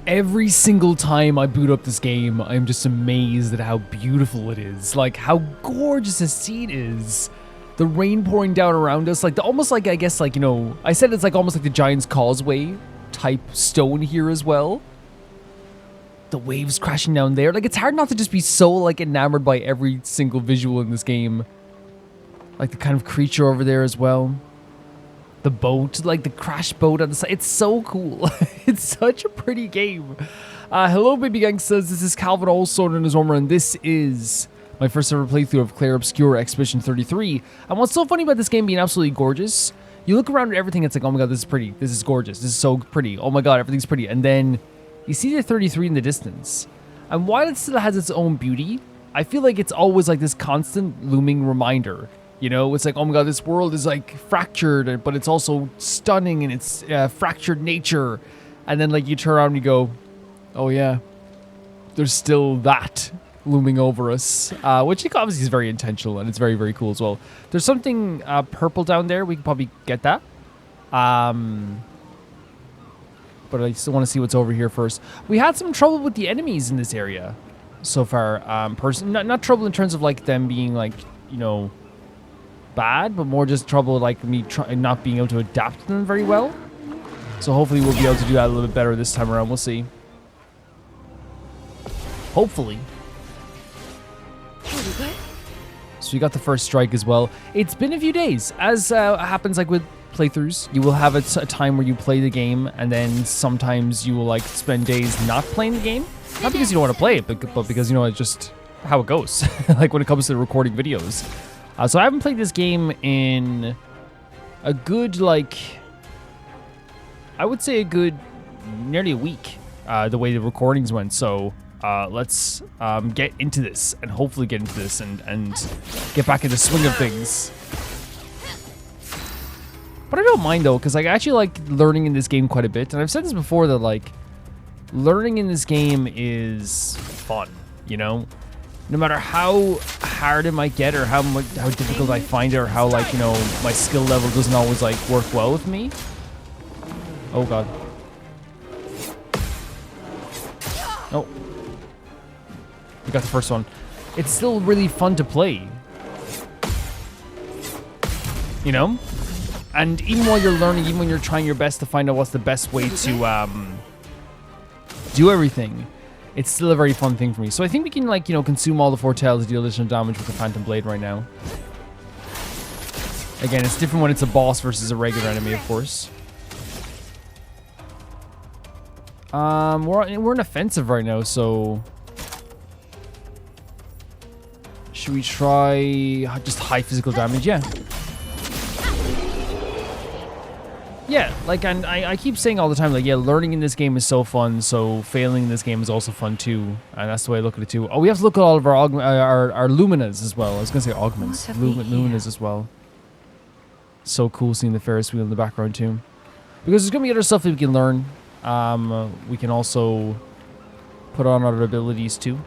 Every single time I boot up this game, I'm just amazed at how beautiful it is. Like, how gorgeous the scene is. The rain pouring down around us, like, almost like, I guess, like, you know, I said it's like almost like the Giant's Causeway type stone here as well. The waves crashing down there. Like, it's hard not to just be so, like, enamored by every single visual in this game. Like, the kind of creature over there as well. The boat, like the crash boat on the side. It's so cool. It's such a pretty game. Hello, baby gangsters. This is Calvin, also known as Ormer, and this is my first ever playthrough of Clair Obscur Expedition 33. And what's so funny about this game being absolutely gorgeous, you look around at everything, it's like, oh my god, this is pretty. This is gorgeous. This is so pretty. Oh my god, everything's pretty. And then you see the 33 in the distance. And while it still has its own beauty, I feel like it's always like this constant looming reminder. You know, it's like, oh my god, this world is like fractured, but it's also stunning in its fractured nature. And then like you turn around and you go, oh yeah, there's still that looming over us, which obviously is very intentional and it's very, very cool as well. There's something purple down there. We can probably get that. But I still want to see what's over here first. We had some trouble with the enemies in this area so far. Not trouble in terms of like them being like, you know, bad, but more just trouble like me not being able to adapt to them very well. So hopefully we'll be able to do that a little bit better this time around. We'll see. Hopefully. So we got the first strike as well. It's been a few days. As happens like with playthroughs, you will have a time where you play the game, and then sometimes you will like spend days not playing the game. Not because you don't want to play it, but because, you know, it's just how it goes. Like when it comes to recording videos. So I haven't played this game in a good, like, I would say a good nearly a week, the way the recordings went. So let's get into this and hopefully get into this and get back into the swing of things. But I don't mind though, because I actually like learning in this game quite a bit. And I've said this before that like learning in this game is fun, you know? No matter how hard it might get or how difficult I find it or how, like, you know, my skill level doesn't always, like, work well with me. Oh, God. Oh. We got the first one. It's still really fun to play. You know? And even while you're learning, even when you're trying your best to find out what's the best way to do everything, it's still a very fun thing for me. So I think we can, like, you know, consume all the foretells to deal additional damage with the Phantom Blade right now. Again, it's different when it's a boss versus a regular enemy, of course. We're in offensive right now, so should we try just high physical damage? Yeah. Yeah, like, and I keep saying all the time, like, yeah, learning in this game is so fun, so failing in this game is also fun too, and that's the way I look at it too. Oh, we have to look at all of our Luminas as well. I was gonna say augments. Luminas as well. So cool seeing the Ferris wheel in the background too. Because there's gonna be other stuff that we can learn. We can also put on our abilities too.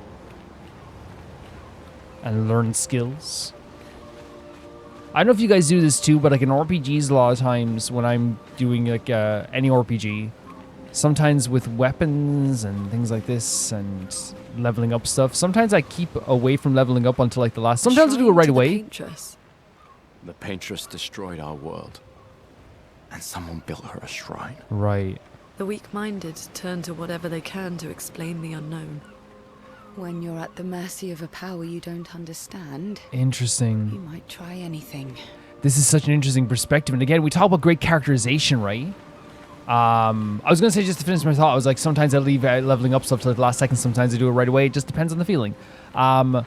And learn skills. I don't know if you guys do this too, but like in RPGs, a lot of times when I'm doing like any RPG, sometimes with weapons and things like this and leveling up stuff, sometimes I keep away from leveling up until like the last. Sometimes I do it right away. The paintress destroyed our world, and someone built her a shrine. Right. The weak-minded turn to whatever they can to explain the unknown. When you're at the mercy of a power you don't understand, interesting. You might try anything. This is such an interesting perspective. And again, we talk about great characterization, right? I was going to say, just to finish my thought, I was like, sometimes I leave leveling up stuff to the last second. Sometimes I do it right away. It just depends on the feeling. So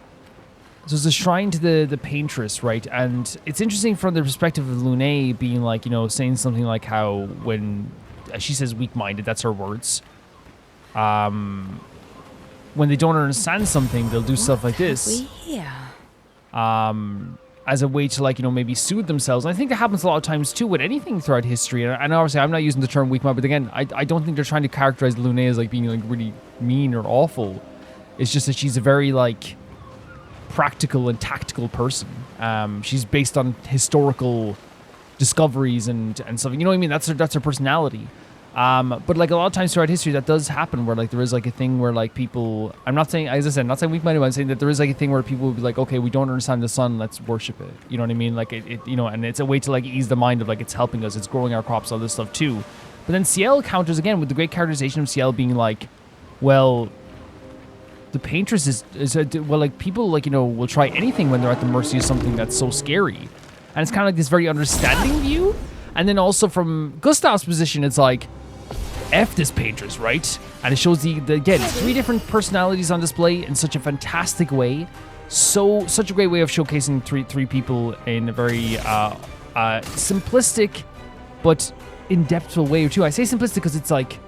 it's a shrine to the paintress, right? And it's interesting from the perspective of Lune being like, you know, saying something like how when she says weak-minded, that's her words. When they don't understand something, they'll do stuff like this. As a way to, like, you know, maybe soothe themselves. And I think that happens a lot of times too with anything throughout history. And obviously I'm not using the term weak-minded, but again, I don't think they're trying to characterize Lune as like being like really mean or awful. It's just that she's a very like practical and tactical person. She's based on historical discoveries and stuff. You know what I mean? That's her personality. But like a lot of times throughout history, that does happen where like there is like a thing where like people. I'm not saying, as I said, not saying weak-minded. I'm saying that there is like a thing where people will be like, okay, we don't understand the sun, let's worship it. You know what I mean? Like it you know, and it's a way to like ease the mind of like it's helping us, it's growing our crops, all this stuff too. But then Ciel counters again with the great characterization of Ciel being like, well, the paintress is well, like people like, you know, will try anything when they're at the mercy of something that's so scary, and it's kind of like this very understanding view. And then also from Gustave's position, it's like, F this paintress, right? And it shows the again, 3 different personalities on display in such a fantastic way. Such a great way of showcasing three people in a very simplistic but in-depth way too. I say simplistic because it's like,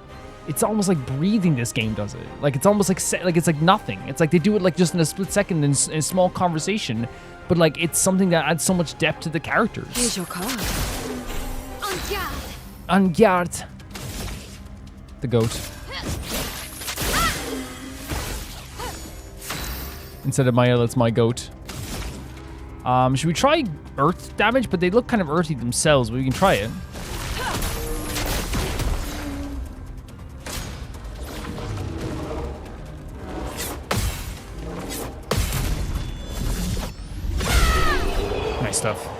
it's almost like breathing. This game does it. Like it's almost like it's like nothing. It's like they do it like just in a split second in a small conversation, but like it's something that adds so much depth to the characters. Here's your card. En garde. The goat. Instead of Maya, it's my goat. Should we try earth damage? But they look kind of earthy themselves, but we can try it. Nice stuff.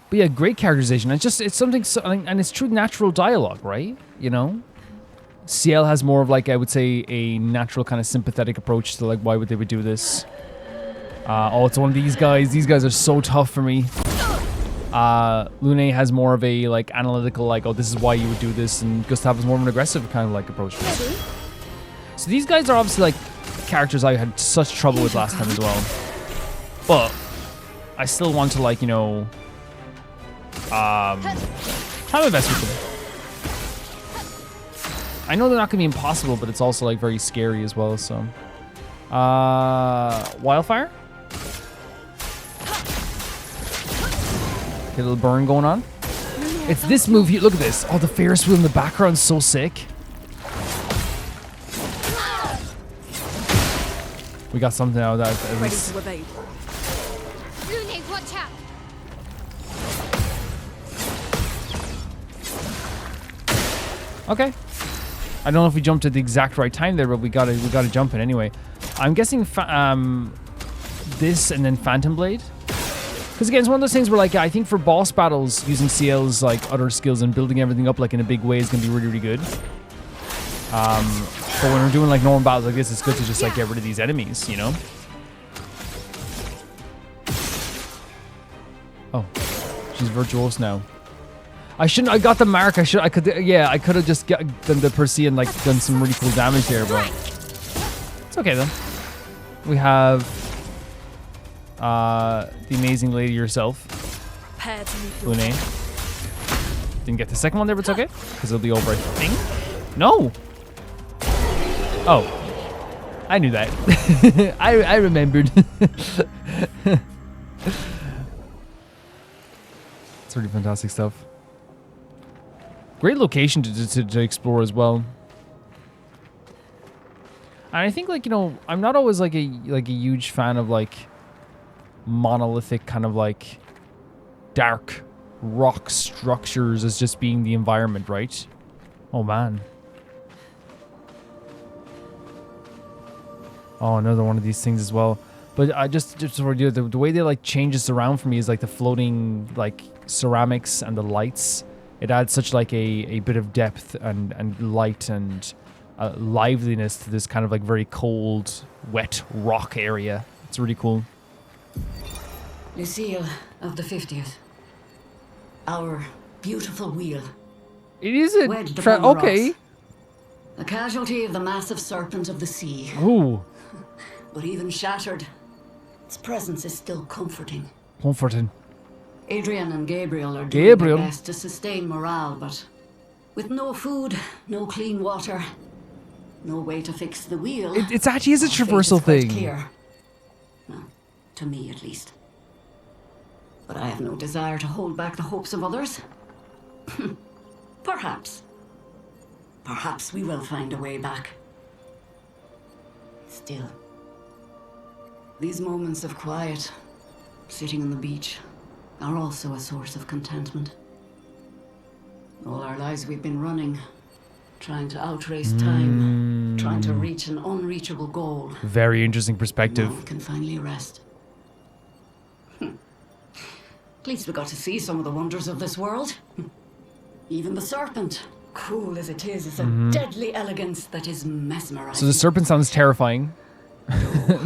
But yeah, great characterization. It's something, and it's true natural dialogue, right? You know? Ciel has more of like, I would say, a natural kind of sympathetic approach to like why would they would do this. Oh, it's one of these guys. These guys are so tough for me. Lune has more of a like analytical, like, oh, this is why you would do this, and Gustave has more of an aggressive kind of like approach to it. So these guys are obviously like characters I had such trouble with last time as well. But I still want to like, you know, try my best with them. I know they're not gonna be impossible, but it's also like very scary as well. So, wildfire. Get a little burn going on. It's this move here. Look at this. Oh, the Ferris wheel in the background is so sick. We got something out of that at least. Watch out. Okay. I don't know if we jumped at the exact right time there, but we gotta jump it anyway. I'm guessing this and then Phantom Blade. Because again, it's one of those things where like I think for boss battles, using Ciel's like other skills and building everything up like in a big way is gonna be really, really good. But when we're doing like normal battles like this, it's good to just like get rid of these enemies, you know? Oh, she's virtuose now. I shouldn't. I got the mark. I could have just done the Percy and like done some really cool damage there, but it's okay though. We have the amazing lady herself, Lune. Didn't get the second one there, but it's okay because it'll be over. I think. No. Oh, I knew that. I remembered. It's really fantastic stuff. Great location to explore as well. And I think like, you know, I'm not always like a huge fan of like monolithic kind of like dark rock structures as just being the environment, right? Oh man. Oh, another one of these things as well. But I just for you, the way they like changes around for me is like the floating like ceramics and the lights. It adds such like a bit of depth and light and liveliness to this kind of like very cold, wet rock area. It's really cool. Lucille of the 50th. Our beautiful wheel. It is a Wedged upon the okay. rocks. A casualty of the massive serpent of the sea. Ooh, But even shattered, its presence is still comforting. comforting. Adrian and Gabriel are doing Gabriel? their best to sustain morale, but with no food, no clean water, no way to fix the wheel. It's actually is a our fate traversal is quite thing. Clear. Well, to me at least. But I have no desire to hold back the hopes of others. Perhaps. Perhaps we will find a way back. Still, these moments of quiet, sitting on the beach, are also a source of contentment. All our lives we've been running, trying to outrace time, trying to reach an unreachable goal. Very interesting perspective. Now we can finally rest. At least we got to see some of the wonders of this world. Even the serpent, cool as it is a deadly elegance that is mesmerizing. So the serpent sounds terrifying.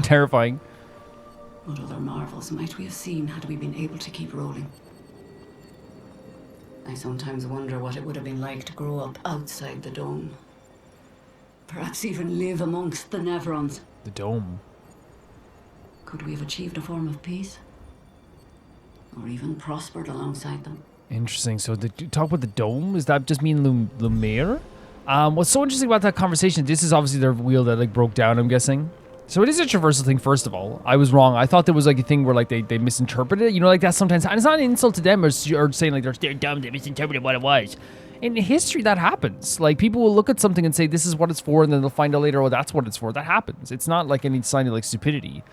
Terrifying. What other marvels might we have seen had we been able to keep rolling? I sometimes wonder what it would have been like to grow up outside the dome. Perhaps even live amongst the Nevrons. The dome. Could we have achieved a form of peace? Or even prospered alongside them? Interesting. So talk about the dome. Does that just mean Lumiere? What's so interesting about that conversation? This is obviously their wheel that like broke down. I'm guessing. So it is a traversal thing. First of all, I was wrong. I thought there was like a thing where like they misinterpreted it. You know, like that sometimes, and it's not an insult to them or saying like they're dumb. They misinterpreted what it was. In history, that happens. Like people will look at something and say this is what it's for, and then they'll find out later, oh, that's what it's for. That happens. It's not like any sign of like stupidity.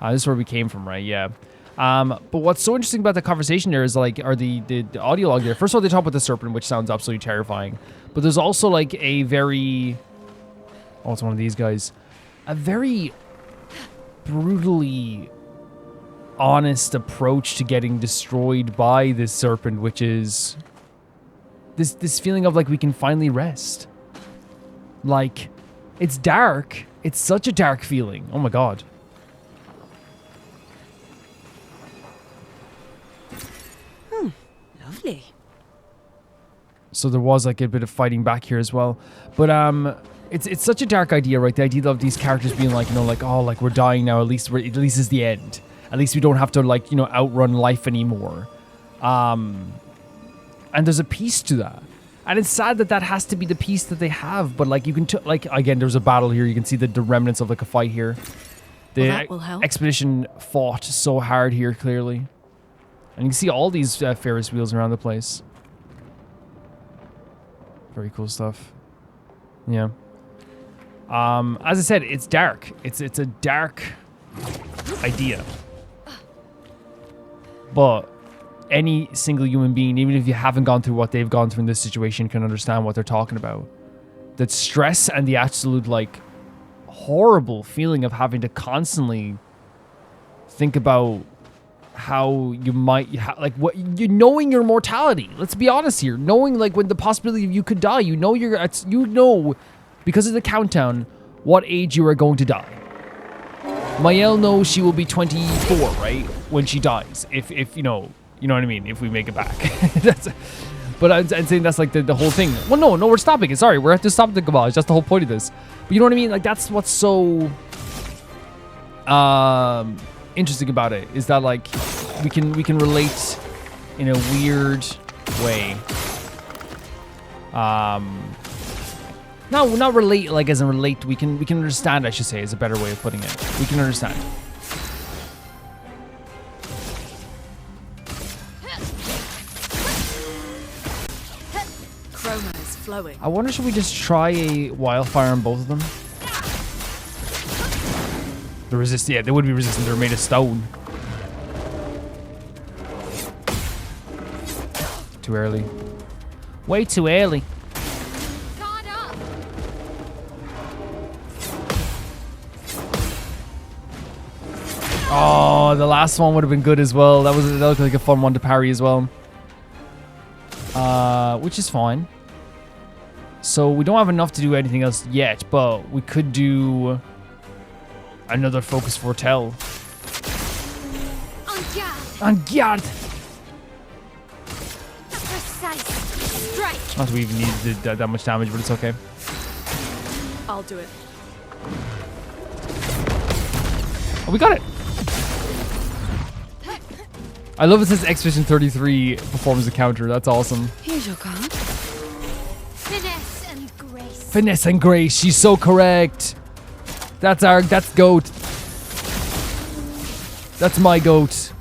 This is where we came from, right? Yeah. But what's so interesting about the conversation there is like, are the audio log there. First of all, they talk about the serpent, which sounds absolutely terrifying. But there's also like a very, oh, it's one of these guys, a very brutally honest approach to getting destroyed by this serpent, which is this feeling of like we can finally rest. Like, it's dark. It's such a dark feeling. Oh my god. Lovely. So there was like a bit of fighting back here as well, but it's such a dark idea, right? The idea of these characters being like, you know, like, oh, like we're dying now. At least is the end. At least we don't have to like, you know, outrun life anymore. And there's a piece to that, and it's sad that has to be the piece that they have. But like you can like again, there's a battle here. You can see the remnants of like a fight here. The that will help. expedition fought so hard here, clearly. And you can see all these Ferris wheels around the place. Very cool stuff. Yeah. As I said, it's dark. It's a dark idea. But any single human being, even if you haven't gone through what they've gone through in this situation, can understand what they're talking about. That stress and the absolute, like, horrible feeling of having to constantly think about how you might, like, what you knowing your mortality. Let's be honest here. Knowing, like, when the possibility of you could die, you know because of the countdown, what age you are going to die. Mael knows she will be 24, right, when she dies. If you know what I mean. If we make it back, but I'm saying that's like the whole thing. Well, no, we're stopping it. Sorry, we're have to stop the garbage. That's the whole point of this. But you know what I mean? Like that's what's so interesting about it is that like we can relate in a weird way. No, not relate like as in relate. We can understand, I should say, is a better way of putting it. We can understand. Chroma is flowing. I wonder, should we just try a wildfire on both of them? The resist, yeah, they would be resistant. They're made of stone. Too early. Way too early. Oh, the last one would have been good as well. That looked like a fun one to parry as well. Which is fine. So we don't have enough to do anything else yet, but we could do another focus foretell. En garde! En garde! Precise strike! Not that we even needed that much damage, but it's okay. I'll do it. Oh, we got it! I love it says Expedition 33 performs a counter. That's awesome. Here's your card. Finesse and grace. Finesse and grace. She's so correct. That's goat. That's my goat.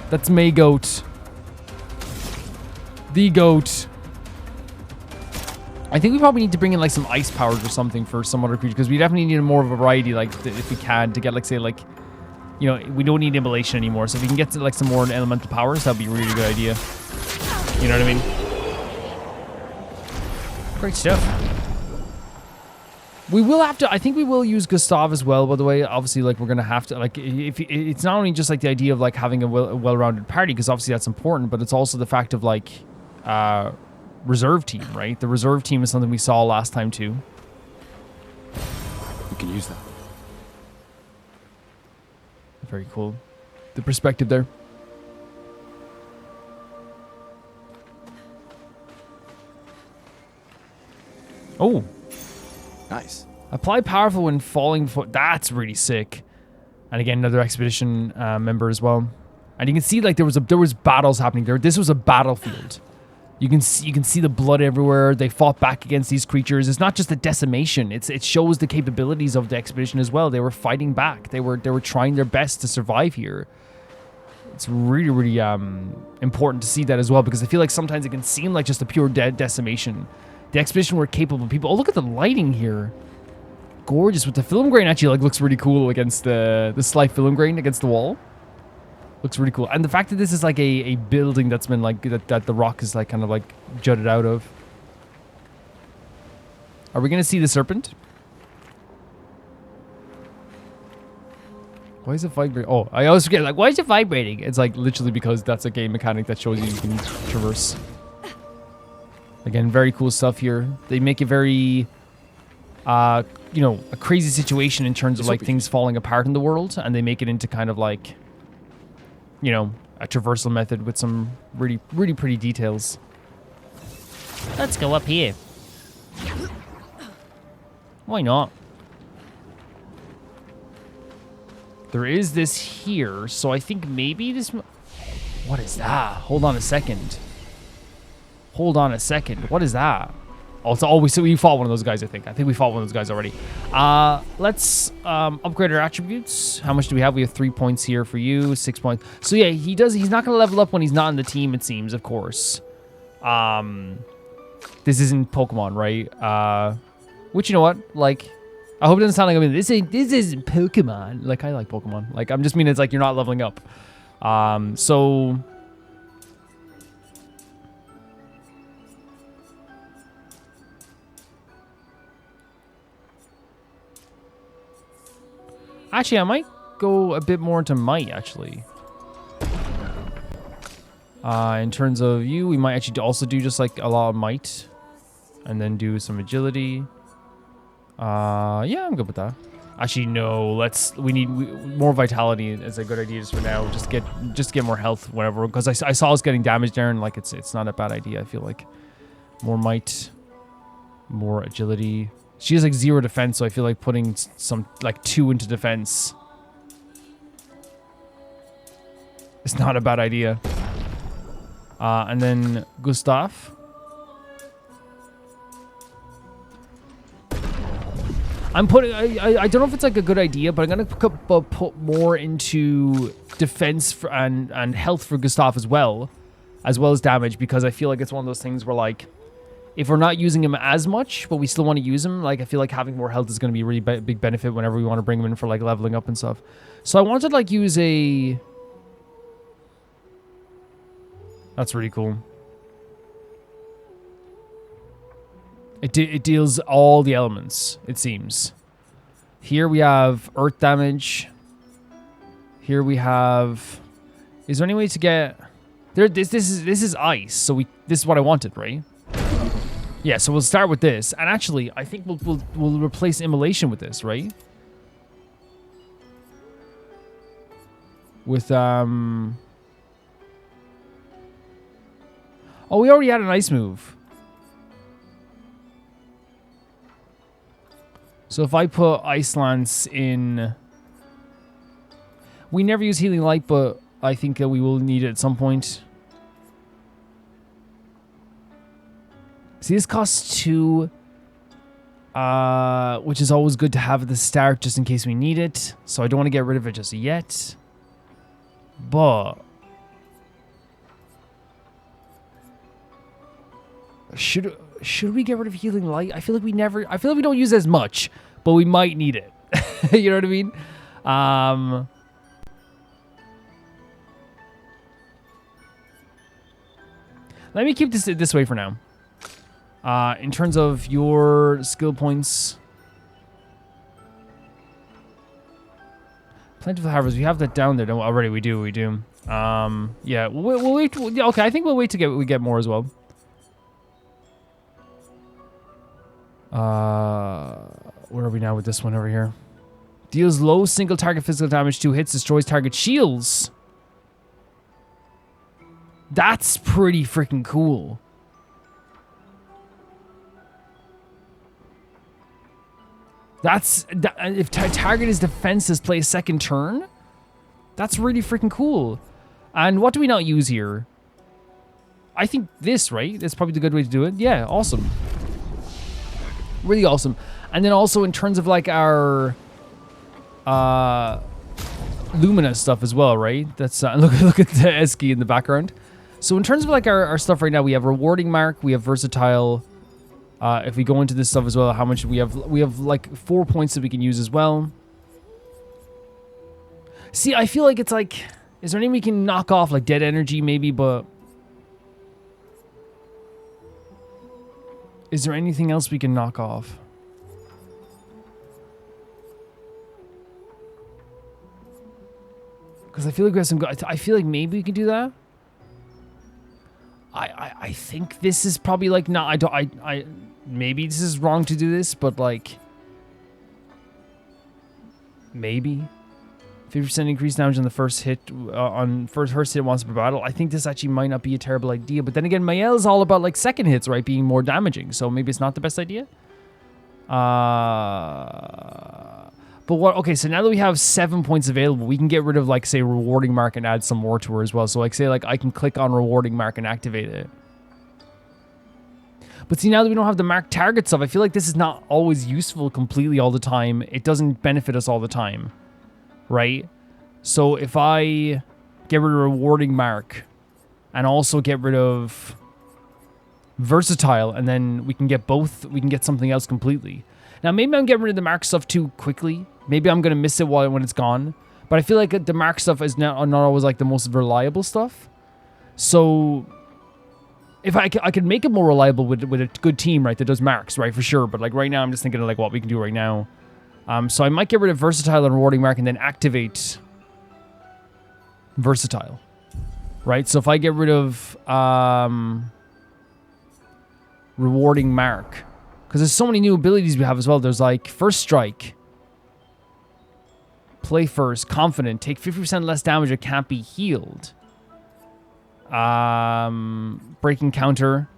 That's May goat. The goat. I think we probably need to bring in like some ice powers or something for some other creature, because we definitely need more of a variety, like if we can, to get like, say, like, you know, we don't need immolation anymore. So if we can get to like some more elemental powers, that'd be a really good idea. You know what I mean? Great stuff. We will have to, I think we will use Gustave as well, by the way. Obviously, like, we're going to have to, like, if it's not only just, like, the idea of, like, having a well-rounded party, because obviously that's important, but it's also the fact of, like, reserve team, right? The reserve team is something we saw last time, too. We can use that. Very cool. The perspective there. Oh. Nice. Apply powerful when falling foot. That's really sick. And again, another expedition member as well. And you can see, like, there was battles happening there. This was a battlefield. You can see the blood everywhere. They fought back against these creatures. It's not just a decimation. It shows the capabilities of the expedition as well. They were fighting back. They were trying their best to survive here. It's really, really important to see that as well, because I feel like sometimes it can seem like just a pure decimation. The expedition were capable people. Oh, look at the lighting here. Gorgeous. With the film grain actually, like, looks really cool against the slight film grain against the wall. Looks really cool. And the fact that this is like a building that's been like, that the rock is like kind of like jutted out of. Are we going to see the serpent? Why is it vibrating? Oh, I always forget, like, why is it vibrating? It's like literally because that's a game mechanic that shows you can traverse. Again, very cool stuff here. They make it very, you know, a crazy situation in terms of like things falling apart in the world, and they make it into kind of like, you know, a traversal method with some really, really pretty details. Let's go up here. Why not? There is this here, so I think maybe this... What is that? Hold on a second. Hold on a second. What is that? Oh, it's always... So we fought one of those guys, I think. I think we fought one of those guys already. Let's upgrade our attributes. How much do we have? We have 3 points here for you. 6 points. So yeah, he's not going to level up when he's not in the team, it seems, of course. This isn't Pokemon, right? Which, you know what? Like, I hope it doesn't sound like, I mean, this isn't Pokemon. Like, I like Pokemon. Like, I'm just meaning it's like you're not leveling up. So... Actually, I might go a bit more into might, actually. In terms of you, we might actually also do just like a lot of might. And then do some agility. Yeah, I'm good with that. Actually, no, we need more vitality is a good idea just for now. Just get more health, whatever. Because I saw us getting damaged there, and like it's not a bad idea, I feel like. More might. More agility. She has like 0 defense, so I feel like putting some like 2 into defense is not a bad idea. And then Gustave. I'm putting. I don't know if it's like a good idea, but I'm gonna put more into defense and health for Gustave as well as damage, because I feel like it's one of those things where like, if we're not using him as much, but we still want to use him, like, I feel like having more health is going to be a really big benefit whenever we want to bring him in for, like, leveling up and stuff. So I wanted to, like, use a... That's really cool. It deals all the elements, it seems. Here we have earth damage. Here we have... Is there any way to get... This is ice, so this is what I wanted, right? Yeah, so we'll start with this, and actually, I think we'll replace immolation with this, right? With oh, we already had an ice move. So if I put Ice Lance in, we never use Healing Light, but I think that we will need it at some point. See, this costs 2, which is always good to have at the start just in case we need it. So I don't want to get rid of it just yet. But should we get rid of Healing Light? I feel like we don't use it as much, but we might need it. You know what I mean? Let me keep this way for now. In terms of your skill points, plentiful harvest. We have that down there. Don't already? We do. Yeah. We'll wait. Yeah, okay. I think we'll wait to get more as well. Where are we now with this one over here? Deals low single target physical damage, 2 hits, destroys target shields. That's pretty freaking cool. If target is defenseless, play a second turn. That's really freaking cool. And what do we not use here? I think this, right? That's probably the good way to do it. Yeah, awesome. Really awesome. And then also in terms of like our Lumina stuff as well, right? That's look at the Eski in the background. So in terms of like our stuff right now, we have rewarding mark, we have versatile. If we go into this stuff as well, how much we have like 4 points that we can use as well. See, I feel like it's like, is there anything we can knock off, like dead energy maybe, but is there anything else we can knock off? Because I feel like we have some. I feel like maybe we can do that. I think this is probably like not. I maybe this is wrong to do this, but like maybe 50% increased damage on the first hit on first hit once per battle. I think this actually might not be a terrible idea, but then again, Mael is all about like second hits, right, being more damaging. So maybe it's not the best idea. But what? Okay, so now that we have 7 points available, we can get rid of like say rewarding mark and add some more to her as well. So like say like I can click on rewarding mark and activate it. But see, now that we don't have the mark target stuff, I feel like this is not always useful completely all the time. It doesn't benefit us all the time, right? So if I get rid of rewarding mark and also get rid of versatile, and then we can get both, we can get something else completely. Now maybe I'm getting rid of the mark stuff too quickly. Maybe I'm gonna miss it when it's gone. But I feel like the mark stuff is not always like the most reliable stuff. So if I could make it more reliable with a good team, right, that does marks, right, for sure. But like right now, I'm just thinking of like what we can do right now. So I might get rid of versatile and rewarding mark and then activate versatile, right? So if I get rid of rewarding mark, because there's so many new abilities we have as well. There's like first strike, play first, confident, take 50% less damage, it can't be healed. Breaking counter.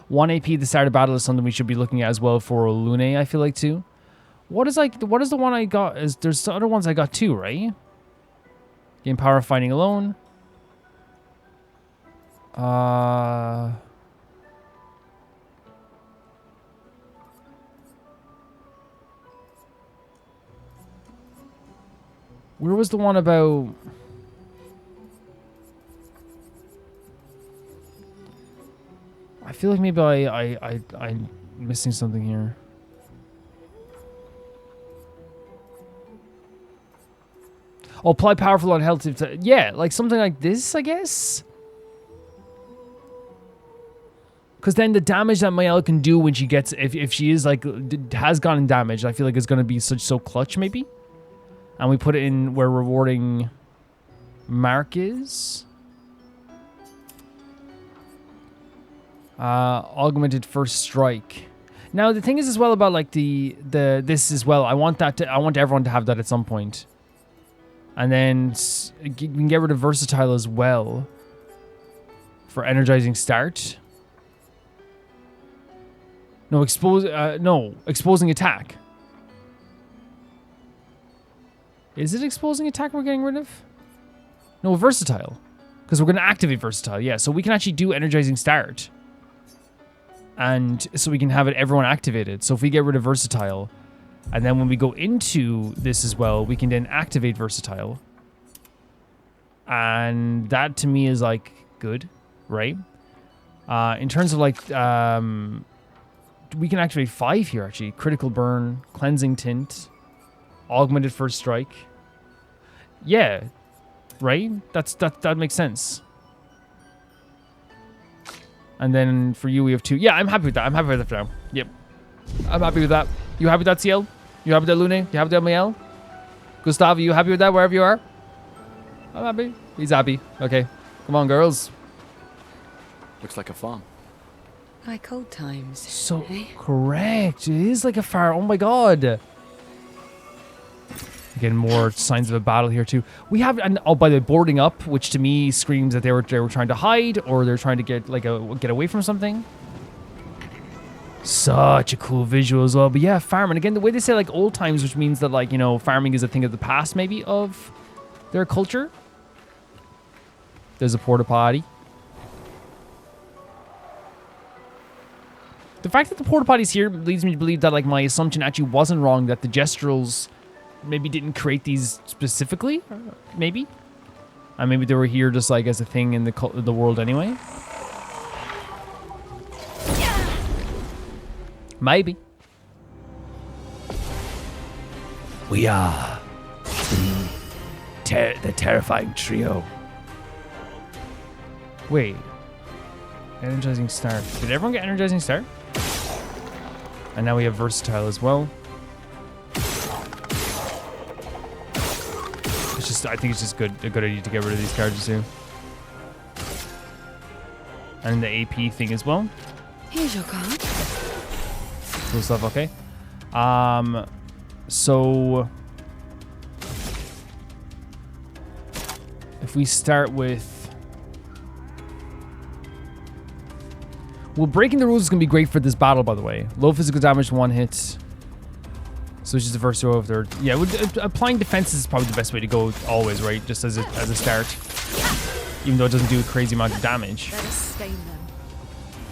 One AP at the start of battle is something we should be looking at as well for Lune, I feel like too. What is the one I got? There's the other ones I got too, right? Gain power of fighting alone. Where was the one about? I feel like maybe I'm missing something here. Oh, apply powerful on health. Yeah, like something like this, I guess. Because then the damage that Mael can do when she gets, if she is like, has gotten damaged, I feel like it's going to be so clutch maybe. And we put it in where rewarding mark is. Augmented first strike. Now the thing is as well about like this as well. I want everyone to have that at some point. And then we can get rid of versatile as well for energizing start. No, exposing attack. Is it exposing attack we're getting rid of? No, versatile. Because we're going to activate versatile, yeah. So we can actually do energizing start. And so we can have everyone activated. So if we get rid of versatile, and then when we go into this as well, we can then activate versatile. And that to me is like good, right? In terms of like, we can activate 5 here actually. Critical burn, cleansing tint, augmented first strike. Yeah. Right? That makes sense. And then for you, we have 2. Yeah, I'm happy with that. I'm happy with that for now. Yep. I'm happy with that. You happy with that, CL? You happy with that, Lune? You happy with that, Miel? Gustave, you happy with that wherever you are? I'm happy. He's happy. Okay. Come on, girls. Looks like a farm. Like old times. So eh? correct. It is like a fire. Oh my god. Again, more signs of a battle here too. We have, and oh, by the way, boarding up, which to me screams that they were trying to hide or they're trying to get get away from something. Such a cool visual as well. But yeah, farming again. The way they say like old times, which means that like, you know, farming is a thing of the past maybe of their culture. There's a porta potty. The fact that the porta potty's here leads me to believe that like my assumption actually wasn't wrong, that the Gestrals maybe didn't create these specifically, maybe. And maybe they were here just like as a thing in the world anyway. Maybe. We are the terrifying trio. Wait. Energizing Star. Did everyone get Energizing Star? And now we have Versatile as well. It's just, I think it's just a good idea to get rid of these cards too. And the AP thing as well. Here's your card. Cool stuff, okay. So if we start with, well, breaking the rules is gonna be great for this battle, by the way. Low physical damage, 1 hit. So it's just a versatile if they're, yeah, applying defense is probably the best way to go always, right? Just as a start. Even though it doesn't do a crazy amount of damage. Let us stain them.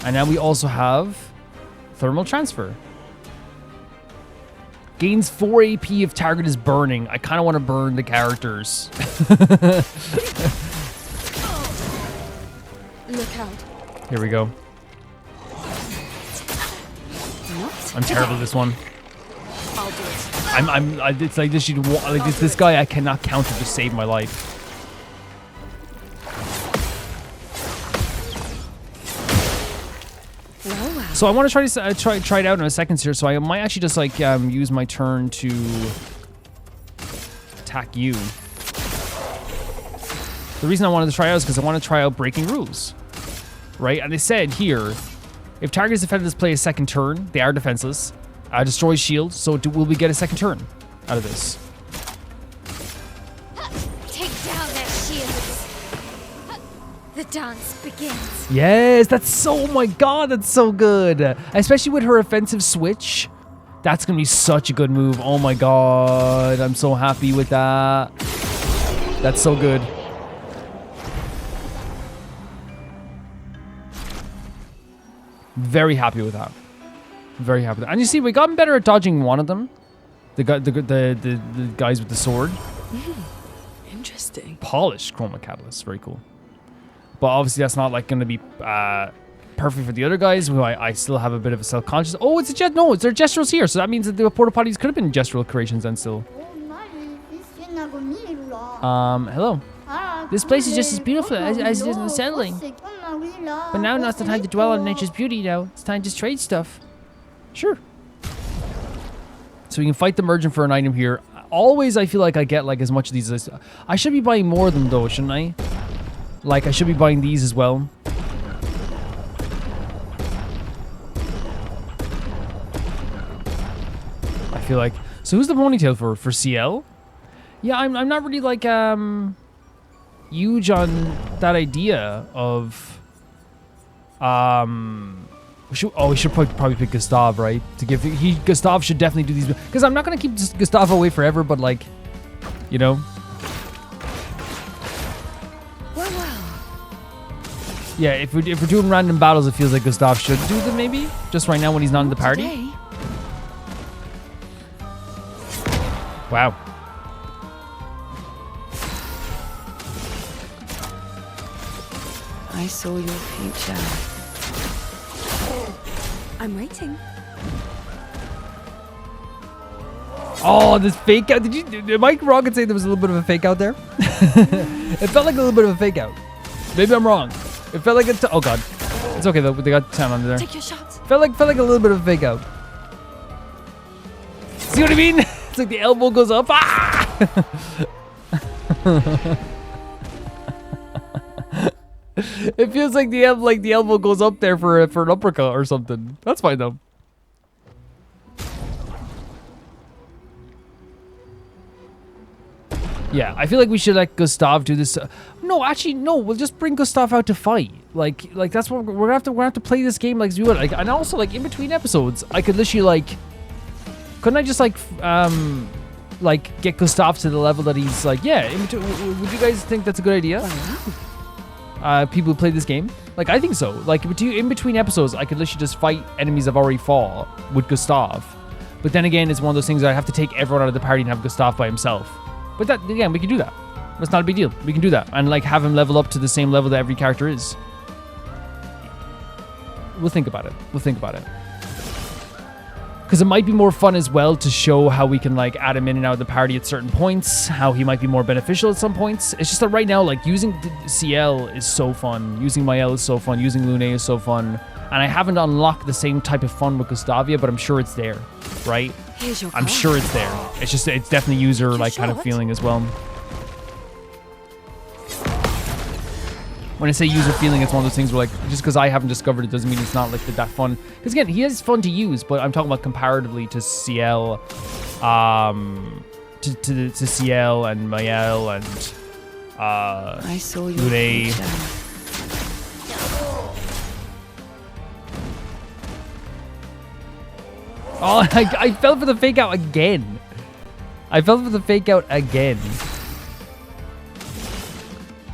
And now we also have Thermal Transfer. Gains 4 AP if target is burning. I kind of want to burn the characters. Look out. Here we go. I'm terrible at this one. I'll do it. It's like this guy I cannot counter to save my life. Well. So I want to try it out in a second here. So I might actually just like use my turn to attack you. The reason I wanted to try out is because I want to try out breaking rules, right? And they said here, if targets defended this play a second turn, they are defenseless. Destroys shield. So will we get a second turn out of this? Take down their shields. The dance begins. Yes, that's so, oh my god, that's so good. Especially with her offensive switch. That's going to be such a good move. Oh my god, I'm so happy with that. That's so good. Very happy with that. Very happy with that. And you see, we gotten better at dodging one of them. The guys with the sword. Interesting. Polished Chroma Catalyst. Very cool. But obviously that's not like going to be perfect for the other guys who I still have a bit of a self-conscious. Oh, it's a jet. No, they're Gestrals here. So that means that the porta potties could have been Gestral creations then still. Hello. This place is just as beautiful as it is in the settling. But now now's the time to dwell on nature's beauty now. It's time to trade stuff. Sure. So we can fight the merchant for an item here. Always I feel like I get like as much of these as I should be buying more of them though, shouldn't I? Like I should be buying these as well. I feel like, so who's the ponytail for CL? Yeah, I'm not really like huge on that idea of we should probably pick Gustave, right? To give Gustave should definitely do these because I'm not gonna keep Gustave away forever, but like, you know. Yeah, if we're doing random battles, it feels like Gustave should do them maybe just right now when he's not in the party. Today. Wow. I saw your future. I'm waiting. Oh, this fake out. Did Mike Rocket say there was a little bit of a fake out there? It felt like a little bit of a fake out. Maybe I'm wrong. It felt like a oh god. It's okay though. They got 10 under there. Take your shots. Felt like a little bit of a fake out. See what I mean? It's like the elbow goes up. Ah! It feels like the elbow goes up there for an uppercut or something. That's fine though. Yeah, I feel like we should let Gustave do this. No, actually, no. We'll just bring Gustave out to fight. Like that's what we're gonna have to play this game like as we would. Like, and also like in between episodes, I could literally like, couldn't I just like get Gustave to the level that he's like, yeah. Would you guys think that's a good idea? People who play this game, like I think so. Like in between episodes, I could literally just fight enemies I've already fought with Gustave. But then again, it's one of those things that I have to take everyone out of the party and have Gustave by himself. But that, again, we can do that. That's not a big deal. We can do that. And, like, have him level up to the same level that every character is. We'll think about it. Because it might be more fun as well to show how we can, like, add him in and out of the party at certain points. How he might be more beneficial at some points. It's just that right now, like, using CL is so fun. Using Mael is so fun. Using Lune is so fun. And I haven't unlocked the same type of fun with Gustave yet, but I'm sure it's there, right? I'm sure it's there. It's just, it's definitely user like kind of feeling as well. When I say user feeling, it's one of those things where like, just because I haven't discovered it doesn't mean it's not like that fun. Because again, he is fun to use, but I'm talking about comparatively to CL, to CL and Mael and I saw you. Lune. Oh, I fell for the fake out again.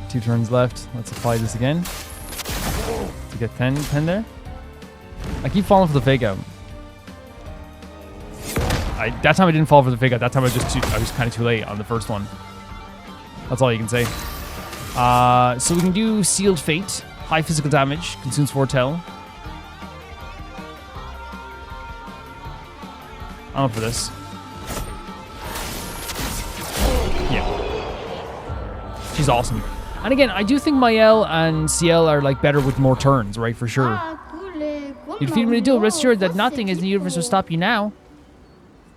Two turns left. Let's apply this again. To get 10 there. I keep falling for the fake out. That time I didn't fall for the fake out. That time I was kind of too late on the first one. That's all you can say. So we can do Sealed Fate. High physical damage. Consumes Foretell. I'm up for this. Yeah. She's awesome. And again, I do think Mael and CL are like better with more turns, right? For sure. You defeat me to duel. Rest assured that nothing in the universe will stop you now.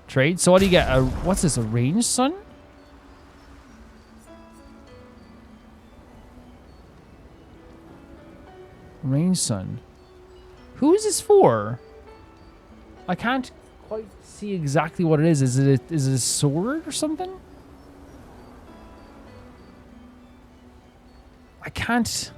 Trade. So what do you get? What's this? A ranged sun? Ranged sun. Who is this for? I can't quite see exactly what it is. Is it a sword or something? I can't.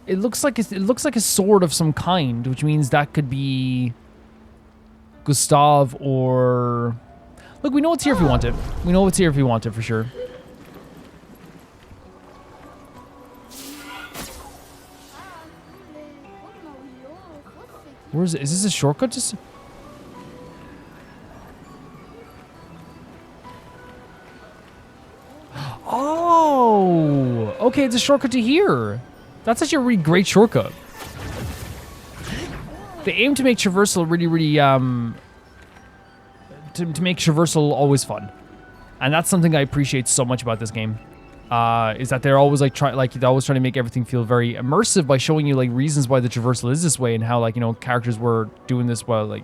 It looks like a sword of some kind, which means that could be Gustave or. Look, we know it's here if we want it. We know it's here if we want it for sure. Where is it? Is this a shortcut? Just. Oh, okay, it's a shortcut to here. That's actually a really great shortcut. They aim to make traversal really, to make traversal always fun, and that's something I appreciate so much about this game. Is that they're always they're always trying to make everything feel very immersive by showing you like reasons why the traversal is this way and how like, you know, characters were doing this while like,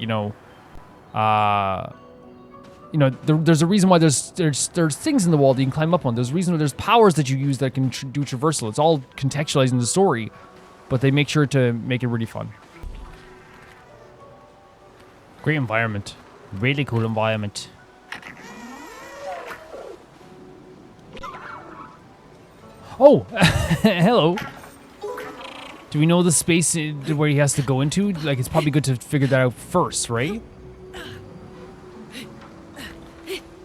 there's a reason why there's things in the wall that you can climb up on. There's a reason why there's powers that you use that can do traversal. It's all contextualizing the story, but they make sure to make it really fun. Great environment. Really cool environment. Oh, hello. Do we know the space where he has to go into? Like, it's probably good to figure that out first, right?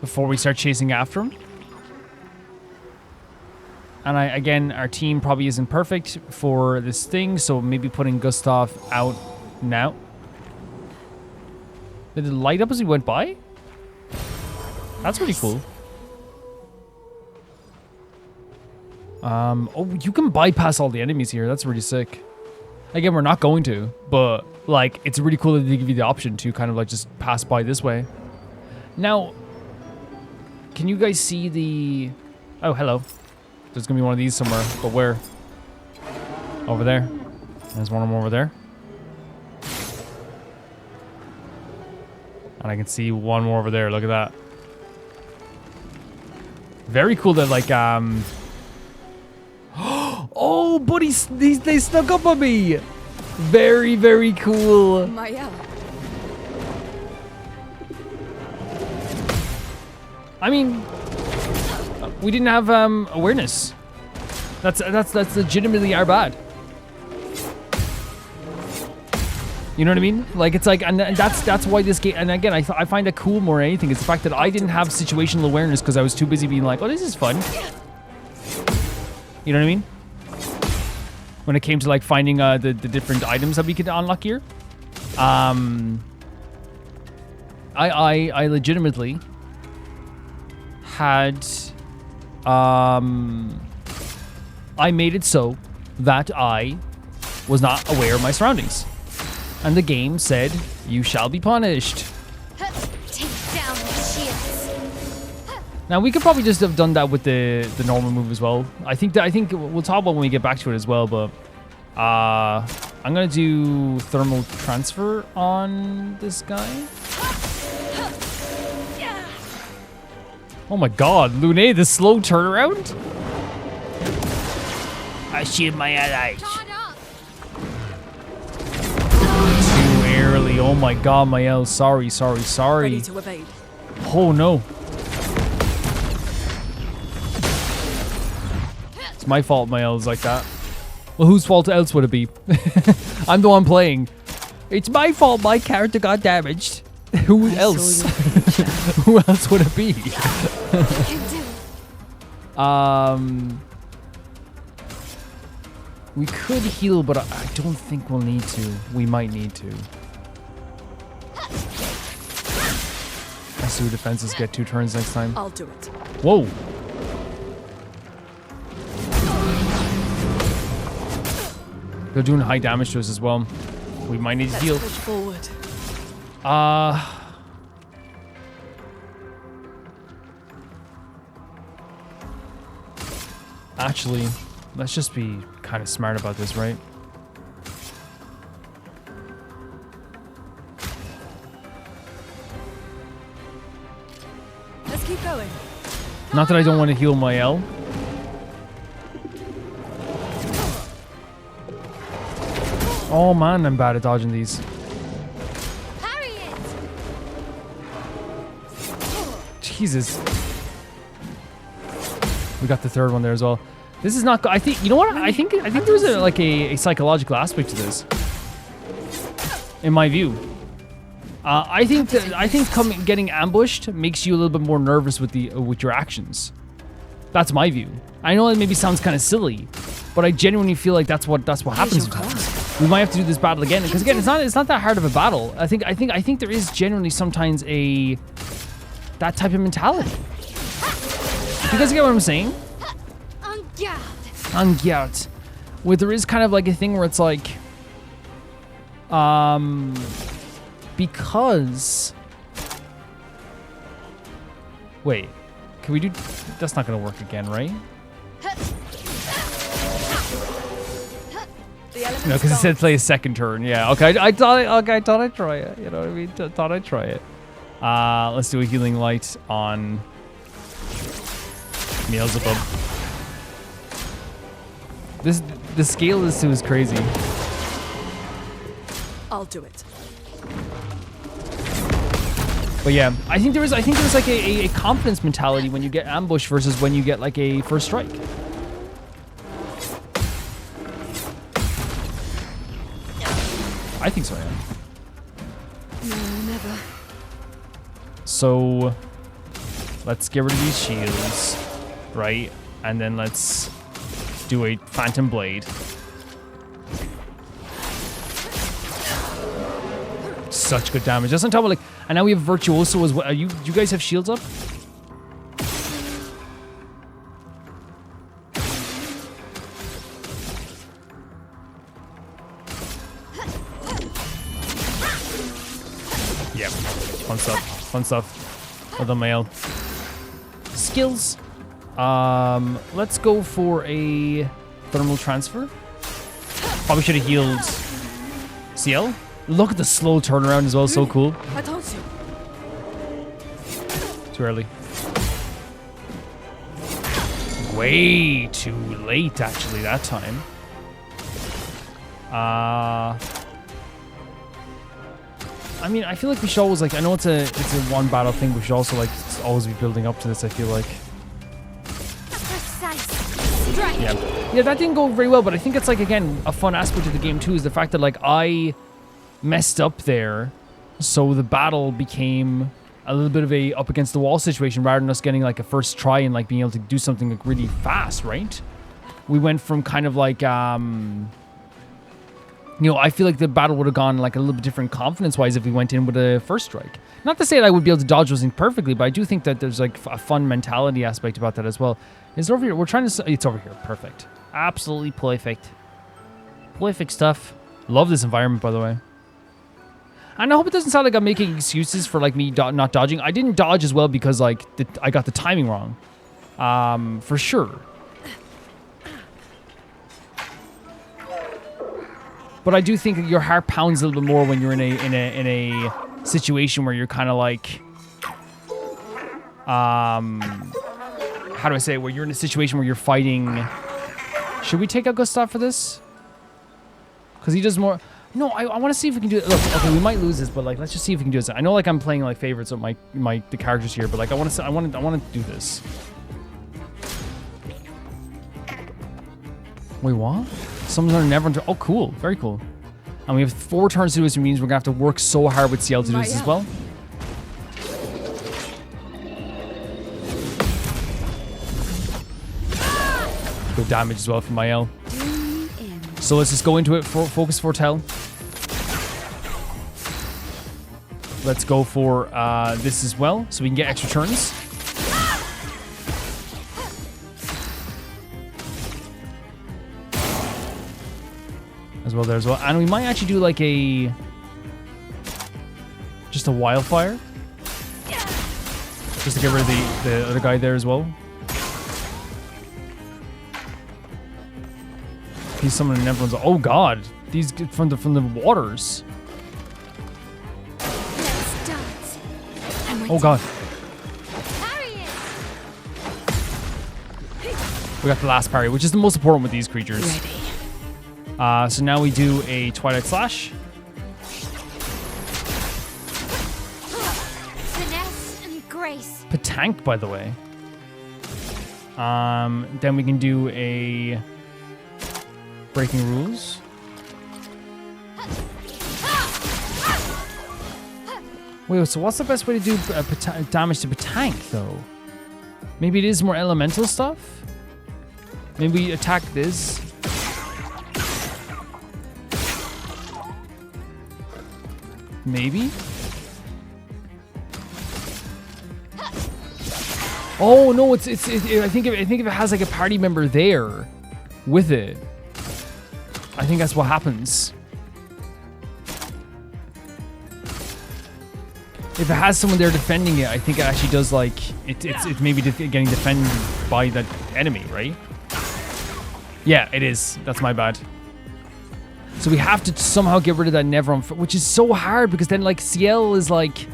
Before we start chasing after him. And again, our team probably isn't perfect for this thing, so maybe putting Gustave out now. Did it light up as we went by? That's pretty cool. Oh, you can bypass all the enemies here. That's really sick. Again, we're not going to, but like, it's really cool that they give you the option to kind of like just pass by this way. Now, can you guys see the... Oh, hello. There's gonna be one of these somewhere, but where? Over there. There's one more over there. And I can see one more over there. Look at that. Very cool that, like, oh, buddy, they snuck up on me. Very, very cool. Mael. I mean, we didn't have awareness. That's legitimately our bad. You know what I mean? Like, it's like, and that's why this game. And again, I find that cool more than anything. It's the fact that I didn't have situational awareness because I was too busy being like, oh, this is fun. You know what I mean? When it came to like finding the different items that we could unlock here, I legitimately had I made it so that I was not aware of my surroundings, and the game said you shall be punished. Take down the shields. Now we could probably just have done that with the normal move as well. I think we'll talk about when we get back to it as well, but I'm gonna do thermal transfer on this guy. Oh my god, Lune, the slow turnaround? I shield my allies. Too early. Oh my god, Mael. Sorry. Ready to evade. Oh no. It's my fault Mael's like that. Well, whose fault else would it be? I'm the one playing. It's my fault my character got damaged. Who else? Who else would it be? We could heal, but I don't think we'll need to. We might need to. I see who defenses get 2 turns next time. I'll do it. Whoa. They're doing high damage to us as well. We might need to heal. Push forward. Actually, let's just be kind of smart about this, right? Let's keep going. Not that I don't want to heal Mael. Oh man, I'm bad at dodging these. Parry it. Jesus. We got the third one there as well. This is not. I think. You know what? I think there's a psychological aspect to this. In my view, I think getting ambushed makes you a little bit more nervous with your actions. That's my view. I know it maybe sounds kind of silly, but I genuinely feel like that's what happens sometimes. We might have to do this battle again because again, it's not that hard of a battle. I think there is genuinely sometimes that type of mentality. You guys get what I'm saying? En garde. Where there is kind of like a thing where it's like, because. Wait, can we do? That's not gonna work again, right? No, because it said play a second turn. Yeah. Okay. I thought I'd try it. You know what I mean? Thought I'd try it. Let's do a healing light on Beelzebub. The scale of this is crazy. I'll do it. But yeah, I think there's like a confidence mentality when you get ambushed versus when you get like a first strike. I think so, yeah. No, never. So let's get rid of these shields, right? And then let's do a Phantom Blade. Such good damage. Just on top of like, and now we have Virtuoso as well. You guys have shields up? stuff. Fun stuff. Well done, Mael. Skills. Let's go for a thermal transfer. Probably should have healed CL. Look at the slow turnaround as well. So cool. I told you. Too early. Way too late, actually, that time. I mean, I feel like we should always, like, I know it's a one battle thing, but we should also, like, always be building up to this, I feel like. Precise. Strike. Yeah, that didn't go very well, but I think it's, like, again, a fun aspect of the game, too, is the fact that, like, I messed up there, so the battle became a little bit of a up against the wall situation rather than us getting, like, a first try and, like, being able to do something, like, really fast, right? We went from kind of, like, you know, I feel like the battle would have gone like a little bit different confidence-wise if we went in with a first strike. Not to say that I would be able to dodge those things perfectly, but I do think that there's like a fun mentality aspect about that as well. Is it over here? We're trying to... It's over here. Perfect. Absolutely perfect. Perfect stuff. Love this environment, by the way. And I hope it doesn't sound like I'm making excuses for like me not dodging. I didn't dodge as well because like I got the timing wrong. For sure. But I do think your heart pounds a little bit more when you're in a situation where you're kind of like, how do I say it? Where you're in a situation where you're fighting. Should we take out Gustave for this? Because he does more. No, I want to see if we can do it. Look, okay, we might lose this, but like, let's just see if we can do this. I know, like, I'm playing like favorites of the characters here, but like, I want to do this. Wait, what? Someone's gonna never. Oh, cool. Very cool. And we have 4 turns to do this, which means we're gonna have to work so hard with CL to do this as well. Good damage as well from Mael. So let's just go into it. Focus Foretell. Let's go for this as well, so we can get extra turns. As well there as well. And we might actually do like just a wildfire. Just to get rid of the other guy there as well. He's summoning everyone's. Oh god. These from the waters. Let's dance. Oh god. Parry it. We got the last parry, which is the most important with these creatures. Ready. So now we do a Twilight Slash. Finesse and grace. Patank, by the way. Then we can do a Breaking Rules. Wait, so what's the best way to do damage to Patank, though? Maybe it is more elemental stuff? Maybe we attack this. Maybe? Oh no! I think if it has like a party member there with it, I think that's what happens. If it has someone there defending it, I think it actually does like it's maybe getting defended by that enemy, right? Yeah, it is. That's my bad. So we have to somehow get rid of that Nevron, which is so hard because then like CL is like,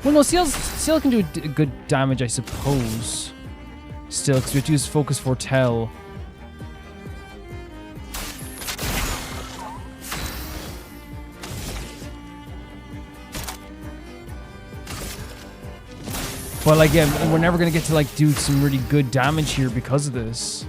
well no, CL can do good damage, I suppose. Still, because we have to use Focus Foretell. But like, yeah, we're never gonna get to like do some really good damage here because of this.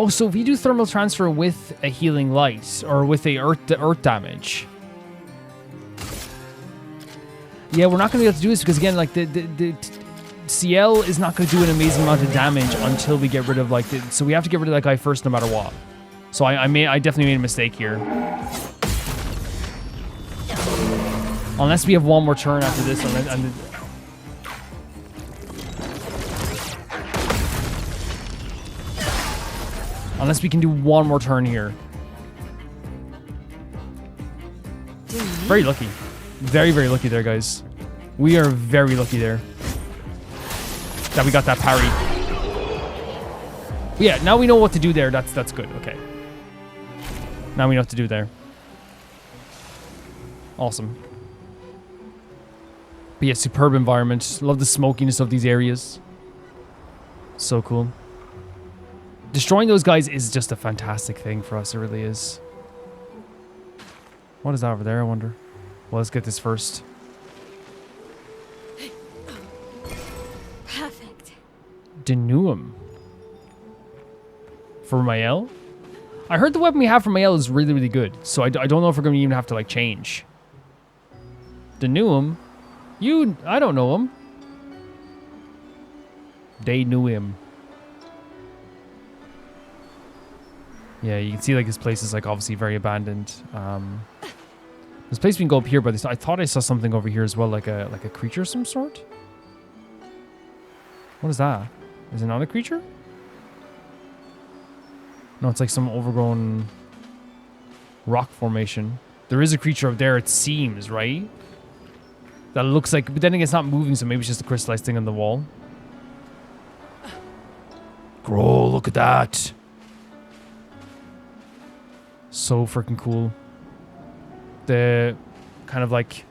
Oh, so if we do thermal transfer with a healing light or with a earth damage. Yeah, we're not gonna be able to do this because again, like the CL is not gonna do an amazing amount of damage until we get rid of like so we have to get rid of that guy first no matter what. So I definitely made a mistake here. Unless we have one more turn after this and Unless we can do one more turn here. Very lucky. Very, very lucky there, guys. We are very lucky there. That we got that parry. Yeah, now we know what to do there. That's good. Okay. Now we know what to do there. Awesome. But yeah, superb environment. Love the smokiness of these areas. So cool. Destroying those guys is just a fantastic thing for us. It really is. What is that over there, I wonder? Well, let's get this first. Perfect. Denuum. For Mael? I heard the weapon we have for Mael is really, really good. So I don't know if we're going to even have to, like, change. Denuum? I don't know him. They knew him. Yeah, you can see, like, this place is, like, obviously very abandoned. This place we can go up here, but I thought I saw something over here as well, like a creature of some sort. What is that? Is it not a creature? No, it's like some overgrown rock formation. There is a creature up there, it seems, right? That looks like, but then again, it's not moving, so maybe it's just a crystallized thing on the wall. Bro, look at that. So freaking cool. The kind of like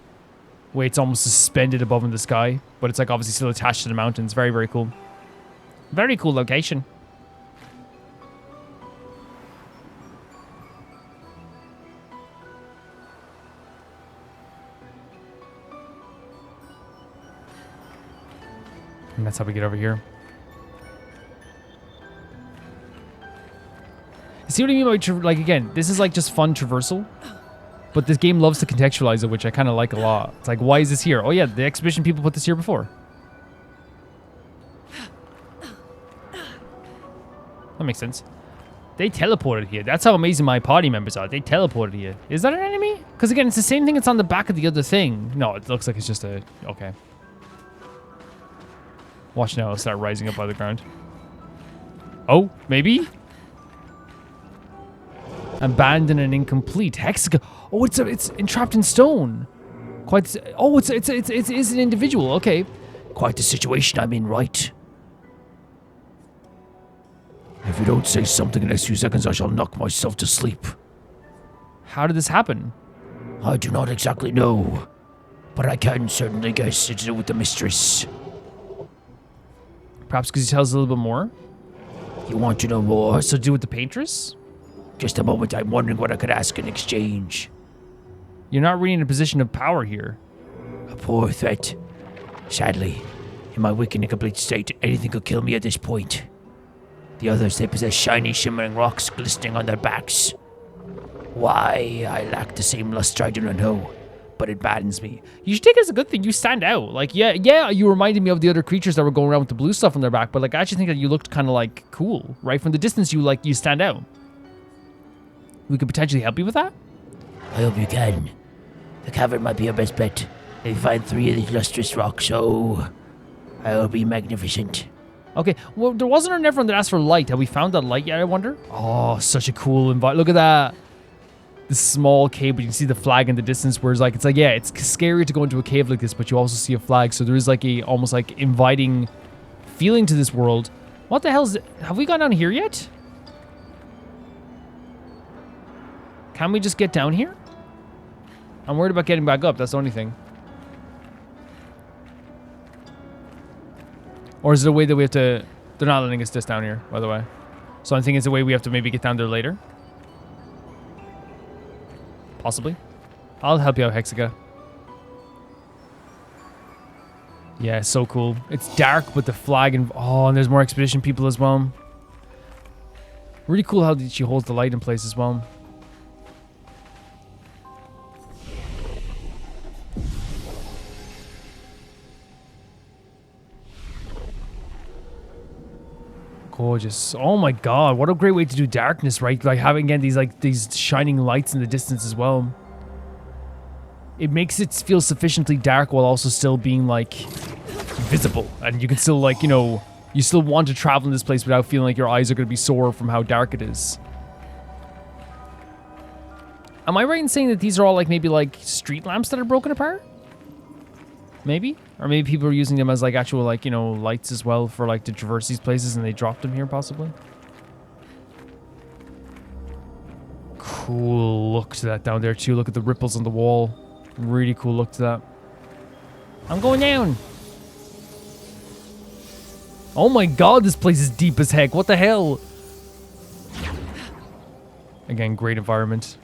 way it's almost suspended above in the sky, but it's like obviously still attached to the mountains. Very, very cool. Very cool location. And that's how we get over here. See what I mean by, like, again, this is like just fun traversal. But this game loves to contextualize it, which I kind of like a lot. It's like, why is this here? Oh yeah, the exhibition people put this here before. That makes sense. They teleported here. That's how amazing my party members are. They teleported here. Is that an enemy? Because again, it's the same thing that's on the back of the other thing. No, it looks like it's just a... Okay. Watch now, it'll start rising up by the ground. Oh, maybe? Abandoned and incomplete. Hexagon. Oh, it's entrapped in stone. Quite. Oh, it's an individual. Okay. Quite the situation I'm in, right? If you don't say something in the next few seconds, I shall knock myself to sleep. How did this happen? I do not exactly know, but I can certainly guess it's to do with the mistress. Perhaps because he tells a little bit more. You want to know more? So do with the paintress? Just a moment, I'm wondering what I could ask in exchange. You're not really in a position of power here. A poor threat. Sadly, in my weak and incomplete state, anything could kill me at this point. The others, they possess shiny, shimmering rocks glistening on their backs. Why I lack the same luster, I do not know, but it baddens me. You should take it as a good thing. You stand out. Like, yeah, you reminded me of the other creatures that were going around with the blue stuff on their back, but like, I actually think that you looked kind of like cool, right? From the distance, you stand out. We could potentially help you with that? I hope you can. The cavern might be your best bet. If you find 3 of these lustrous rocks, oh, I'll be magnificent. Okay, well, there wasn't an everyone that asked for light. Have we found that light yet, I wonder? Oh, such a cool environment. Look at that. This small cave, but you can see the flag in the distance, whereas like, it's like, yeah, it's scary to go into a cave like this, but you also see a flag, so there is like a, almost like inviting feeling to this world. What the hell is it? Have we gone down here yet? Can we just get down here? I'm worried about getting back up, that's the only thing. Or is it a way that we have to... They're not letting us just down here, by the way. So I'm thinking it's a way we have to maybe get down there later. Possibly. I'll help you out, Hexiga. Yeah, so cool. It's dark, but the flag and... Oh, and there's more expedition people as well. Really cool how she holds the light in place as well. Gorgeous. Oh my god, what a great way to do darkness, right? Like having again these shining lights in the distance as well. It makes it feel sufficiently dark while also still being like visible, and you can still like, you know, You still want to travel in this place without feeling like your eyes are going to be sore from how dark it is. Am I right in saying that these are all like maybe like street lamps that are broken apart? Maybe? Or maybe people are using them as like actual like, you know, lights as well for like to traverse these places and they dropped them here possibly. Cool look to that down there too. Look at the ripples on the wall. Really cool look to that. I'm going down. Oh my god, this place is deep as heck. What the hell? Again, great environment.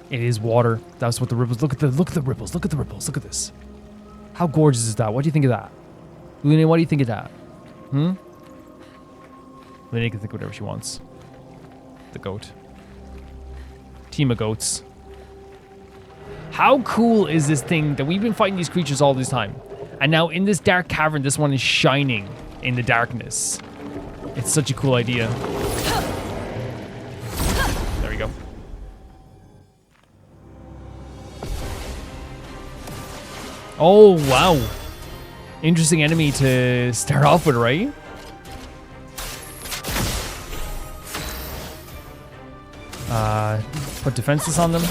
It is water. That's what the ripples. Look at the ripples. Look at the ripples. Look at this. How gorgeous is that? What do you think of that? Luna, what do you think of that? Luna can think whatever she wants. The goat. Team of goats. How cool is this thing that we've been fighting these creatures all this time? And now in this dark cavern, this one is shining in the darkness. It's such a cool idea. There we go. Oh, wow. Interesting enemy to start off with, right? Put defenses on them.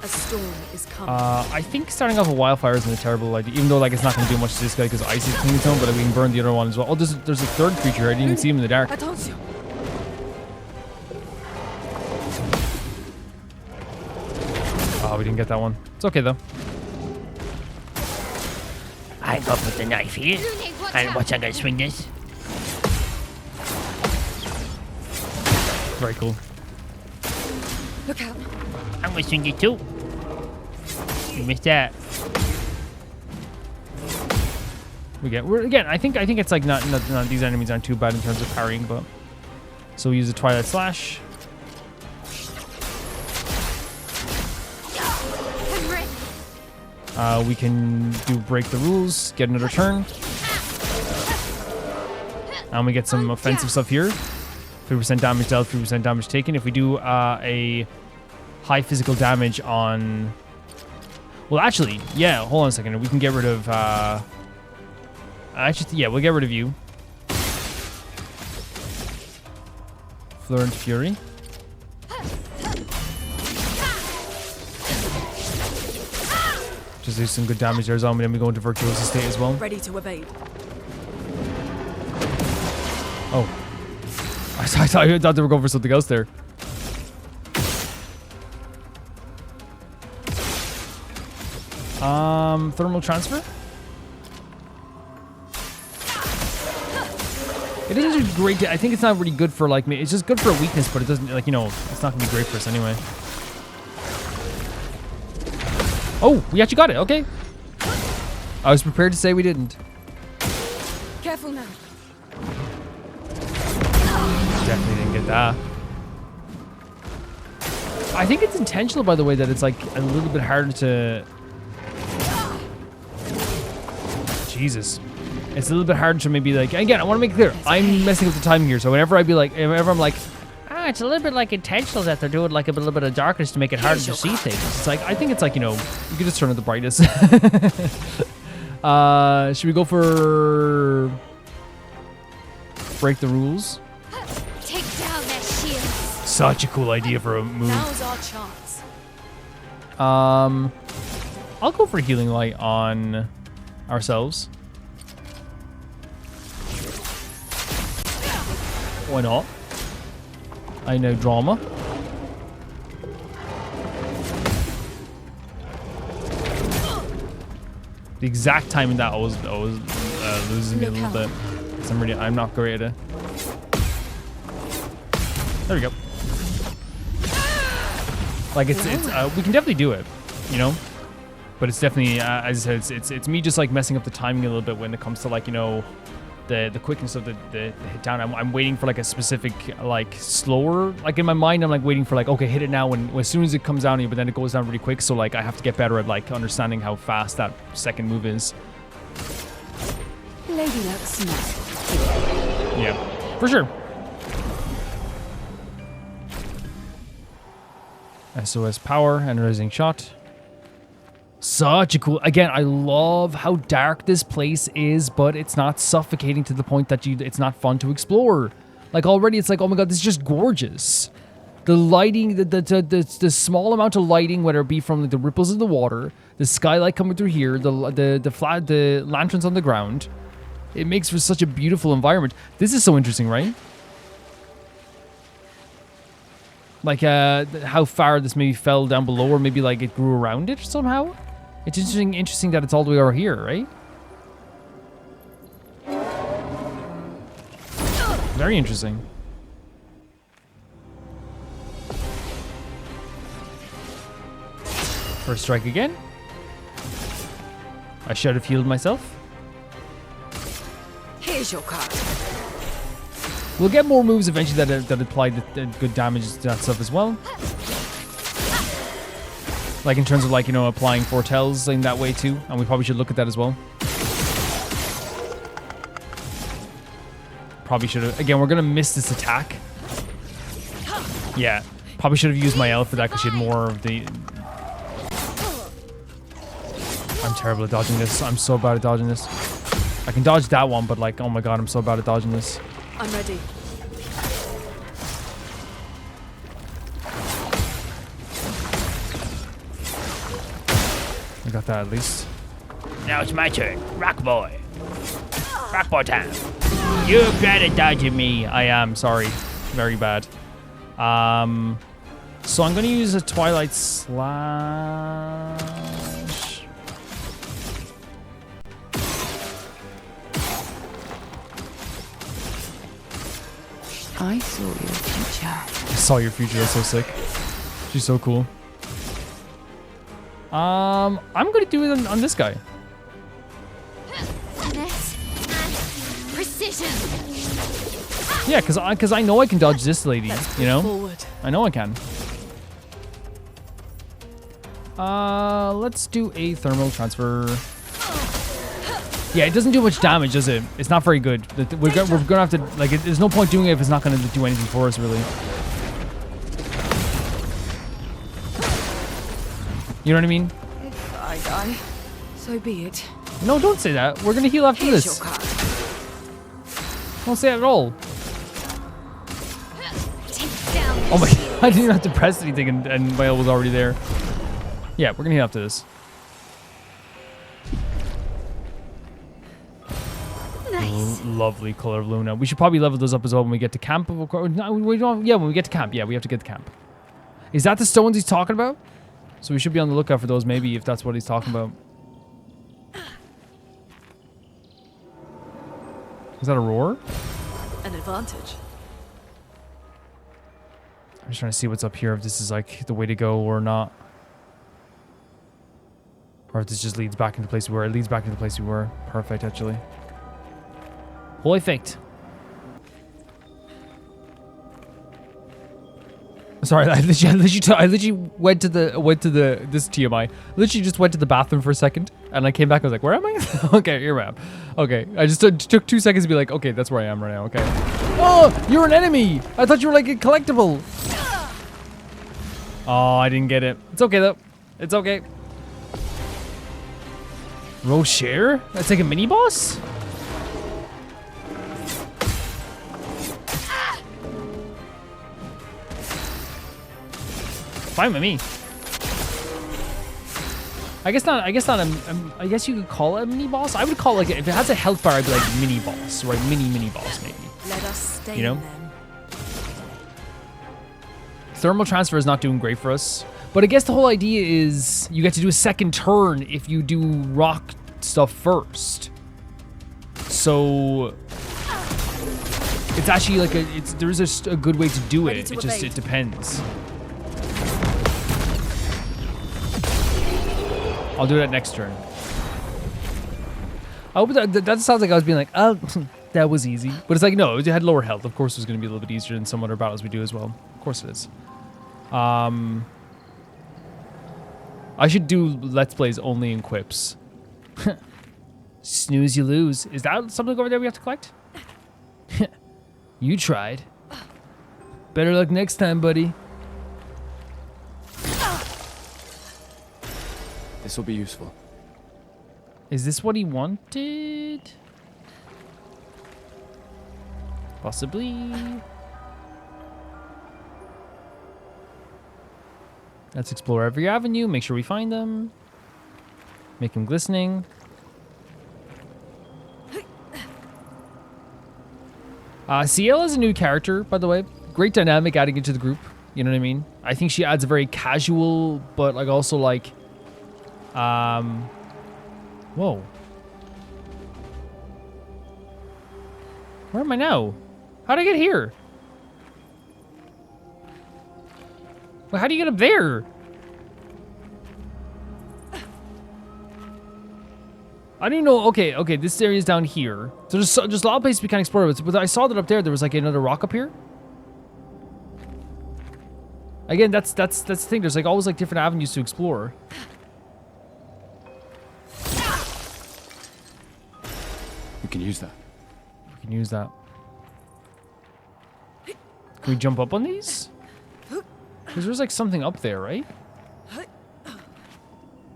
A storm is coming. I think starting off with wildfire isn't a terrible idea, even though like it's not going to do much to this guy because ice is clean its own, but we can burn the other one as well. Oh, there's a third creature. I didn't even see him in the dark. Attention. Oh, we didn't get that one. It's okay though. I go put the knife here. Lune, watch And out. watch, I'm gonna swing this. Very cool. Look out. I'm gonna swing it too. You missed that. We're again. I think it's like not these enemies aren't too bad in terms of parrying, but so we use a Twilight Slash. I'm ready. We can do break the rules, get another turn, and we get some offensive stuff here. 3% damage dealt, 3% damage taken. If we do a high physical damage on, well, actually, yeah. Hold on a second. We can get rid of. Actually, yeah, we'll get rid of you. Fluent Fury. Just do some good damage there, Zombie. Then we go into Virtuoso State as well. Ready to evade. Oh. I thought they were going for something else there. Thermal transfer? It isn't do great. I think it's not really good for like me. It's just good for a weakness, but it doesn't like, you know, it's not gonna be great for us anyway. Oh, we actually got it. Okay. I was prepared to say we didn't. Careful now. Definitely didn't get that. I think it's intentional, by the way, that it's like a little bit harder to. Jesus. It's a little bit harder to maybe like. Again, I want to make it clear. I'm messing with the timing here, so whenever I be like, whenever I'm like, It's a little bit like intentional that they're doing like a little bit of darkness to make it harder to see things. it's like I think it's like, you know, you can just turn on the brightness. Should we go for break the rules? Take down their shields. Such a cool idea for a move. Now's our chance. I'll go for healing light on ourselves. Why not? I know drama. The exact timing that I was losing me a little bit. 'Cause I'm not great at it. There we go. Like it's we can definitely do it, you know. But it's definitely as I said, it's me just like messing up the timing a little bit when it comes to like, you know, the quickness of the hit down. I'm waiting for like a specific like slower, like in my mind I'm like waiting for like, okay, hit it now when as soon as it comes down to you, but then it goes down really quick, so like I have to get better at like understanding how fast that second move is. Lady Luck smile. Yeah, for sure. SOS power, energizing shot. Such a cool... Again, I love how dark this place is, but it's not suffocating to the point that it's not fun to explore. Like, already it's like, oh my god, this is just gorgeous. The lighting, the small amount of lighting, whether it be from like, the ripples of the water, the skylight coming through here, the lanterns on the ground, it makes for such a beautiful environment. This is so interesting, right? Like, how far this maybe fell down below, or maybe like it grew around it somehow. It's interesting that it's all the way over here, right? Very interesting. First strike again. I should have healed myself. Here's your card. We'll get more moves eventually that apply the good damage to that stuff as well. Like in terms of like, you know, applying foretells in that way too. And we probably should look at that as well. Probably should have... Again, we're going to miss this attack. Yeah. Probably should have used my L for that because she had more of the... I'm terrible at dodging this. I'm so bad at dodging this. I can dodge that one, but like, oh my god, I'm so bad at dodging this. I'm ready. I got that at least. Now it's my turn. Rock boy. Rock boy time. You're bad at dodging me. I am, sorry. Very bad. So I'm gonna use a Twilight Slash. I saw your future. I saw your future, that's so sick. She's so cool. I'm gonna do it on this guy. Finesse and precision. Yeah, cause I know I can dodge this lady, you know? Forward. I know I can. Let's do a thermal transfer. Yeah, it doesn't do much damage, does it? It's not very good. We're gonna have to, like, there's no point doing it if it's not gonna do anything for us, really. You know what I mean? If I die, so be it. No, don't say that. We're gonna heal after Here's this. your card. Don't say that at all. Take down Oh my, shield. I didn't even have to press anything and my L was already there. Yeah, we're gonna heal after this. Nice. Lovely color of Luna. We should probably level those up as well when we get to camp. Of course. No, we don't. Yeah, when we get to camp. Yeah, we have to get to camp. Is that the stones he's talking about? So we should be on the lookout for those, maybe, if that's what he's talking about. Is that a roar? An advantage. I'm just trying to see what's up here, if this is like the way to go or not. Or if this just leads back into the place we were. It leads back into the place we were. Perfect, actually. Perfect. Sorry, I literally went to this TMI. Literally just went to the bathroom for a second, and I came back. I was like, "Where am I?" Okay, here I am. Okay, I just took 2 seconds to be like, "Okay, that's where I am right now." Okay. Oh, you're an enemy. I thought you were like a collectible. Oh, I didn't get it. It's okay though. It's okay. Rocher? That's like a mini boss. Fine with me. I guess not. I guess you could call it a mini boss. I would call it, like, if it has a health bar, I'd be like mini boss, right? Mini boss maybe. Let us stay You know? in them. Thermal transfer is not doing great for us, but I guess the whole idea is you get to do a second turn if you do rock stuff first. So it's actually like there is a good way to do Ready it. to It evade. depends. I'll do that next turn. I hope that sounds like I was being like, oh, that was easy. But it's like, no, it had lower health. Of course, it was going to be a little bit easier than some other battles we do as well. Of course it is. I should do Let's Plays only in quips. Snooze, you lose. Is that something over there we have to collect? You tried. Better luck next time, buddy. This This will be useful. Is this what he wanted? Possibly. Let's explore every avenue. Make sure we find them. Make them glistening. Ciel is a new character, by the way. Great dynamic adding into the group. You know what I mean? I think she adds a very casual, but like also like, whoa. Where am I now? How'd I get here? Well, how do you get up there? I don't even know. Okay, this area is down here. So there's a lot of places we can explore. But I saw that up there was like another rock up here. Again, that's the thing. There's like always like different avenues to explore. We can use that. We can use that. Can we jump up on these? Because there's like something up there, right?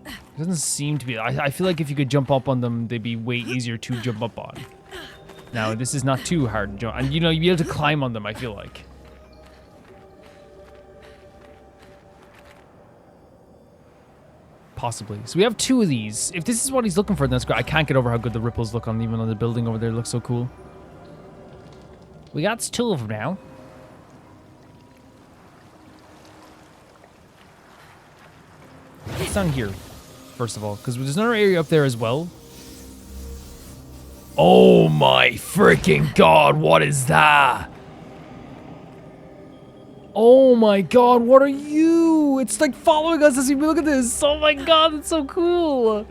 It doesn't seem to be. I feel like if you could jump up on them, they'd be way easier to jump up on. Now, this is not too hard to jump. And, you know, you'd be able to climb on them, I feel like. Possibly. So we have 2 of these. If this is what he's looking for, then that's great. I can't get over how good the ripples look on even on the building over there. It looks so cool. We got 2 of them now. What's down here? First of all, because there's another area up there as well. Oh my freaking god, what is that? Oh my god, what are you? It's like following us as we look at this. Oh my god, it's so cool.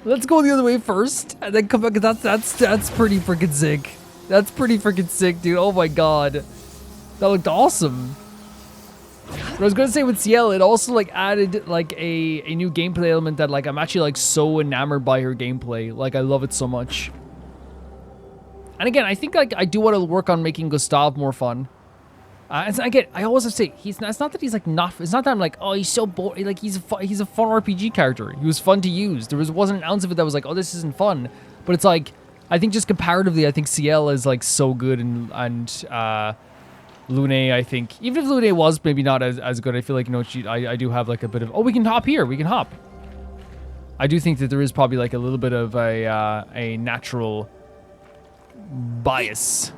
Let's go the other way first and then come back. That's pretty freaking sick. That's pretty freaking sick, dude. Oh my god. That looked awesome. But I was gonna say with Ciel, it also like added like a new gameplay element that like I'm actually like so enamored by her gameplay. Like I love it so much. And again, I think like I do want to work on making Gustave more fun. And again, I always have to say it's not that he's like not. It's not that I'm like, oh, he's so boring. Like he's a fun RPG character. He was fun to use. There wasn't an ounce of it that was like, oh, this isn't fun. But it's like I think just comparatively, I think Ciel is like so good and Lune, I think, even if Lune was maybe not as good, I feel like, you know, I do have like a bit of, oh, we can hop here. We can hop. I do think that there is probably like a little bit of a natural bias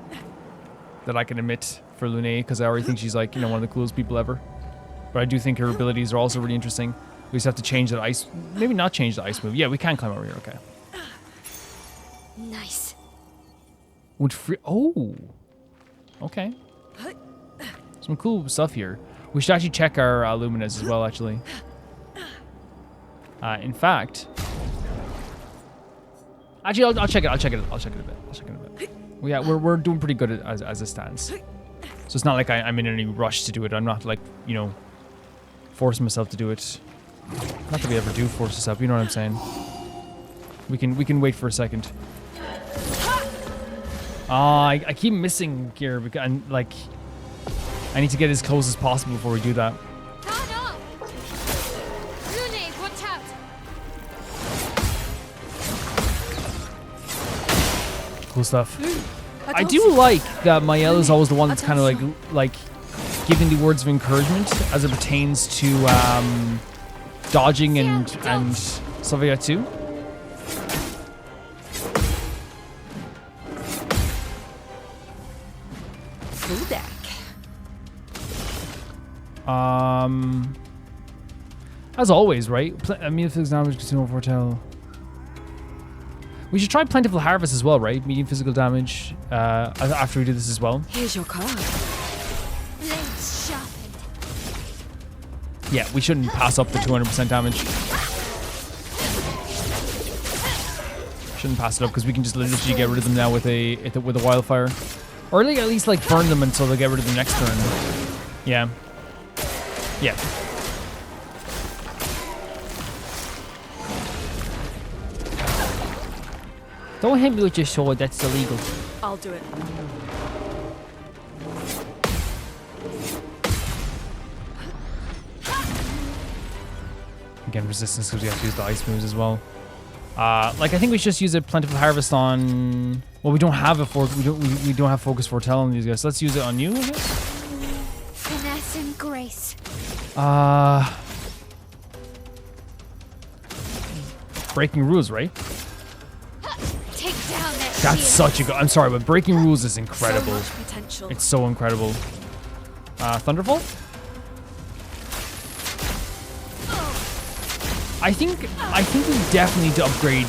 that I can admit for Lune because I already think she's like, you know, one of the coolest people ever. But I do think her abilities are also really interesting. We just have to change that ice, maybe not change the ice move. Yeah, we can climb over here. Okay. Nice. Would free? Oh. Okay. Some cool stuff here. We should actually check our luminas as well, actually. In fact, actually, I'll check it. I'll check it a bit. Well, yeah, we're doing pretty good as it stands. So it's not like I'm in any rush to do it. I'm not like, you know, forcing myself to do it. Not that we ever do force us up. You know what I'm saying? We can wait for a second. I keep missing here because and like. I need to get as close as possible before we do that. Rune, watch out. Cool stuff. I do like that Mael is always the one that's kind of like giving the words of encouragement as it pertains to dodging and stuff like that too. As always, right? Medium physical damage, consumer foretell. We should try Plentiful Harvest as well, right? Medium physical damage after we do this as well. Here's your card. Blades sharpened. Yeah, we shouldn't pass up the 200% damage. Shouldn't pass it up because we can just literally get rid of them now with a wildfire, or like at least like burn them until they get rid of them next turn. Yeah. Yeah. Don't hit me with your sword, that's illegal. I'll do it. Again, resistance because we have to use the ice moves as well. Like I think we should just use a plentiful harvest on. Well, we don't have we don't have focus foretell on these guys. So let's use it on you, I guess. Finesse and grace. Breaking rules, right? Take down that That's shield. such a good. I'm sorry, but breaking rules is incredible. So much potential. It's so incredible. Thunderfall? I think we definitely need to upgrade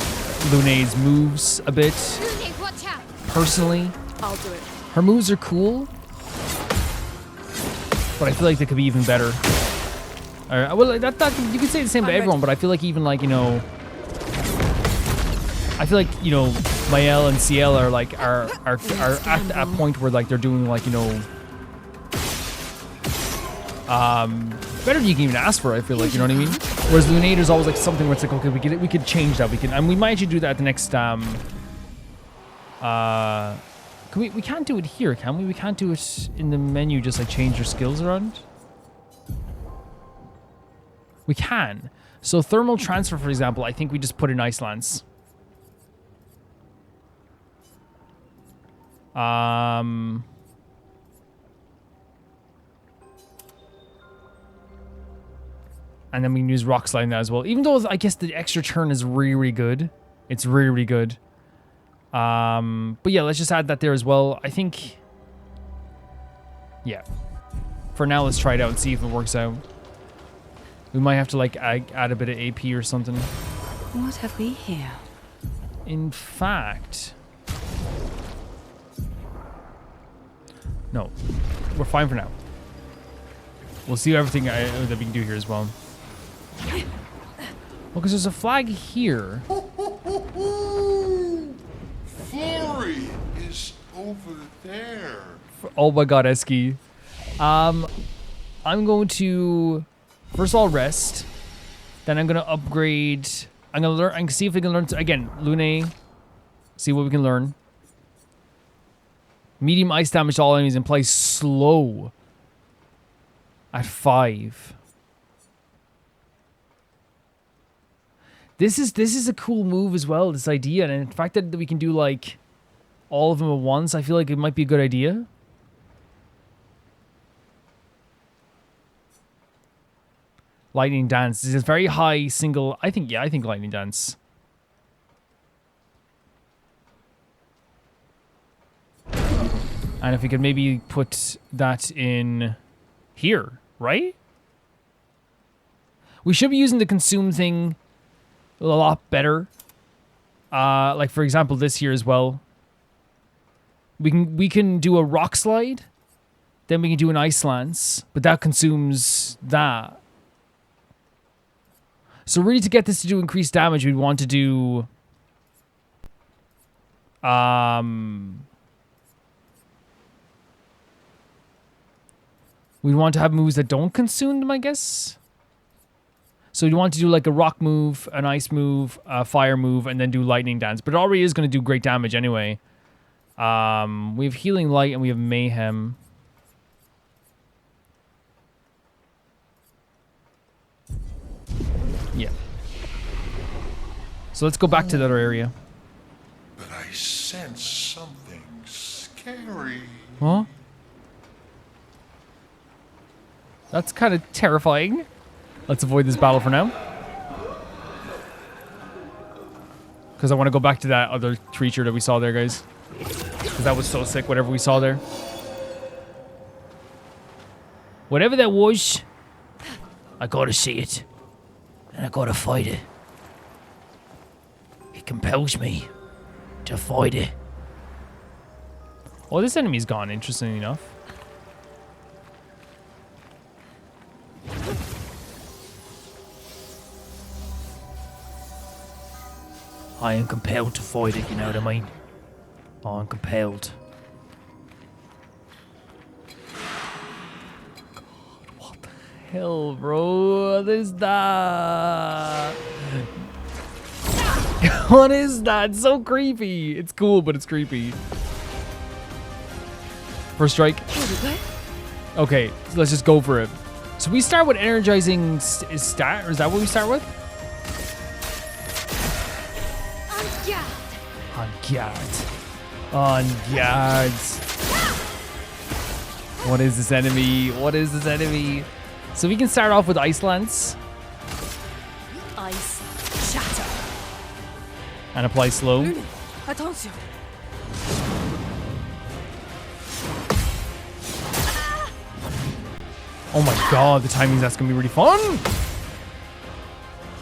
Lune's moves a bit. Lune, watch out. Personally, I'll do it. her moves are cool, but I feel like they could be even better. Well, that you could say the same to everyone, but I feel like even like I feel like Mael and CL are like are at a point where like they're doing like better than you can even ask for. I feel like, you know what I mean. Whereas Lunator's always like something where it's like, okay, we could change that. And we might actually do that at the next. We can't do it here, can we? We can't do it in the menu. Just like change your skills around. We can. So thermal transfer, for example, I think we just put in Ice Lance. And then we can use Rock Slide now as well. Even though I guess the extra turn is really, really good. It's really, really good. But yeah, let's just add that there as well. I think, yeah. For now, let's try it out and see if it works out. We might have to like add a bit of AP or something. What have we here? In fact, no, we're fine for now. We'll see everything that we can do here as well. Well, because there's a flag here. Flurry is over there. Oh my god, Eski. I'm going to first of all rest. Then I'm gonna upgrade. I'm gonna learn. I can see if we can learn again. Lune. See what we can learn. Medium ice damage to all enemies and play slow. At 5. This is a cool move as well, this idea, and the fact that we can do like all of them at once, I feel like it might be a good idea. Lightning Dance. This is a very high single. I think Lightning Dance. And if we could maybe put that in here, right? We should be using the consume thing a lot better. Like for example, this here as well. We can do a rock slide, then we can do an ice lance, but that consumes that. So really, to get this to do increased damage, we'd want to do we'd want to have moves that don't consume them, I guess. So we'd want to do like a rock move, an ice move, a fire move, and then do lightning dance. But it already is going to do great damage anyway. We have healing light and we have mayhem. Yeah. So let's go back to the other area. But I sense something scary. Huh? That's kind of terrifying. Let's avoid this battle for now. Because I want to go back to that other creature that we saw there, guys. Because that was so sick, whatever we saw there. Whatever that was, I gotta see it. And I gotta fight it. It compels me to fight it. Oh, this enemy's gone, interestingly enough. I am compelled to fight it, you know what I mean? I'm compelled. God, what the hell, bro? What is that? What is that? It's so creepy. It's cool, but it's creepy. First strike. Okay, so let's just go for it. So we start with energizing stat, or is that what we start with? On guard. On guard. What is this enemy? What is this enemy? So we can start off with Ice Lance. Ice shatter. And apply slow. Attention. Oh my god, the timing that's gonna be really fun.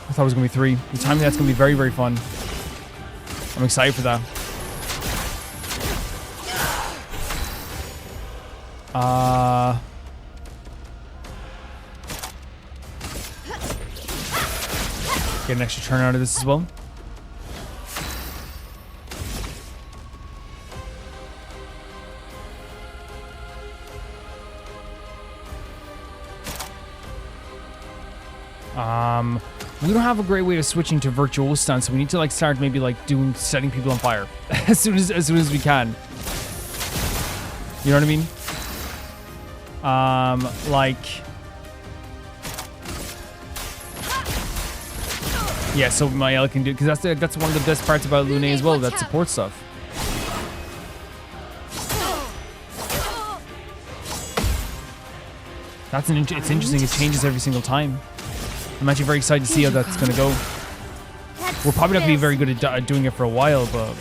I thought it was gonna be 3. The timing that's gonna be very, very fun. I'm excited for that. Get an extra turn out of this as well. We don't have a great way of switching to virtuoso stance, so we need to like start maybe like setting people on fire as soon as we can. You know what I mean? Like, yeah. So Mael can do, because that's one of the best parts about Lune as well. That support stuff. It's interesting. It changes every single time. I'm actually very excited to see how that's going to go. We're probably not going to be very good at doing it for a while, but...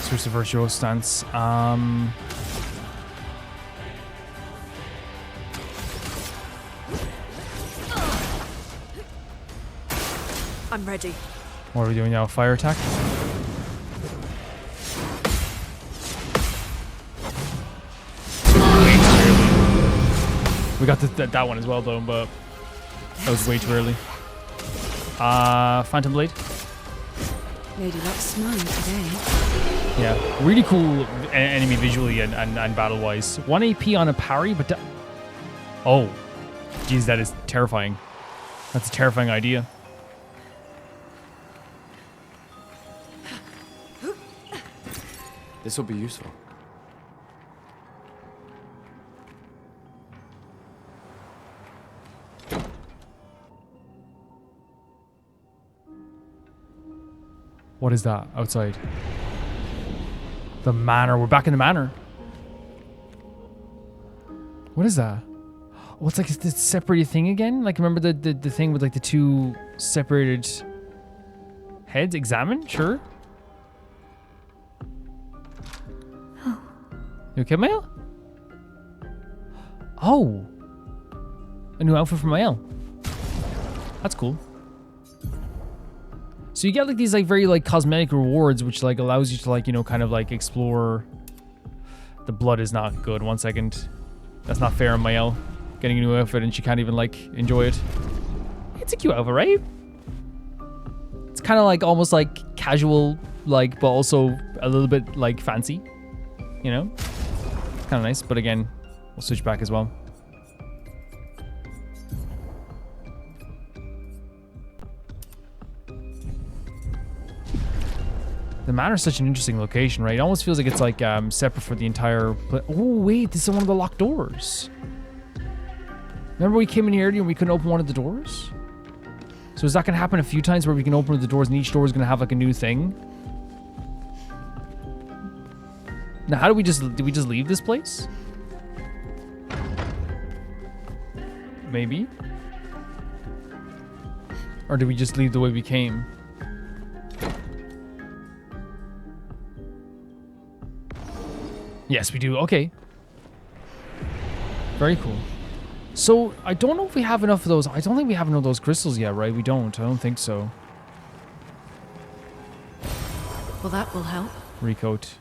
Switch to virtuoso stance. I'm ready. What are we doing now? Fire attack? We got that one as well, though, but that was way too early. Phantom Blade. Lady Luck's smiling today. Yeah, really cool enemy visually and battle-wise. 1 AP on a parry, but... Oh. Jeez, that is terrifying. That's a terrifying idea. This will be useful. What is that outside? The manor. We're back in the manor. What is that? Oh, it's like this separated thing again? Like, remember the thing with like the 2 separated heads? Examine? Sure. You okay, Mael? Oh. A new outfit for Mael. That's cool. So you get like these like very like cosmetic rewards, which like allows you to like, you know, kind of like explore. The blood is not good. 1 second. That's not fair on Mael. Getting a new outfit and she can't even like enjoy it. It's a cute outfit, right? It's kind of like almost like casual, like, but also a little bit like fancy, you know? It's kind of nice, but again, we'll switch back as well. The manor's such an interesting location, right? It almost feels like it's like separate for the entire... Oh, wait, this is one of the locked doors. Remember we came in here earlier and we couldn't open one of the doors? So is that going to happen a few times where we can open the doors and each door is going to have like a new thing? Now, how do we just... Did we just leave this place? Maybe? Or did we just leave the way we came? Yes, we do. Okay. Very cool. So, I don't know if we have enough of those. I don't think we have enough of those crystals yet, right? We don't. I don't think so. Well, that will help. Recoat.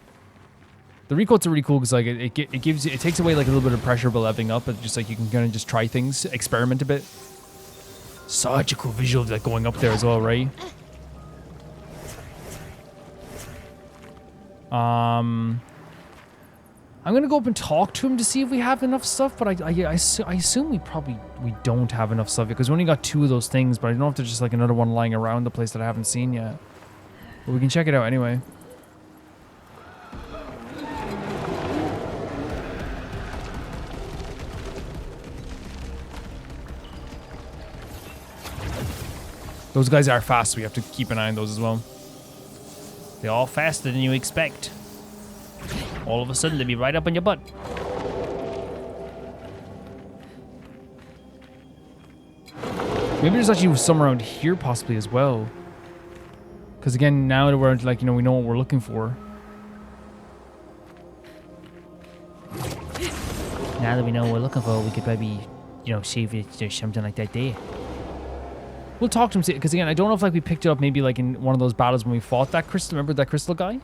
The recoats are really cool because like it gives you, it takes away like a little bit of pressure by leveling up, but just like you can kind of just try things, experiment a bit. Such a cool visual like going up there as well, right? I'm gonna go up and talk to him to see if we have enough stuff, but I assume we don't have enough stuff because we only got 2 of those things, but I don't know if there's just like another one lying around the place that I haven't seen yet. But we can check it out anyway. Those guys are fast, so we have to keep an eye on those as well. They're all faster than you expect. All of a sudden, they'll be right up on your butt. Maybe there's actually some around here possibly as well. Because again, now that we're like, you know, we know what we're looking for. Now that we know what we're looking for, we could maybe, you know, see if there's something like that there. We'll talk to him, because again, I don't know if like we picked it up maybe like in one of those battles when we fought that crystal. Remember that crystal guy?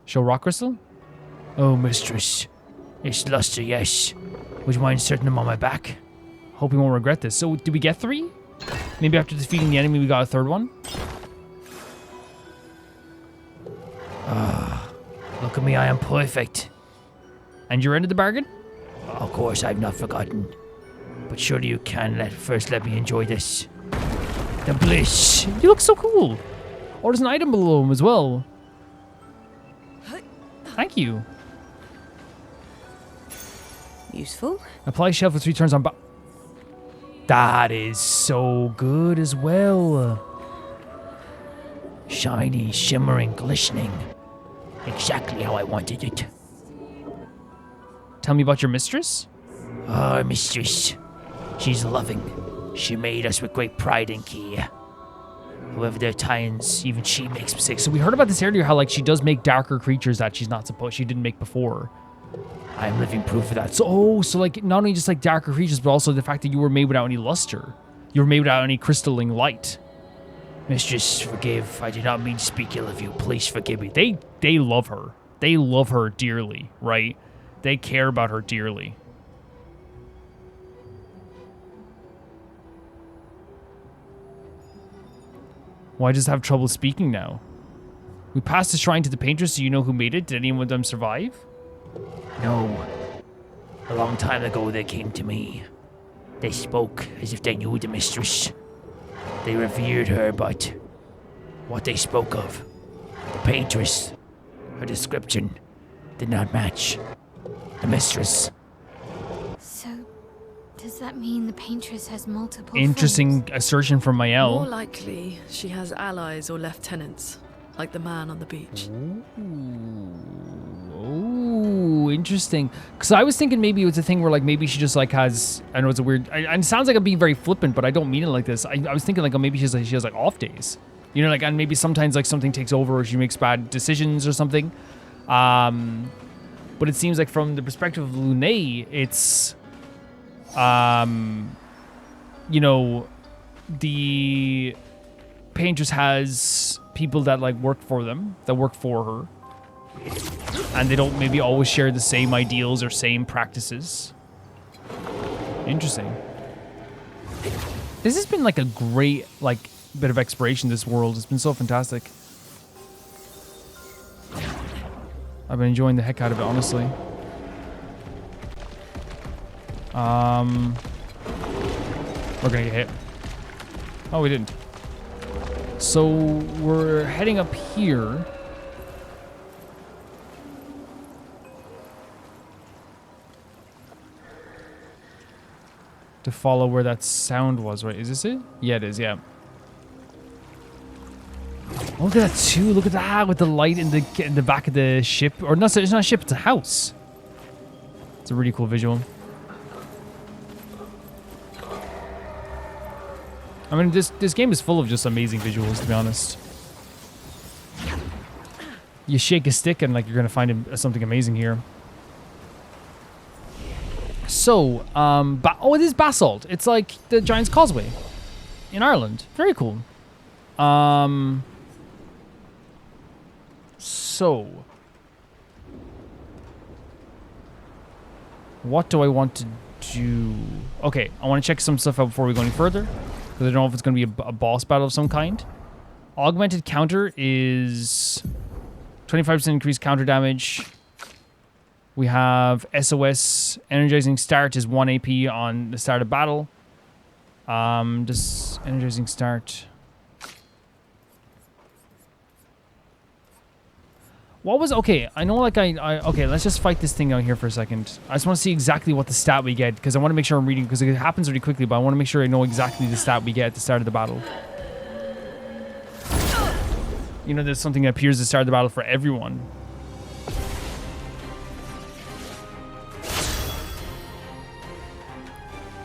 Show rock crystal? Oh, mistress. It's luster, yes. Would you mind setting them on my back? Hope we won't regret this. So, did we get 3? Maybe after defeating the enemy, we got a 3rd one? Look at me, I am perfect. And you're into the bargain? Of course, I've not forgotten. But surely you can first let me enjoy this. The bliss. You look so cool. Oh, there's an item below him as well. Thank you. Useful. Apply shelf for 3 turns on That is so good as well. Shiny, shimmering, glistening. Exactly how I wanted it. Tell me about your mistress? Our mistress. She's loving. She made us with great pride and care. However, there are times even she makes mistakes. So we heard about this earlier, how like she does make darker creatures that she didn't make before. I'm living proof of that. So like not only just like darker creatures, but also the fact that you were made without any luster. You were made without any crystalline light. Mistress, forgive. I did not mean to speak ill of you. Please forgive me. They love her. They love her dearly, right? They care about her dearly. Why does it have trouble speaking now? We passed the shrine to the painters. Do you know who made it? Did anyone of them survive? No. A long time ago, they came to me. They spoke as if they knew the mistress. They revered her, but what they spoke of, the paintress, her description, did not match the mistress. So, does that mean the paintress has multiple Interesting forms? assertion from More Mael. likely, she has allies or lieutenants, like the man on the beach. Oh, interesting. Because I was thinking maybe it was a thing where like maybe she just like has, I know it's a weird, and it sounds like I'm being very flippant, but I don't mean it like this. I was thinking like, oh, maybe she has like off days. You know, like, and maybe sometimes like something takes over or she makes bad decisions or something. But it seems like from the perspective of Lune, it's, you know, the paintress has people that like work for them, that work for her. And they don't maybe always share the same ideals or same practices. Interesting. This has been like a great like bit of exploration, this world. It's been so fantastic. I've been enjoying the heck out of it, honestly. We're gonna get hit. Oh, we didn't. So we're heading up here. To follow where that sound was, right? Is this it? Yeah, it is, yeah. Oh, look at that too. Look at that with the light in the back of the ship. Or no, it's not a ship, it's a house. It's a really cool visual. I mean, this game is full of just amazing visuals, to be honest. You shake a stick and like you're gonna find something amazing here. So, oh, it is basalt. It's like the Giant's Causeway in Ireland. Very cool. So, what do I want to do? Okay, I want to check some stuff out before we go any further, because I don't know if it's going to be a boss battle of some kind. Augmented counter is 25% increased counter damage. We have SOS. Energizing start is 1 AP on the start of battle. Does energizing start... What was... Okay, I know, like, okay, let's just fight this thing out here for a second. I just want to see exactly what the stat we get, because I want to make sure I'm reading, because it happens really quickly, but I want to make sure I know exactly the stat we get at the start of the battle. You know, there's something that appears at the start of the battle for everyone.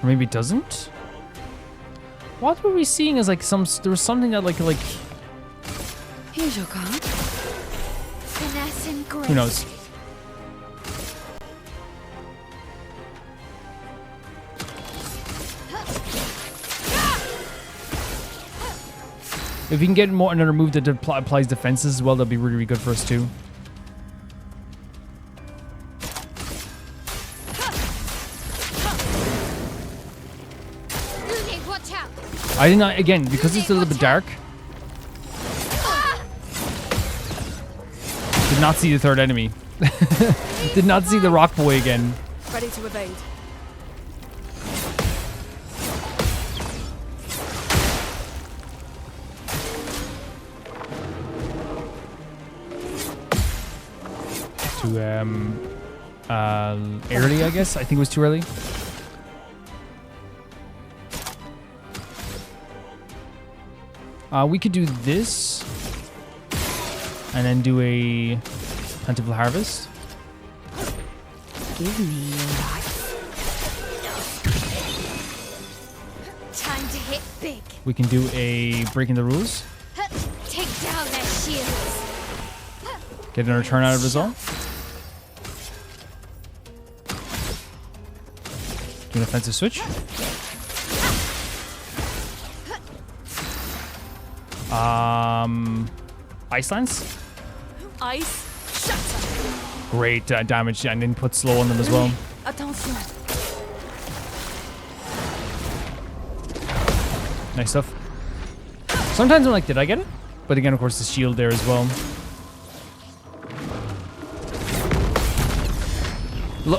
Or maybe it doesn't? What were we seeing as, like, there was something that, like... Here's your card. Finesse and grace. Who knows? If we can get more another move that applies defenses as well, that'd be really, really good for us too. Watch out. I did not, again, because it's a little bit dark. Did not see the third enemy. Did not see the rock boy again. Ready to evade. Too early, I guess. I think it was too early. We could do this and then do a plentiful harvest. Give me your life. Time to hit big. We can do a breaking the rules. Take down their shields. Get another turn out of it as well. Do an offensive switch. Ice Lance. Ice. Shatter. Great damage and then put slow on them as well. Attention. Nice stuff. Sometimes I'm like, did I get it? But again, of course, the shield there as well.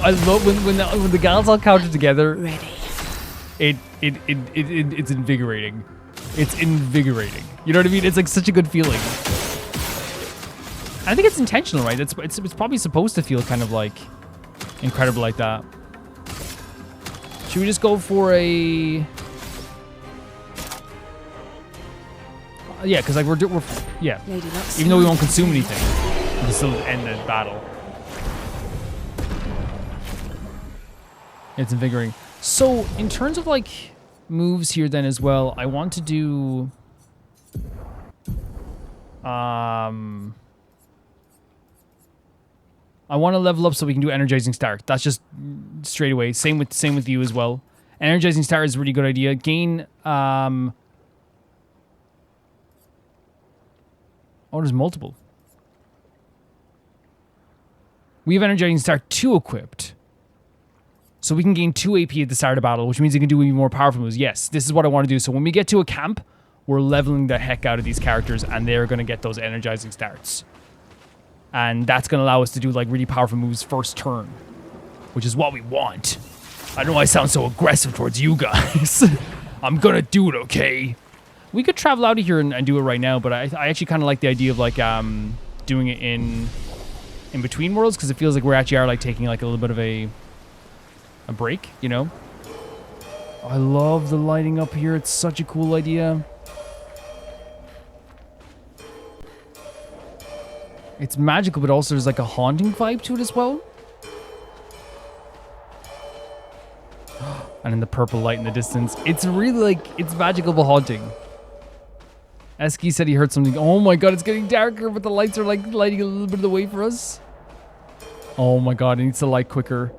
I love when the gals all counted together. Ready. It's invigorating. It's invigorating. You know what I mean? It's like such a good feeling. I think it's intentional, right? It's probably supposed to feel kind of like incredible like that. Should we just go for a? Yeah, because like we're yeah. Even though we won't consume anything, we can still end the battle. It's invigorating. So in terms of like moves here then as well, I want to do I want to level up so we can do Energizing Start. That's just straight away. Same with you as well. Energizing Start is a really good idea. Gain oh, there's multiple. We have Energizing Start 2 equipped. So we can gain 2 AP at the start of battle, which means you can do even more powerful moves. Yes, this is what I want to do. So when we get to a camp, we're leveling the heck out of these characters, and they're going to get those energizing starts. And that's going to allow us to do like really powerful moves first turn, which is what we want. I know I sound so aggressive towards you guys. I'm going to do it, okay? We could travel out of here and do it right now, but I actually kind of like the idea of like doing it in between worlds, because it feels like we're actually like taking like a little bit of a break, you know? I love the lighting up here. It's such a cool idea. It's magical, but also there's like a haunting vibe to it as well. And then the purple light in the distance. It's really like, it's magical but haunting. Eski said he heard something. Oh my god, it's getting darker, but the lights are like lighting a little bit of the way for us. Oh my god, it needs to light quicker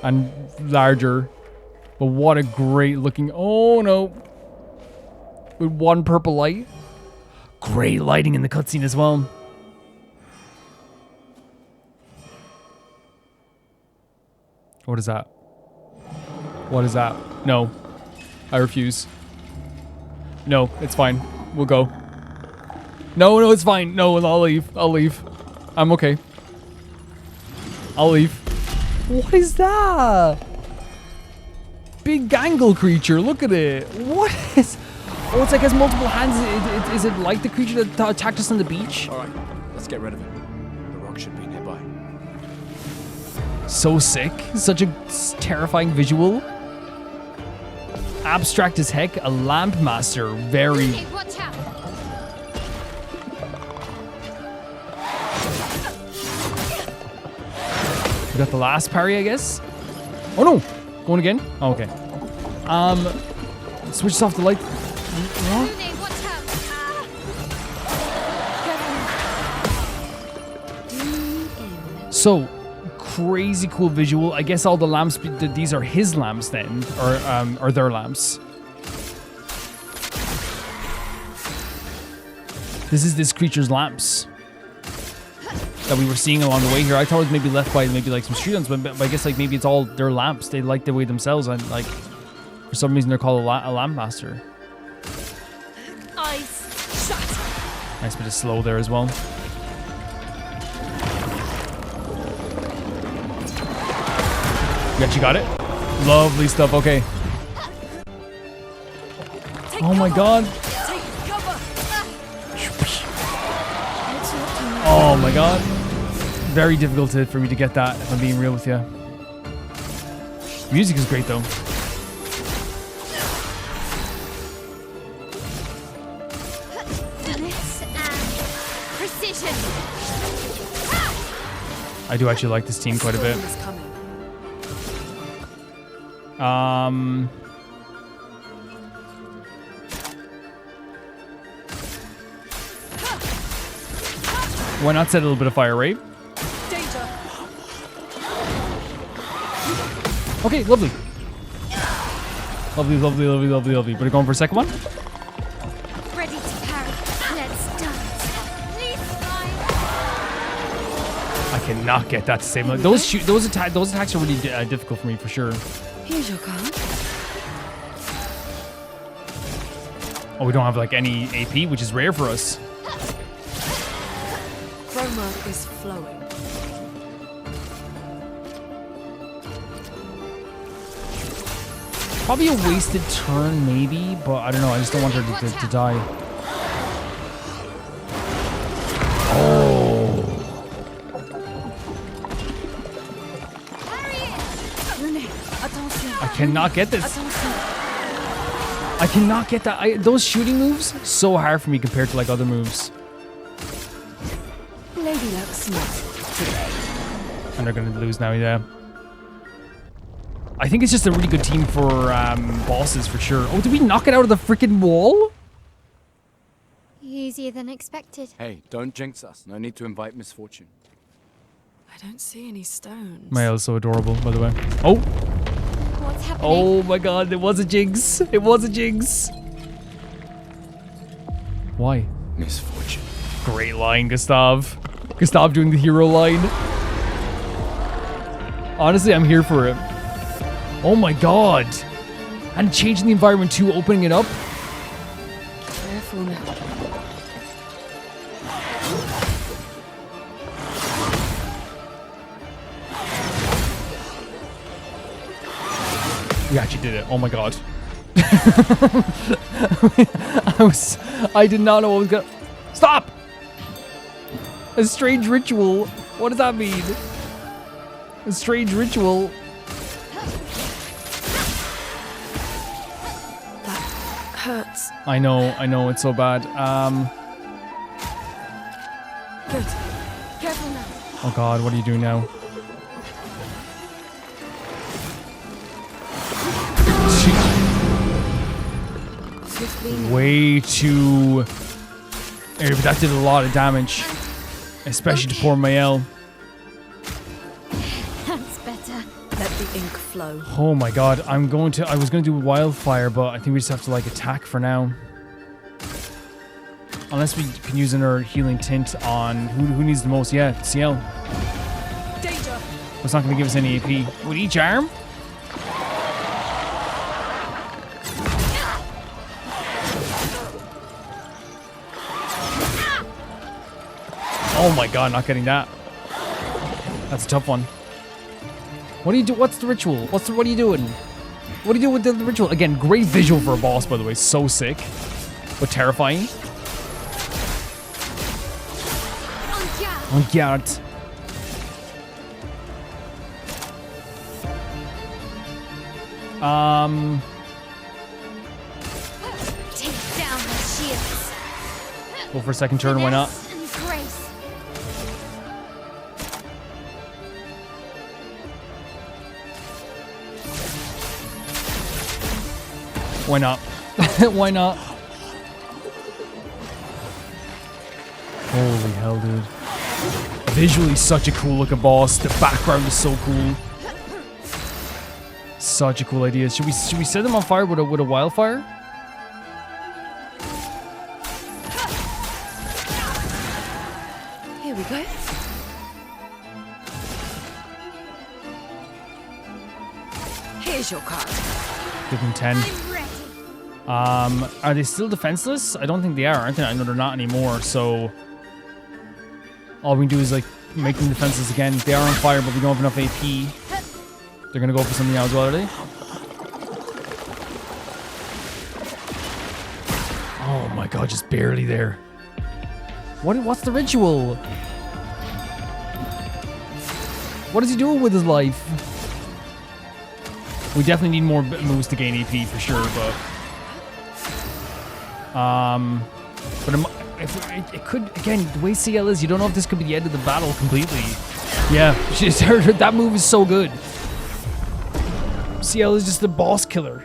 and larger. But what a great looking, oh no. With one purple light. Great lighting in the cutscene as well. What is that? What is that? No. I refuse. No, it's fine. We'll go. No, it's fine. No, I'll leave. I'll leave. I'm okay. I'll leave. What is that? Big gangle creature. Look at it. What is... Oh, it's like it has multiple hands. Is it like the creature that attacked us on the beach? All right, let's get rid of it. The So sick. Such a terrifying visual. Abstract as heck. A lamp master. Very... Hey, watch out! We got the last parry, I guess. Oh no! Going again? Oh, okay. Switches off the light. What? Lune, watch out! So, crazy cool visual. I guess all the lamps, these are his lamps then, or their lamps. This is this creature's lamps that we were seeing along the way here. I thought it was maybe left by maybe like some street lamps, but I guess like maybe it's all their lamps. They light the way themselves, and like for some reason they're called a lamp master. Eyes shut! Nice bit of slow there as well. You actually got it? Lovely stuff, okay. Oh my god. Take cover! Oh my god. Very difficult for me to get that, if I'm being real with you. Music is great though. Finesse and precision. I do actually like this team quite a bit. Storm is coming. Why not set a little bit of fire, right? Danger! Okay, lovely. Lovely, lovely, lovely, lovely, lovely. Better going for a second one? Ready to parry. Let's dance. Please fly. I cannot get that to save my... Those attacks are really difficult for me, for sure. Here's your card. Oh, we don't have like any AP, which is rare for us. Chroma is flowing. Probably a wasted turn, maybe, but I don't know. I just don't want her to die. Oh. I cannot get this. I cannot get that. Those shooting moves, so hard for me compared to like other moves. Lady looks smart today. And they're going to lose now, yeah. I think it's just a really good team for bosses, for sure. Oh, did we knock it out of the freaking wall? Easier than expected. Hey, don't jinx us. No need to invite misfortune. I don't see any stones. Mael is so adorable, by the way. Oh! What's happening? Oh my god, it was a jinx. It was a jinx. Why? Misfortune. Great line, Gustave. Gustave doing the hero line. Honestly, I'm here for it. Oh my god. And changing the environment too, opening it up. Careful now. We actually did it. Oh my god. I did not know what was gonna... Stop! A strange ritual. What does that mean? A strange ritual. Hurts. I know, it's so bad. Good. Careful now. Oh god, what are you doing now? Way too... That did a lot of damage. Especially to poor Mael. That's better. Let the ink flow. Oh my god, I was gonna do wildfire, but I think we just have to like attack for now. Unless we can use another healing tint on who needs the most. Yeah, CL. Danger! It's not gonna give us any AP. With each arm? Oh my god, not getting that. That's a tough one. What do you do? What's the ritual? What are you doing? What do you do with the ritual? Again, great visual for a boss, by the way. So sick. But terrifying. Oh god. Take down the shields. Go for a second turn, why not? Finesse and grace. Why not? Why not? Holy hell, dude. Visually, such a cool looking boss. The background is so cool. Such a cool idea. Should we set them on fire with a wildfire? Here we go. Here's your card. Give them 10. I'm ready. Are they still defenseless? I don't think they are, aren't they? I know they're not anymore, so all we can do is like make them defenseless again. They are on fire, but we don't have enough AP. They're gonna go for something else, are they? Oh my god, just barely there. What's the ritual? What is he doing with his life? We definitely need more moves to gain AP for sure, but it could, again, the way CL is, you don't know if this could be the end of the battle completely. Yeah, that move is so good. CL is just the boss killer.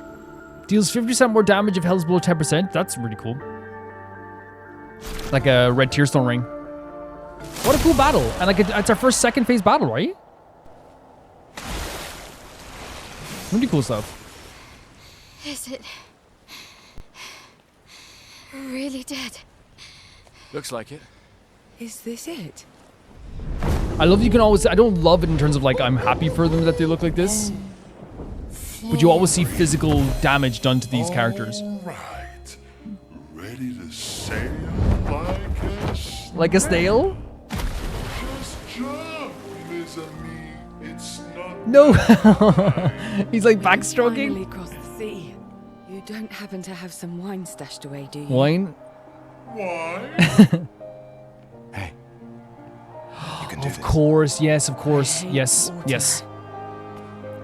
Deals 50% more damage if health's below 10%. That's really cool. Like a red tearstone ring. What a cool battle. And like it's our first second phase battle, right? Really cool stuff. Is it really dead? Looks like it. Is this it? I love you can always, I don't love it in terms of like I'm happy for them that they look like this. But you always see physical damage done to these characters. All right. Ready to sail like a snail? Like a snail? Just jump, mes amis. It's not No. He's like Finally backstroking. cross the sea. You don't happen to have some wine stashed away, do you? Wine? why. Hey. You can do Of this. course, yes, of course. I hate Yes, water. yes.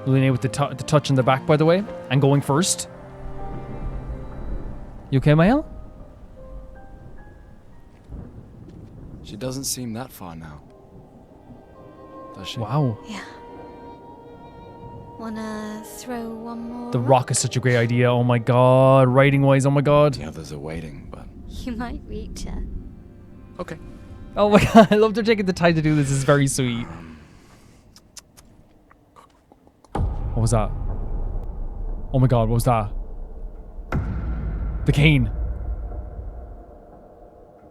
Lene with the touch in the back, by the way. And going first. You okay, Mael? She doesn't seem that far now. Does she? Wow. Yeah. Wanna throw one more? The rock is such a great idea. Oh my god. Writing wise, oh my god. The others are waiting, but... You might reach her. Okay. Oh my god, I love they're taking the time to do this. It's very sweet. What was that? Oh my god, what was that? The cane.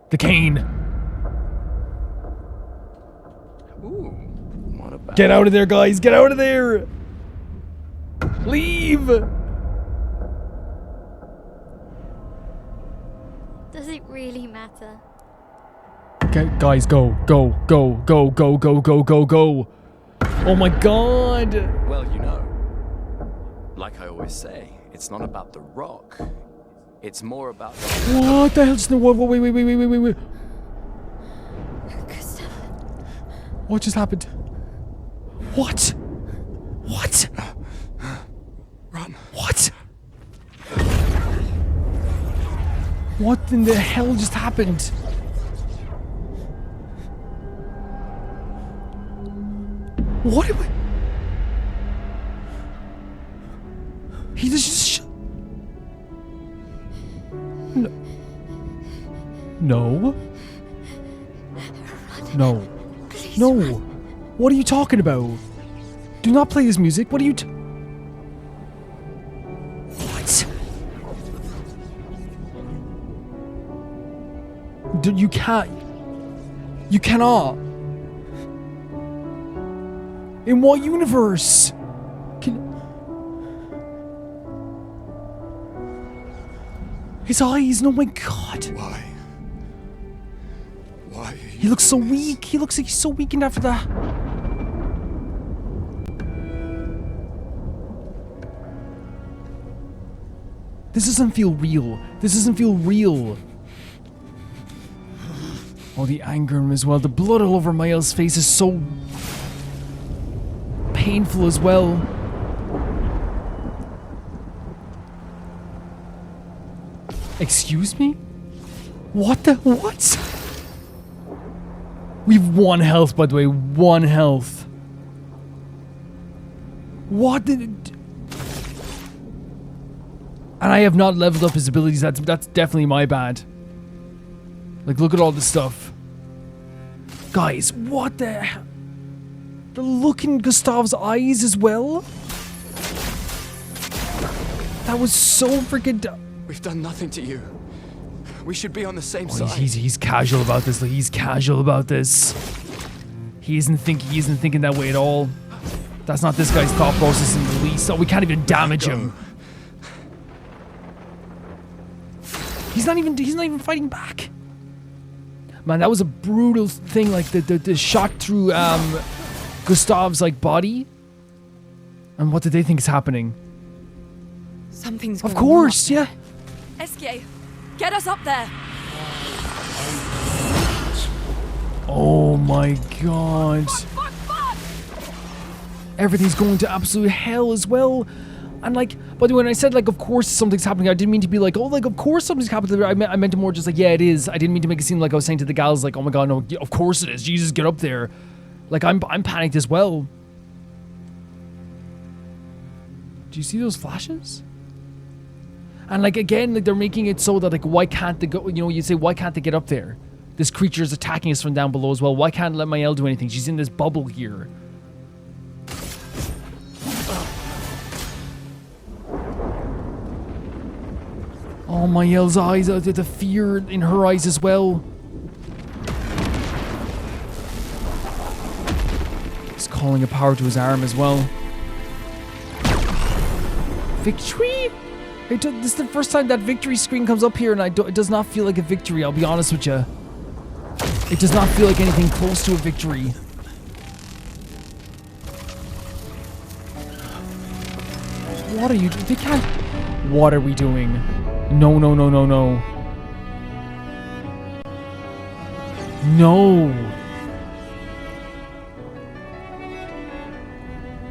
The cane. Ooh. What about... Get out of there, guys. Get out of there. Leave. Does it really matter? Okay, guys, go. Go, go, go, go, go, go, go, go. Oh my god. Well, you know, like I always say, it's not about the rock. It's more about... What the hell just... Wait. Gustave. What just happened? What? What? Run. What? What in the hell just happened? What? He just... No. No. No. Please No. run. What are you talking about? Do not play this music. What are you What? Dude, you can't. You cannot. In what universe? His eyes, oh my god. Why? Why? He looks so weak. He looks like he's so weakened after that. This doesn't feel real. This doesn't feel real. Oh, the anger in him as well. The blood all over Miles' face is so painful as well. Excuse me? What the? What? We've 1 health, by the way. 1 health. What did it... And I have not leveled up his abilities. That's definitely my bad. Like, look at all this stuff. Guys, what the hell? The look in Gustave's eyes as well? That was so freaking... We've done nothing to you. We should be on the same Oh, side. he's casual about this. Like, he's casual about this. He isn't thinking that way at all. That's not this guy's thought process in the least. Oh, we can't even damage him. He's not even fighting back. Man, that was a brutal thing. Like the shot through Gustave's like body. And what did they think is happening? Something's Of going on course, up yeah. Esquier, get us up there. Oh my god. Everything's going to absolute hell as well. And like, by the way, when I said like, of course something's happening, I didn't mean to be like, oh, like, of course something's happening. I meant to more just like, yeah, it is. I didn't mean to make it seem like I was saying to the gals like, oh my god, no, of course it is. Jesus, get up there. Like, I'm panicked as well. Do you see those flashes? And like, again, like they're making it so that like, why can't they go, you know, you say, why can't they get up there? This creature is attacking us from down below as well. Why can't Lemael do anything? She's in this bubble here. Oh, Mael's eyes, the fear in her eyes as well. He's calling a power to his arm as well. Victory? This is the first time that victory screen comes up here, and it does not feel like a victory, I'll be honest with you. It does not feel like anything close to a victory. What are you doing? They can't... What are we doing? No, no, no, no, no. No.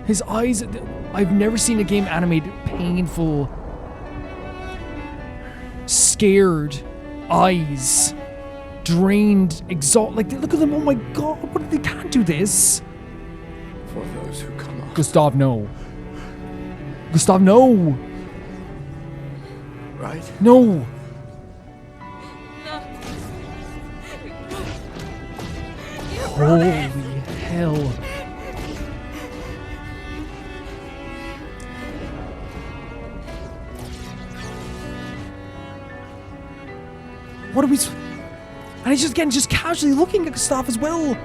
His eyes... I've never seen a game animate painful, scared eyes, drained, like, look at them. Oh my god, what, they can't do this. For those who come up. Gustave, no. Gustave, no. Right? No. Holy hell. What are we... And he's just again just casually looking at Gustave as well.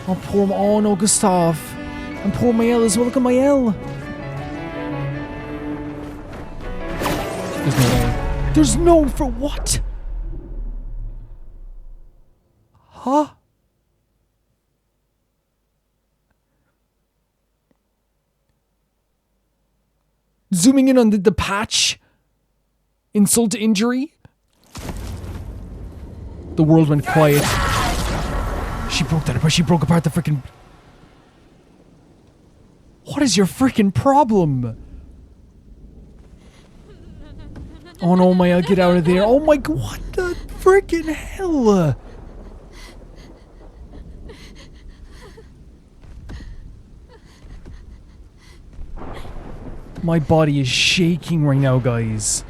Oh, poor... Oh, no, Gustave. And poor Mael as well. Look at Mael. There's no way. There's no... For what? Huh? Zooming in on the patch. Insult to injury. The world went quiet. She broke that apart. She broke apart the freaking... What is your freaking problem? Oh no, Maya, get out of there. Oh my god, what the freaking hell? My body is shaking right now, guys.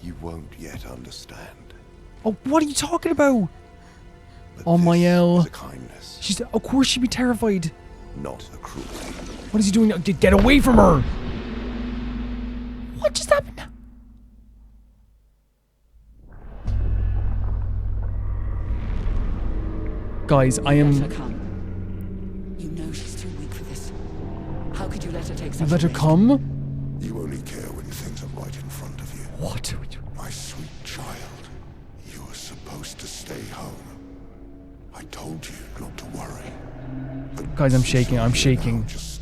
You won't yet understand. Oh, what are you talking about? But Oh, this Mael. is a kindness, She's... Of course she'd be terrified. not a cruelty. What is he doing now? Get away from her! What just happened? Guys, I am... Let her come. You know she's too weak for this. How could you let her take such Let her a risk? come? You only care when things are right in front of you. What are we doing? My sweet child, you were supposed to stay home. I told you not to worry. But Guys, I'm shaking. I'm now, shaking. just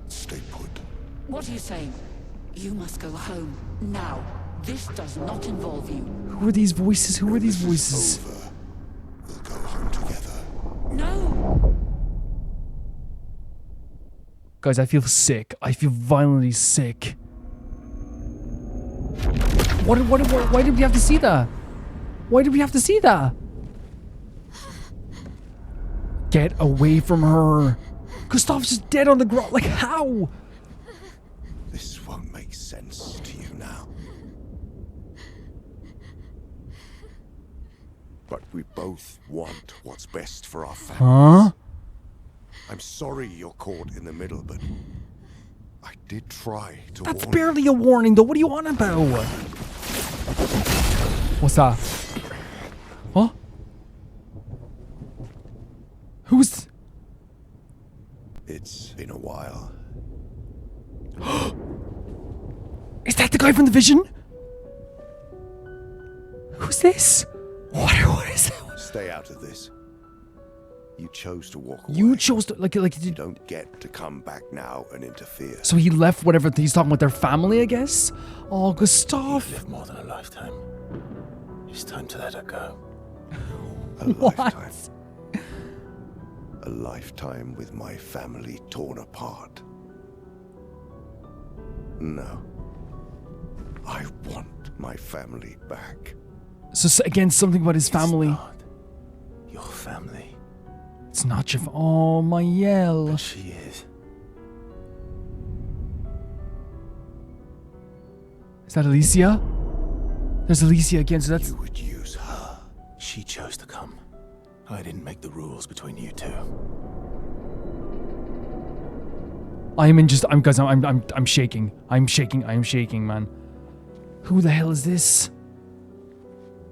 stay put. What are you saying? You must go home now. This does not involve you. Who are these voices? Who are these This voices? is over. We'll go home together. No! Guys, I feel sick. I feel violently sick. Why did we have to see that? Why did we have to see that? Get away from her. Gustave's just dead on the ground. Like, how? This won't make sense to you now. But we both want what's best for our families. Huh? I'm sorry you're caught in the middle, but I did try to That's warn barely a warning, though. What are you on about? What's that? Huh? Who's... It's been a while. Is that the guy from the vision? Who's this? What is it? Stay out of this. You chose to walk away. You chose to... Like You don't get to come back now and interfere. so he left whatever he's talking about their family, I guess? Oh, Gustave. Lived more than a lifetime. It's time to let her go. A What? lifetime. A lifetime with my family torn apart. No. I want my family back. So again, something about his family. It's not your family. It's not your... Oh, my yell. But she is. Is that Alicia? There's Alicia again, so that's... You would use her. She chose to come. I didn't make the rules between you two. I'm shaking. I'm shaking, man. Who the hell is this?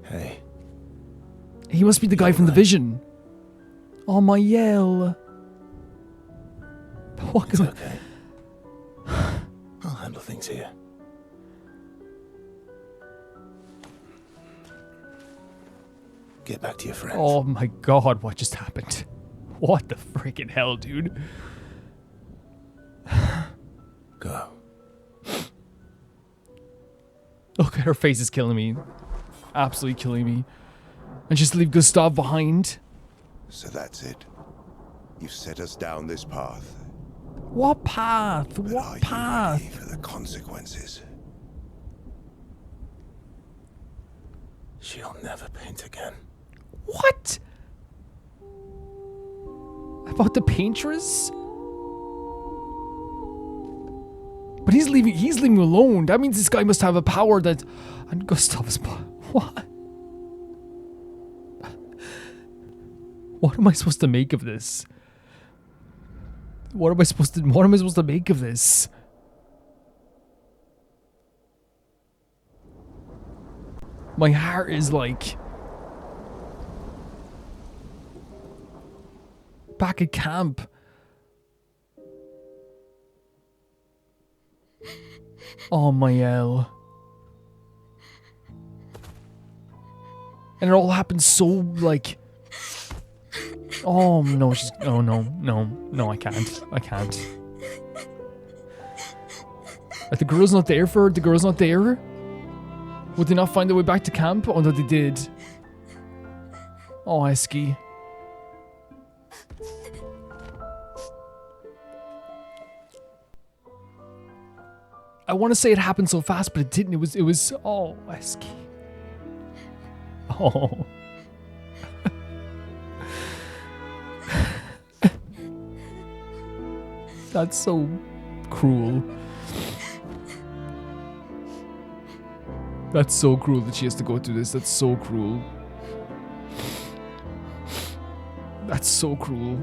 Hey. He must be the guy from the vision. Oh, my yell. What? It's okay. I'll handle things here. Get back to your friends. Oh my god, what just happened? What the freaking hell, dude? Go. Look, her face is killing me. Absolutely killing me. And just leave Gustave behind. So that's it. You've set us down this path. What path? But are What you path? ready for the consequences? She'll never paint again. What? About the paintress? But he's leaving me alone. That means this guy must have a power that... And Gustave's... What? What am I supposed to make of this? What am I supposed to make of this? My heart is like... back at camp. Oh, my L. And it all happened so, like... Oh, no, she's... Oh, no, I can't. The girl's not there for her? The girl's not there? Would they not find their way back to camp? Oh, no, they did. Oh, Esky. I want to say it happened so fast, but it didn't. It was, oh, Esky. Oh. That's so cruel. That's so cruel that she has to go through this. That's so cruel. That's so cruel.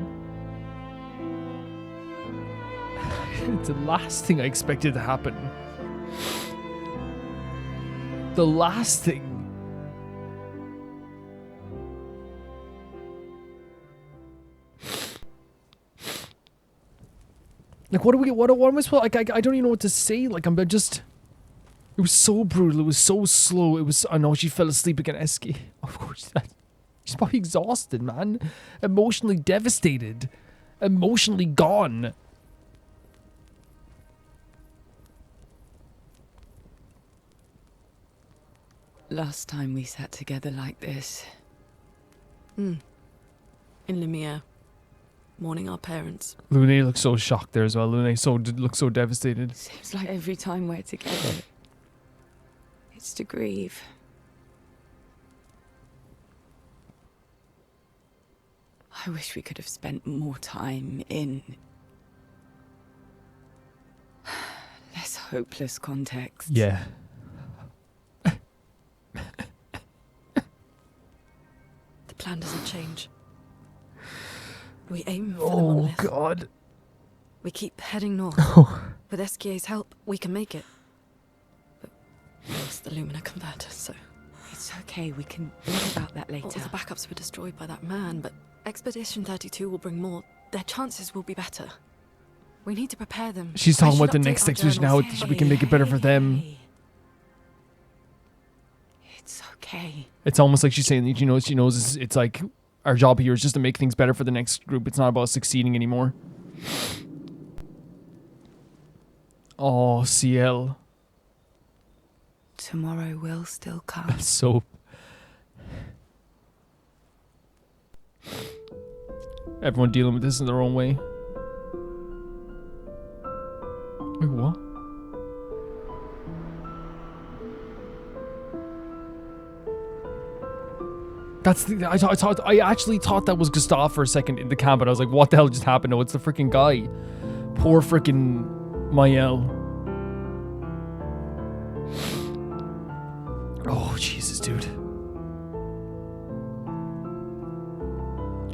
It's the last thing I expected to happen. The last thing. Like, what am I supposed, like, I don't even know what to say. Like, I'm just, it was so brutal. It was so slow. It was, I know she fell asleep again, Esky. Of course, she's probably exhausted, man. Emotionally devastated. Emotionally gone. Last time we sat together like this. In Lumiere. Mourning our parents. Lune looks so shocked there as well. Lune looks so devastated. Seems like every time we're together, It's to grieve. I wish we could have spent more time in less hopeless context. Yeah. The plan doesn't change. We aim for the Oh monolith. god. We keep heading north. With SKA's help, we can make it. But we lost the Lumina converter, so... It's okay, we can think about that later. All the backups were destroyed by that man, but Expedition 32 will bring more. Their chances will be better. We need to prepare them. She's I talking should about the update next our expedition, how journals. we can make it better for them. It's okay. It's almost like she's saying that she knows it's like our job here is just to make things better for the next group. It's not about succeeding anymore. Oh, CL. Tomorrow will still come. So everyone dealing with this in their own way. Wait, what? That's the. I actually thought that was Gustave for a second in the camp, but I was like, what the hell just happened? No, it's the freaking guy. Poor freaking Mael. Oh, Jesus, dude.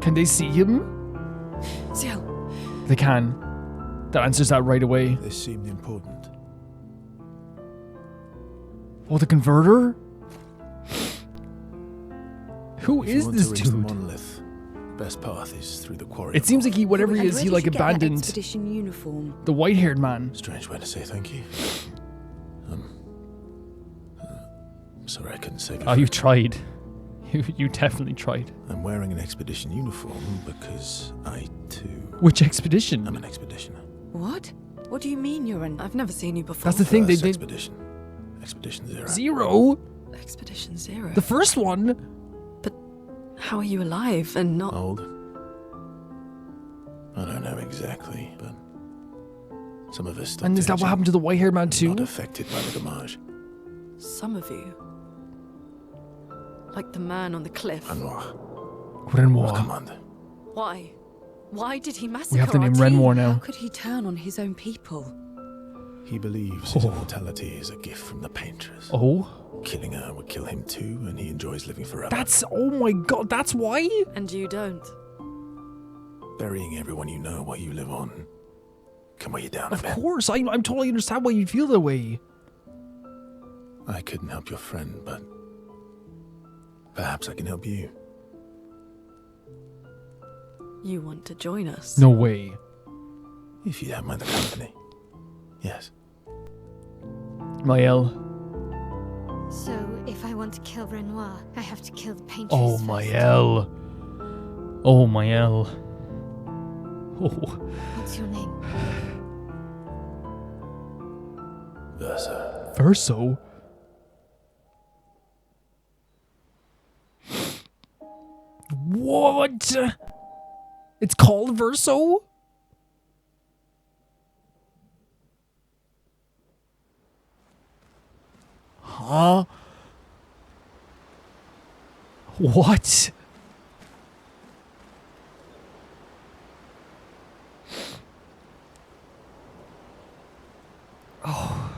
Can they see him? Ciel, They can. That answers that right away. This seemed important. Oh, the converter? Who If you is want this to reach the dude? monolith, best path is through the quarry. It seems like he, whatever he And is, where he did like you get that abandoned expedition uniform. the white-haired man. Strange way to say thank you. Sorry I couldn't save you. Oh, you tried. You definitely tried. I'm wearing an expedition uniform because I too Which expedition? am an expeditioner. What? What do you mean you're an... I've never seen you before. That's the thing, they First did. expedition. Expedition 0. Zero? Expedition 0. The first one? How are you alive and not... Old? I don't know exactly, but some of us stopped And is that what aging, happened to the white-haired man too? not affected by the damage. Some of you? Like the man on the cliff. Renoir, Renoir. commander. Why? Why did he massacre We have the our name team? Renoir How now. could he turn on his own people? He believes his immortality is a gift from the paintress. Oh? Killing her would kill him too, and he enjoys living forever. That's, oh my god, that's why? And you don't. Burying everyone you know while you live on can weigh you down a Of bit. course, I'm totally understand why you feel that way. I couldn't help your friend, but perhaps I can help you. You want to join us? No way. If you don't mind the company. Yes. Mael. So, if I want to kill Renoir, I have to kill the paintress Oh, first. Mael. Oh, Mael. Oh. What's your name? Versa. Verso? What? It's called Verso? Huh? What? Oh.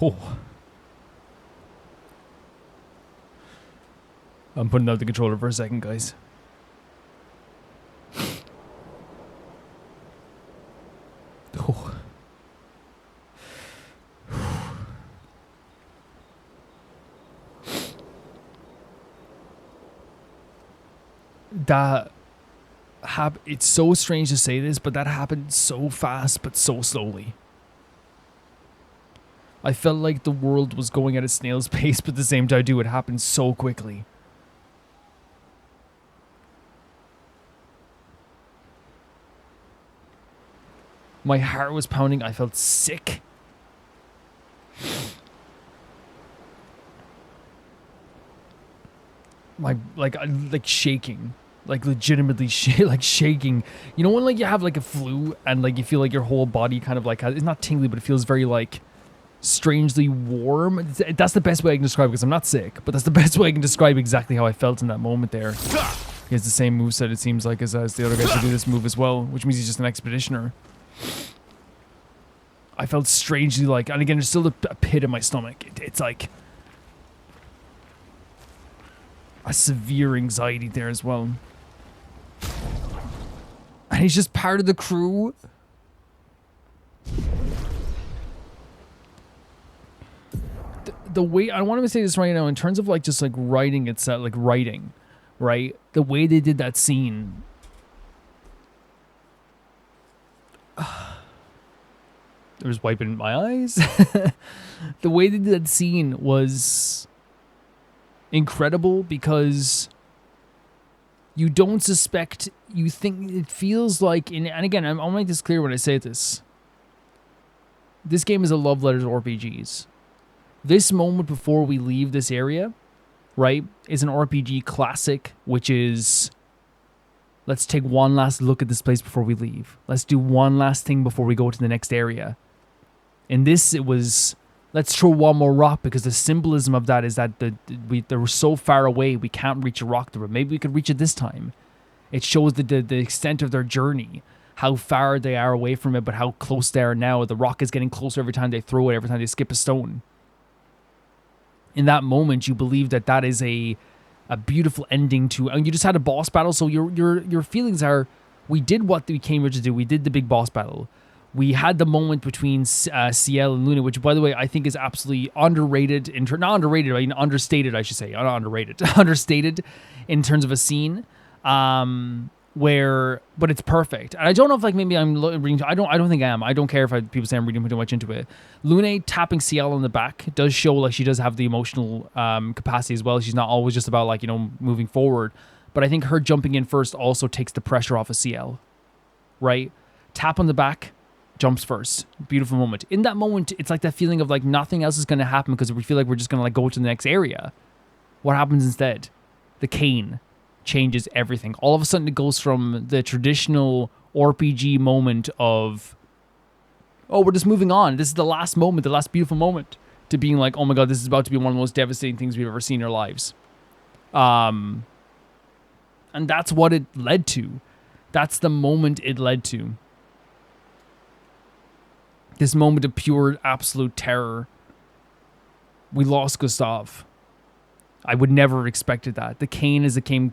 Oh. I'm putting out the controller for a second, guys. Oh. That it's so strange to say this, but that happened so fast but so slowly. I felt like the world was going at a snail's pace, but at the same time, it happened so quickly. My heart was pounding. I felt sick. My like shaking. like legitimately like shaking. You know when like you have like a flu and like you feel like your whole body kind of like it's not tingly, but it feels very like strangely warm. That's the best way I can describe it because I'm not sick, but that's the best way I can describe exactly how I felt in that moment there. He has the same moveset, it seems like, as the other guys who do this move as well, which means he's just an expeditioner. I felt strangely like, and again, there's still a pit in my stomach. It's like a severe anxiety there as well. And he's just part of the crew. The way, I want to say this right now, in terms of like just like writing itself, like writing, right? The way they did that scene. I was wiping my eyes. The way they did that scene was incredible because you don't suspect, you think, it feels like, and again, I'll make this clear when I say this. This game is a love letter to RPGs. This moment before we leave this area, right, is an RPG classic, which is, let's take one last look at this place before we leave. Let's do one last thing before we go to the next area. In this, it was, let's throw one more rock, because the symbolism of that is that they were so far away, we can't reach a rock through it. Maybe we could reach it this time. It shows the extent of their journey, how far they are away from it, but how close they are now. The rock is getting closer every time they throw it, every time they skip a stone. In that moment, you believe that that is a beautiful ending to, and you just had a boss battle, so your feelings are, we did what we came here to do. We did the big boss battle. We had the moment between Ciel and Luna, which, by the way, I think is absolutely underrated. Not underrated, I mean understated, I should say. Not underrated. Understated in terms of a scene. But it's perfect. And I don't know if like maybe I'm reading. I don't think I am. I don't care if people say I'm reading too much into it. Luna tapping Ciel on the back does show like she does have the emotional capacity as well. She's not always just about like, you know, moving forward. But I think her jumping in first also takes the pressure off of Ciel. Right? Tap on the back, jumps first. Beautiful moment. In that moment, it's like that feeling of like nothing else is going to happen because we feel like we're just going to like go to the next area. What happens instead? The cane changes everything. All of a sudden, it goes from the traditional RPG moment of, oh, we're just moving on. This is the last moment, the last beautiful moment, to being like, oh my God, this is about to be one of the most devastating things we've ever seen in our lives. And that's what it led to. That's the moment it led to. This moment of pure, absolute terror. We lost Gustave. I would never have expected that. The cane as it came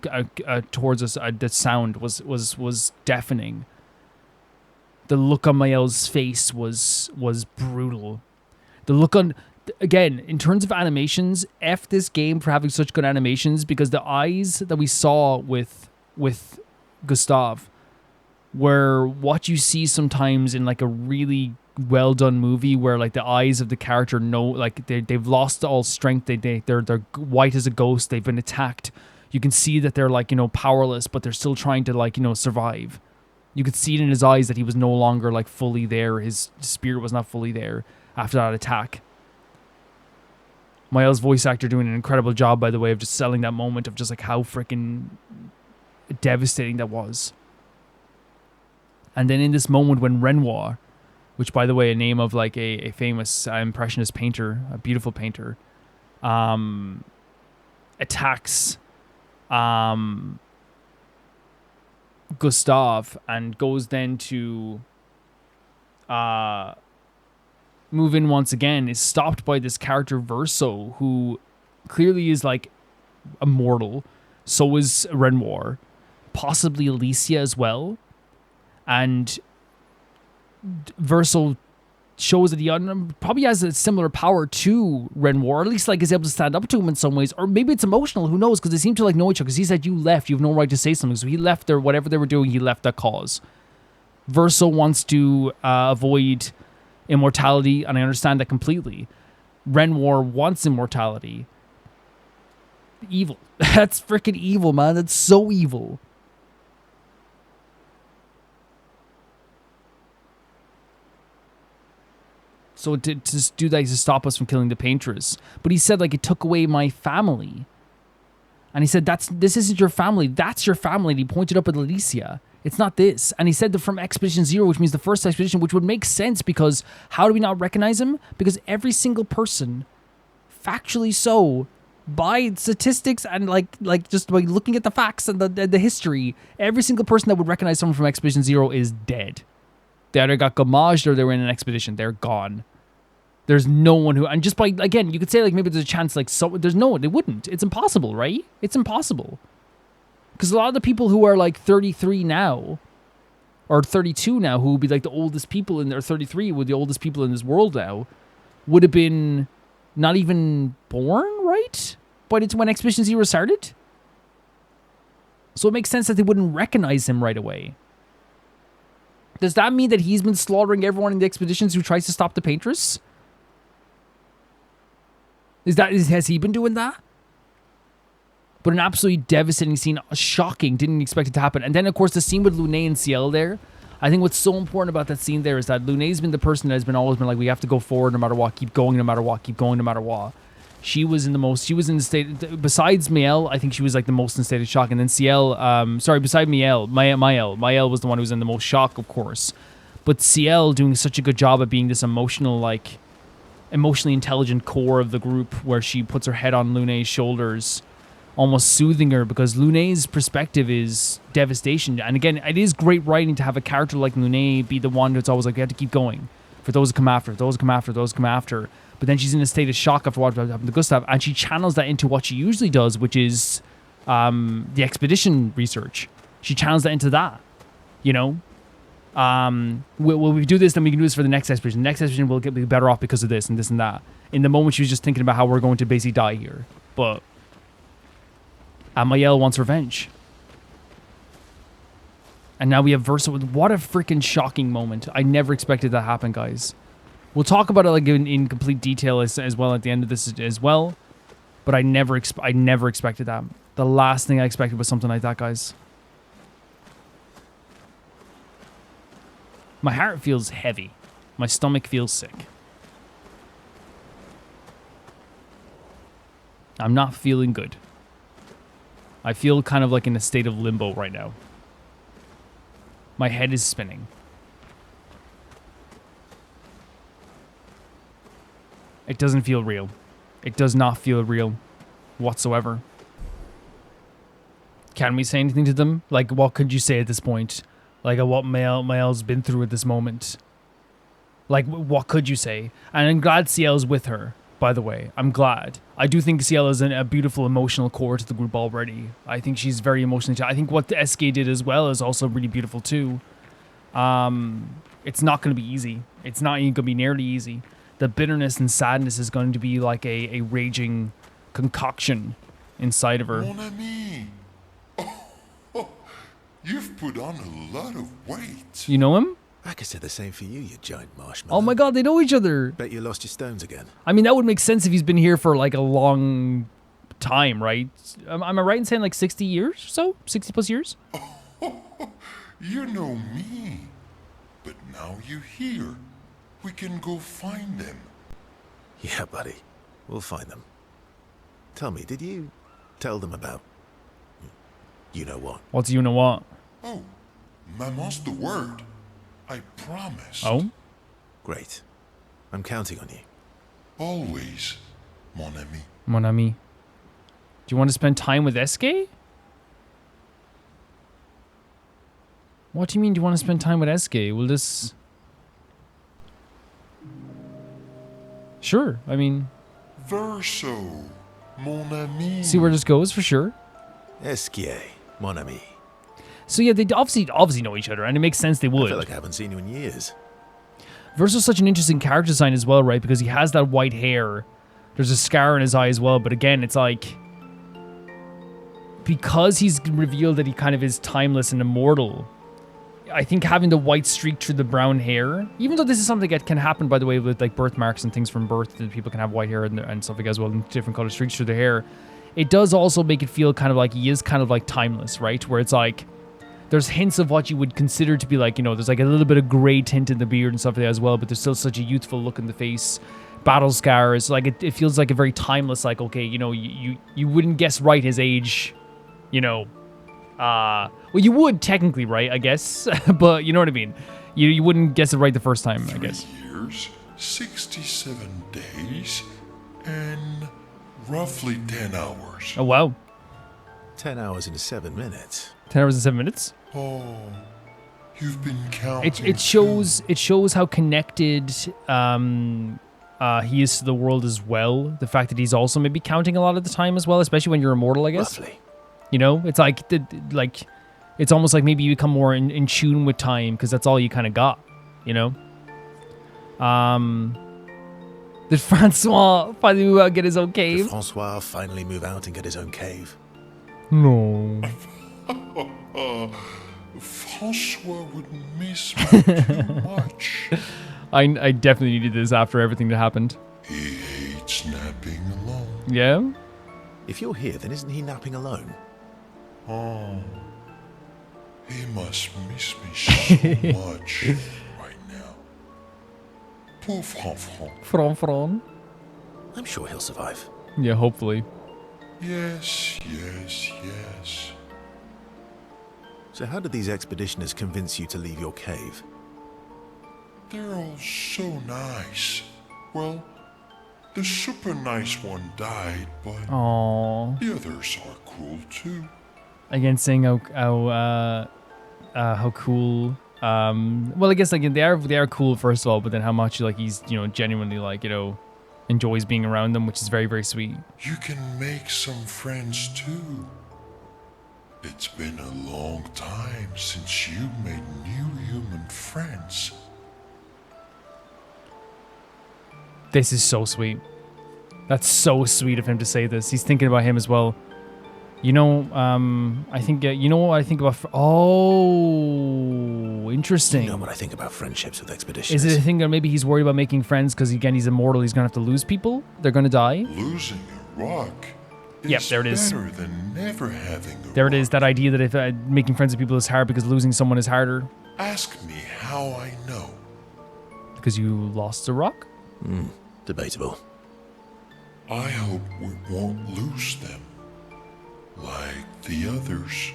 towards us, the sound was deafening. The look on Mael's face was brutal. The look on, again, in terms of animations, F this game for having such good animations, because the eyes that we saw with Gustave were what you see sometimes in like a really well done movie where like the eyes of the character know, like they've lost all strength, they're white as a ghost, they've been attacked. You can see that they're like, you know, powerless, but they're still trying to like, you know, survive. You could see it in his eyes that he was no longer like fully there. His spirit was not fully there after that attack. Mael's voice actor doing an incredible job, by the way, of just selling that moment of just like how freaking devastating that was. And then in this moment when Renoir, which, by the way, a name of like a famous impressionist painter, a beautiful painter, attacks Gustave and goes then to move in once again, is stopped by this character Verso, who clearly is like immortal. So is Renoir, possibly Alicia as well. And Verso shows that he probably has a similar power to Renoir, or at least like is able to stand up to him in some ways, or maybe it's emotional, who knows, because they seem to like know each other, because he said, you left, you have no right to say something, so he left there, whatever they were doing, he left that cause. Verso wants to avoid immortality, and I understand that completely. Renoir wants immortality. Evil. That's freaking evil, man. That's so evil. So to do that, to stop us from killing the paintress. But he said, like, it took away my family. And he said, this isn't your family. That's your family. And he pointed up at Alicia. It's not this. And he said they're from Expedition Zero, which means the first expedition, which would make sense because how do we not recognize him? Because every single person, factually so, by statistics and like just by looking at the facts and the history, every single person that would recognize someone from Expedition Zero is dead. They either got gommaged or they were in an expedition. They're gone. There's no one who, and just by, again, you could say like maybe there's a chance like there's no one, they wouldn't. It's impossible, right? It's impossible. Because a lot of the people who are like 33 now, or 32 now, who would be like the oldest people in there, 33 would the oldest people in this world now, would have been not even born, right? But it's when Expedition Zero started. So it makes sense that they wouldn't recognize him right away. Does that mean that he's been slaughtering everyone in the expeditions who tries to stop the Paintress? Has he been doing that? But an absolutely devastating scene, shocking, didn't expect it to happen. And then, of course, the scene with Lune and Ciel there. I think what's so important about that scene there is that Lune's been the person that has always been like, we have to go forward no matter what, keep going no matter what, keep going no matter what. She was in the state, besides Miel, I think she was like the most in state of shock. And then Ciel, beside Miel was the one who was in the most shock, of course. But Ciel doing such a good job at being this emotionally intelligent core of the group where she puts her head on Lune's shoulders, almost soothing her, because Lune's perspective is devastation. And again, it is great writing to have a character like Lune be the one that's always like, we have to keep going. For those who come after, those come after. But then she's in a state of shock after what happened to Gustave, and she channels that into what she usually does, which is the expedition research. She channels that into that, you know? Will we do this, then we can do this for the next expedition. The next expedition will be better off because of this and this and that. In the moment, she was just thinking about how we're going to basically die here. But Amael wants revenge. And now we have Versa. What a freaking shocking moment. I never expected that to happen, guys. We'll talk about it like in complete detail as well at the end of this as well. But I never expected that. The last thing I expected was something like that, guys. My heart feels heavy. My stomach feels sick. I'm not feeling good. I feel kind of like in a state of limbo right now. My head is spinning. It doesn't feel real. It does not feel real whatsoever. Can we say anything to them? Like, what could you say at this point? Like, what Mael's been through at this moment? Like, what could you say? And I'm glad Ciel's with her, by the way. I'm glad. I do think Ciel is a beautiful emotional core to the group already. I think she's very emotionally... I think what SK did as well is also really beautiful too. It's not going to be easy. It's not even going to be nearly easy. The bitterness and sadness is going to be like a raging concoction inside of her. Mon ami. Oh, you've put on a lot of weight. You know him? I could say the same for you, you giant marshmallow. Oh my god, they know each other. Bet you lost your stones again. I mean, that would make sense if he's been here for like a long time, right? Am I right in saying like 60 years or so? 60 plus years? You know me. But now you're here. We can go find them. Yeah, buddy. We'll find them. Tell me, did you tell them about... you know what? What's you know what? Oh, Maman's the word. I promise. Oh? Great. I'm counting on you. Always, mon ami. Mon ami. Do you want to spend time with SK? What do you mean, do you want to spend time with SK? Will this... Sure, I mean... Verso, mon ami. See where this goes, for sure. Esquier, mon ami. So yeah, they obviously know each other, and it makes sense they would. I feel like I haven't seen you in years. Verso's such an interesting character design as well, right? Because he has that white hair. There's a scar in his eye as well, but again, it's like... because he's revealed that he kind of is timeless and immortal, I think having the white streak through the brown hair, even though this is something that can happen, by the way, with like birthmarks and things from birth, that people can have white hair and stuff like as well, and different color streaks through their hair, it does also make it feel kind of like he is kind of like timeless, right? Where it's like, there's hints of what you would consider to be like, you know, there's like a little bit of gray tint in the beard and stuff like that as well, but there's still such a youthful look in the face. Battle scars, like it feels like a very timeless, like, okay, you know, you wouldn't guess right his age, you know. Well, you would technically, right, I guess, but you know what I mean. You wouldn't guess it right the first time, I guess. 3 years, 67 days, and roughly 10 hours. Oh wow. 10 hours and 7 minutes. 10 hours and 7 minutes. Oh, you've been counting. It shows how connected he is to the world as well. The fact that he's also maybe counting a lot of the time as well, especially when you're immortal, I guess. Roughly. You know, it's like it's almost like maybe you become more in tune with time because that's all you kind of got. You know. Did Francois finally move out and get his own cave? Did Francois finally move out and get his own cave? No. Francois would miss me too much. I definitely needed this after everything that happened. He hates napping alone. Yeah? If you're here, then isn't he napping alone? Oh, he must miss me so much right now. Poor Franfran. Fron. I'm sure he'll survive. Yeah, hopefully. Yes, yes, yes. So how did these expeditioners convince you to leave your cave? They're all so nice. Well, the super nice one died, but Aww. the others are cool too. Again, saying how cool. Well, I guess like they are cool first of all, but then how much like he's, you know, genuinely like, you know, enjoys being around them, which is very, very sweet. You can make some friends too. It's been a long time since you made new human friends. This is so sweet. That's so sweet of him to say this. He's thinking about him as well. You know, I think, you know what I think about... Oh, interesting. You know what I think about friendships with expeditions. Is it a thing that maybe he's worried about making friends because, again, he's immortal, he's going to have to lose people? They're going to die? Losing a rock Yep, there it is. better than never having a There it is, rock. that idea that if making friends with people is hard because losing someone is harder. Ask me how I know. Because you lost a rock? Debatable. I hope we won't lose them. Like the others.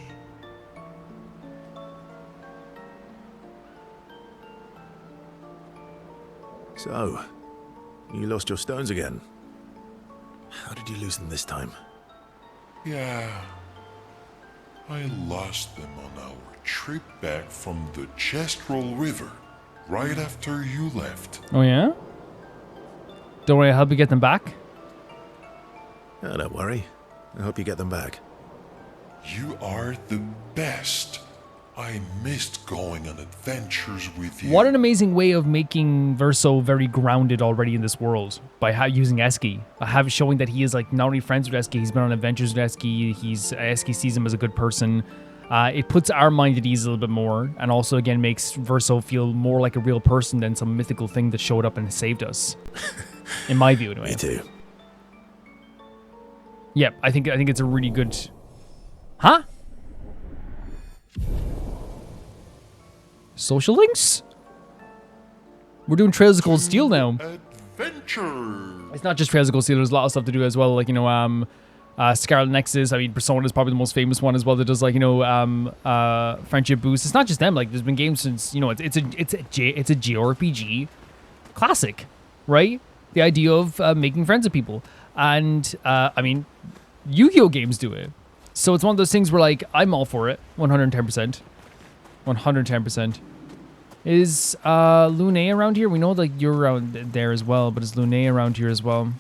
So, you lost your stones again. How did you lose them this time? Yeah. I lost them on our trip back from the Chestrel River, right after you left. Oh, yeah? Don't worry, I'll help you get them back. Oh, don't worry. I hope you get them back. You are the best. I missed going on adventures with you. What an amazing way of making Verso very grounded already in this world by using Eski. Showing that he is like not only friends with Eski, he's been on adventures with Eski. Eski sees him as a good person. It puts our mind at ease a little bit more, and also again makes Verso feel more like a real person than some mythical thing that showed up and saved us. In my view, anyway. Me too. Yep, I think it's a really good. Huh? Social links? We're doing Trails of Cold Steel now. Adventure. It's not just Trails of Cold Steel. There's a lot of stuff to do as well. Like, you know, Scarlet Nexus. I mean, Persona is probably the most famous one as well. That does like, you know, Friendship Boost. It's not just them. Like, there's been games since, you know, it's a JRPG classic, right? The idea of making friends with people, and I mean, Yu-Gi-Oh games do it. So it's one of those things where like I'm all for it, 110%, 110%. Is Lune around here? We know like you're around there as well, but is Lune around here as well?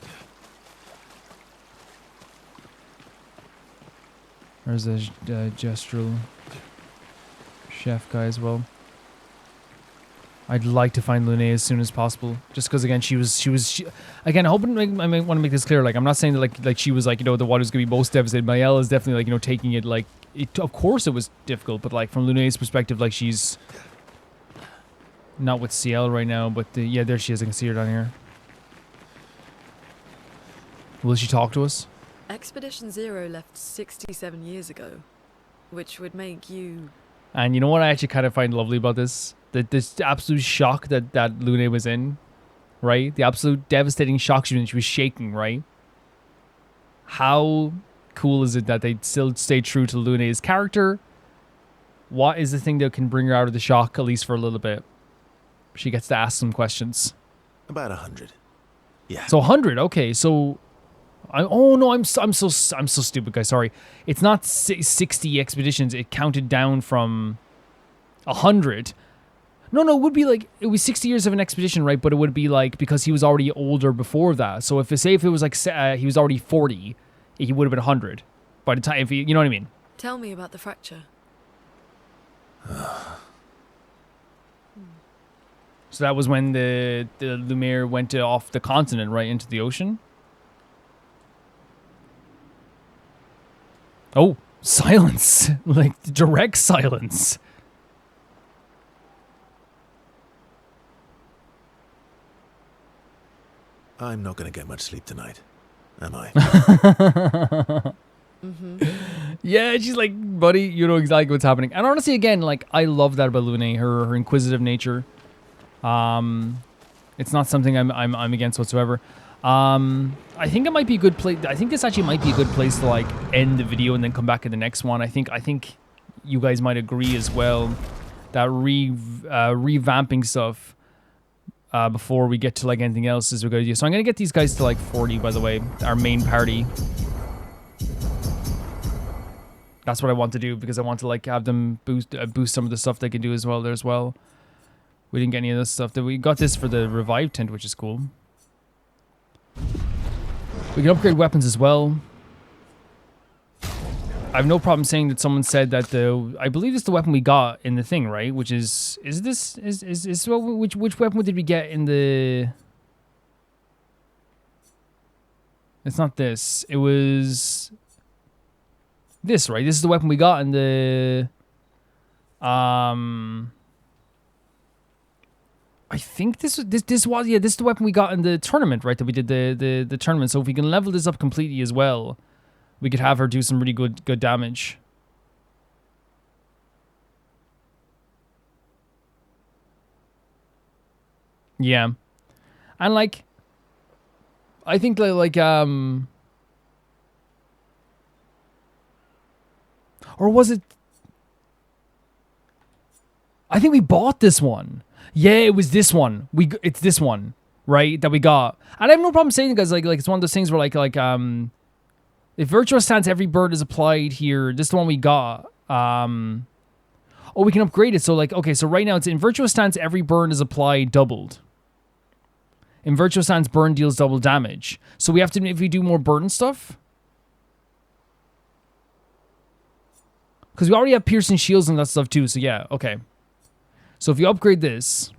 There's a Gestural chef guy as well. I'd like to find Lune as soon as possible, just because again she again hoping I might want to make this clear. Like I'm not saying that like she was like, you know, the one who's gonna be most devastated. Mael is definitely like, you know, taking it like it. Of course it was difficult, but like from Lune's perspective, like she's not with CL right now, but yeah, there she is. I can see her down here. Will she talk to us? Expedition Zero left 67 years ago, which would make you And you know what I actually kind of find lovely about this? This absolute shock that Lune was in, right? The absolute devastating shock she was in. She was shaking, right? How cool is it that they still stay true to Lune's character? What is the thing that can bring her out of the shock, at least for a little bit? She gets to ask some questions. About 100. Yeah. So 100, okay. So, oh no, I'm so stupid, guys. Sorry, it's not 60 expeditions. It counted down from 100. No, it would be like it was 60 years of an expedition, right? But it would be like because he was already older before that. So if it was like he was already 40, he would have been 100 by the time. If you know what I mean. Tell me about the fracture. So that was when the Lumiere went off the continent, right, into the ocean. Oh, silence. Like, direct silence. I'm not going to get much sleep tonight, am I? Yeah, she's like, buddy, you know exactly what's happening. And honestly, again, like, I love that about Lune, her inquisitive nature. It's not something I'm against whatsoever. I think it might be a good place. I think this actually might be a good place to like end the video and then come back to the next one. I think you guys might agree as well that revamping stuff before we get to like anything else is a good idea. So I'm gonna get these guys to like 40, by the way, our main party. That's what I want to do because I want to like have them boost some of the stuff they can do as well there as well. We didn't get any of this stuff. We got this for the revive tent, which is cool. We can upgrade weapons as well. I have no problem saying that someone said that I believe it's the weapon we got in the thing, right? Which is which weapon did we get in the? It's not this. It was this, right? This is the weapon we got in the. I think this was this is the weapon we got in the tournament, right? That we did the tournament. So if we can level this up completely as well, we could have her do some really good damage. Yeah, and like, I think or was it? I think we bought this one. Yeah, it was this one. It's this one, right? That we got. And I have no problem saying it because like it's one of those things where if Virtuous Stance every bird is applied here, this is the one we got. Oh, we can upgrade it. So like, okay, so right now it's in Virtuous Stance every burn is applied doubled. In Virtuous Stance burn deals double damage. So we have to, if we do more burn stuff. Because we already have piercing shields and that stuff too. So yeah, okay. So if you upgrade this,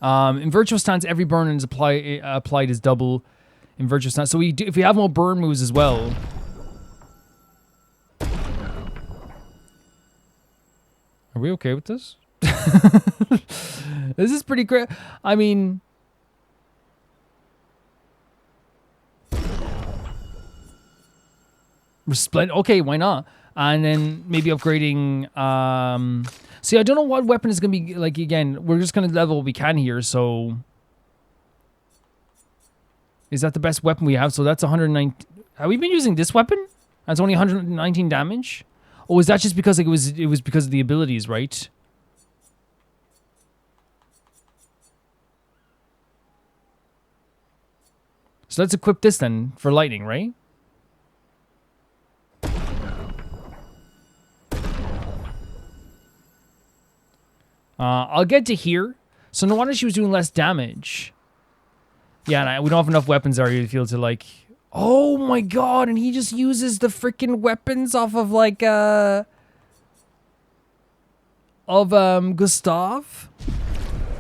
in Virtuous Stance, every burn is applied is double in Virtuous Stance. So if we have more burn moves as well. Are we okay with this? This is pretty great. I mean, Resplendent. Okay, why not? And then maybe upgrading. See, I don't know what weapon is going to be, like, again, we're just going to level what we can here, so. Is that the best weapon we have? So that's 119. Have we been using this weapon? That's only 119 damage? Or is that just because it was because of the abilities, right? So let's equip this then for lightning, right? I'll get to here. So no wonder she was doing less damage. Yeah, and we don't have enough weapons area to feel to like... Oh my god, and he just uses the freaking weapons off of like, Gustave?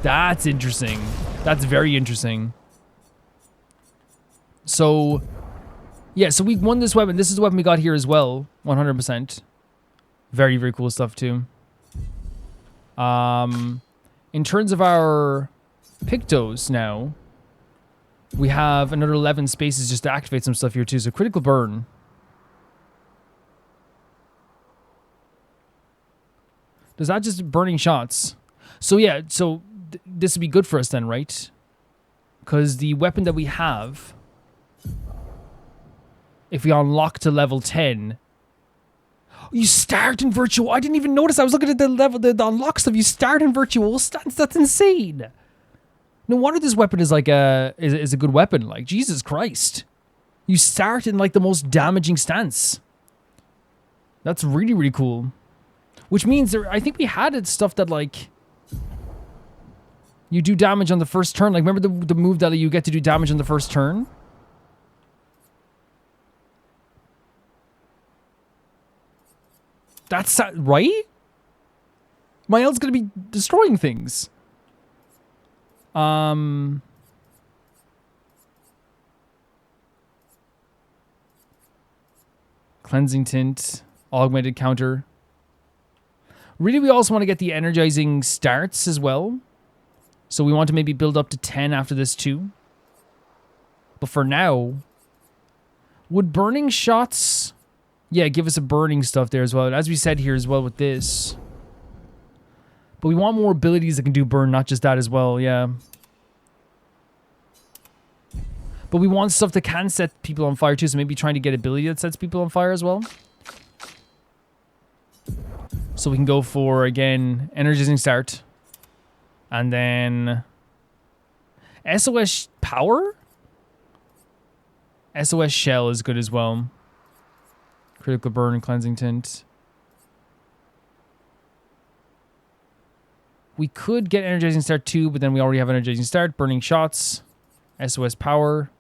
That's interesting. That's very interesting. So... Yeah, so we won this weapon. This is the weapon we got here as well. 100%. Very, very cool stuff too. In terms of our Pictos now, we have another 11 spaces just to activate some stuff here too. So critical burn. Does that just burning shots? So yeah, so this would be good for us then, right? Because the weapon that we have, if we unlock to level 10, you start in virtual. I didn't even notice. I was looking at the level, the unlock stuff. You start in virtual stance. That's insane. No wonder this weapon is like is a good weapon. Like, Jesus Christ. You start in like the most damaging stance. That's really, really cool. Which means I think we had stuff that like you do damage on the first turn. Like, remember the move that you get to do damage on the first turn? That's right? My L's gonna be destroying things. Cleansing tint, augmented counter. Really, we also want to get the energizing starts as well. So we want to maybe build up to 10 after this too. But for now, would burning shots, yeah, give us a burning stuff there as well. As we said here as well with this. But we want more abilities that can do burn, not just that as well, yeah. But we want stuff that can set people on fire too, so maybe trying to get ability that sets people on fire as well. So we can go for, again, energizing start. And then SOS power? SOS shell is good as well. Critical burn and cleansing tint. We could get energizing start too, but then we already have energizing start, burning shots, SOS power.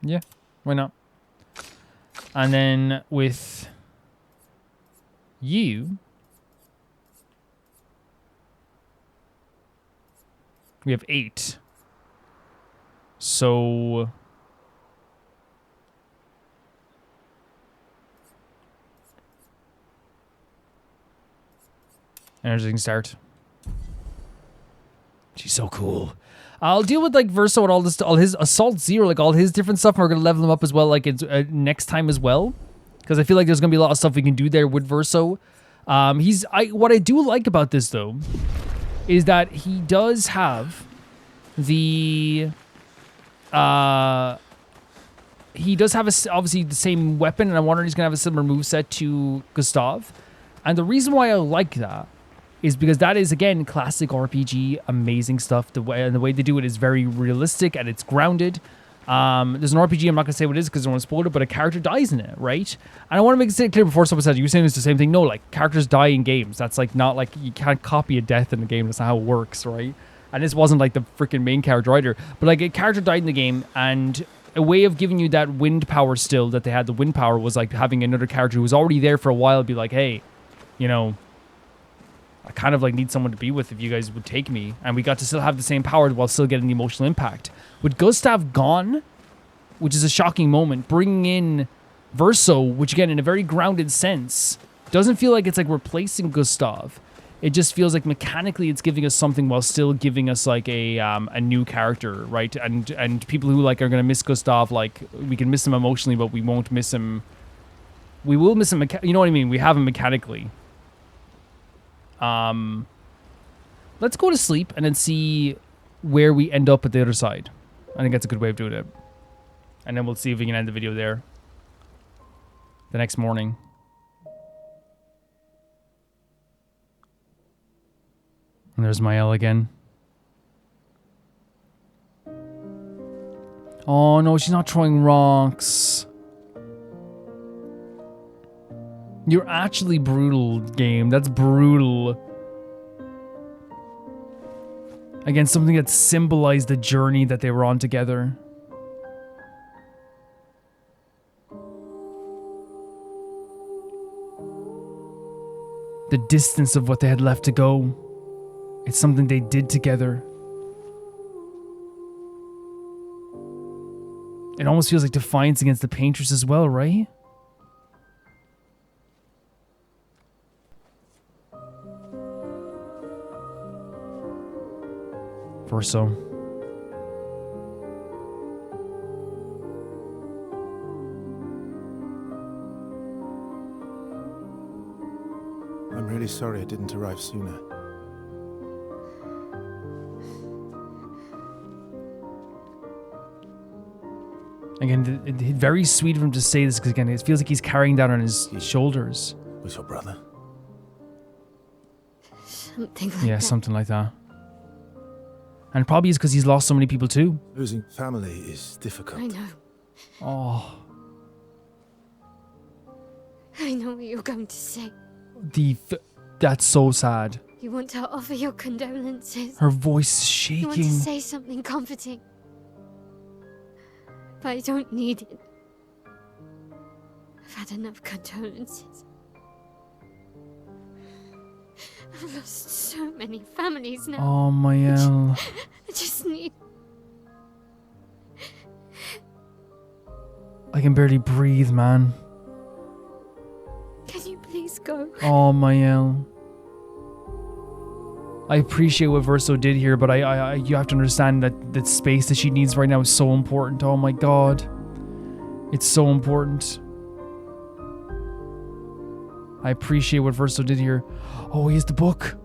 Yeah, why not? And then with you, we have 8. So energizing start. She's so cool. I'll deal with like Verso and all his Assault 0, like all his different stuff. And we're gonna level him up as well, like it's, next time as well, because I feel like there's gonna be a lot of stuff we can do there with Verso. What I do like about this though is that he does have the he does have obviously the same weapon, and I wonder if he's gonna have a similar moveset to Gustave. And the reason why I like that is because that is, again, classic RPG, amazing stuff. The way they do it is very realistic and it's grounded. There's an RPG, I'm not going to say what it is because I don't want to spoil it, but a character dies in it, right? And I want to make it clear before someone says, you were saying it's the same thing. No, like, characters die in games. That's like not like, you can't copy a death in the game. That's not how it works, right? And this wasn't like the freaking main character either. But like, a character died in the game, and a way of giving you that wind power still that they had, the wind power, was like having another character who was already there for a while be like, hey, you know, I kind of like need someone to be with if you guys would take me. And we got to still have the same power while still getting the emotional impact. With Gustave gone, which is a shocking moment, bringing in Verso, which again, in a very grounded sense, doesn't feel like it's like replacing Gustave. It just feels like mechanically it's giving us something while still giving us like a new character, right? And people who like are going to miss Gustave, like we can miss him emotionally, but we won't miss him. We will miss him, you know what I mean? We have him mechanically. Let's go to sleep and then see where we end up at the other side. I think that's a good way of doing it. And then we'll see if we can end the video there. The next morning. And there's Mael again. Oh no, she's not throwing rocks. You're actually brutal, game. That's brutal. Again, something that symbolized the journey that they were on together. The distance of what they had left to go. It's something they did together. It almost feels like defiance against the Paintress as well, right? Verso. really sorry I didn't arrive sooner. Again, very sweet of him to say this, because again, it feels like he's carrying that on his shoulders. Was your brother? Something like Yeah, that. something like that. And probably is because he's lost so many people too. Losing family is difficult. I know. Oh, I know what you're going to say. that's so sad. You want to offer your condolences. Her voice is You want to shaking. say something comforting. But I don't need it. I've had enough condolences. I've lost so many families now. Oh, Mael. I just need... I can barely breathe, man. Can you please go? Oh, Mael. I appreciate what Verso did here, but I you have to understand that the space that she needs right now is so important. Oh my god. It's so important. I appreciate what Verso did here. Oh, he has the book.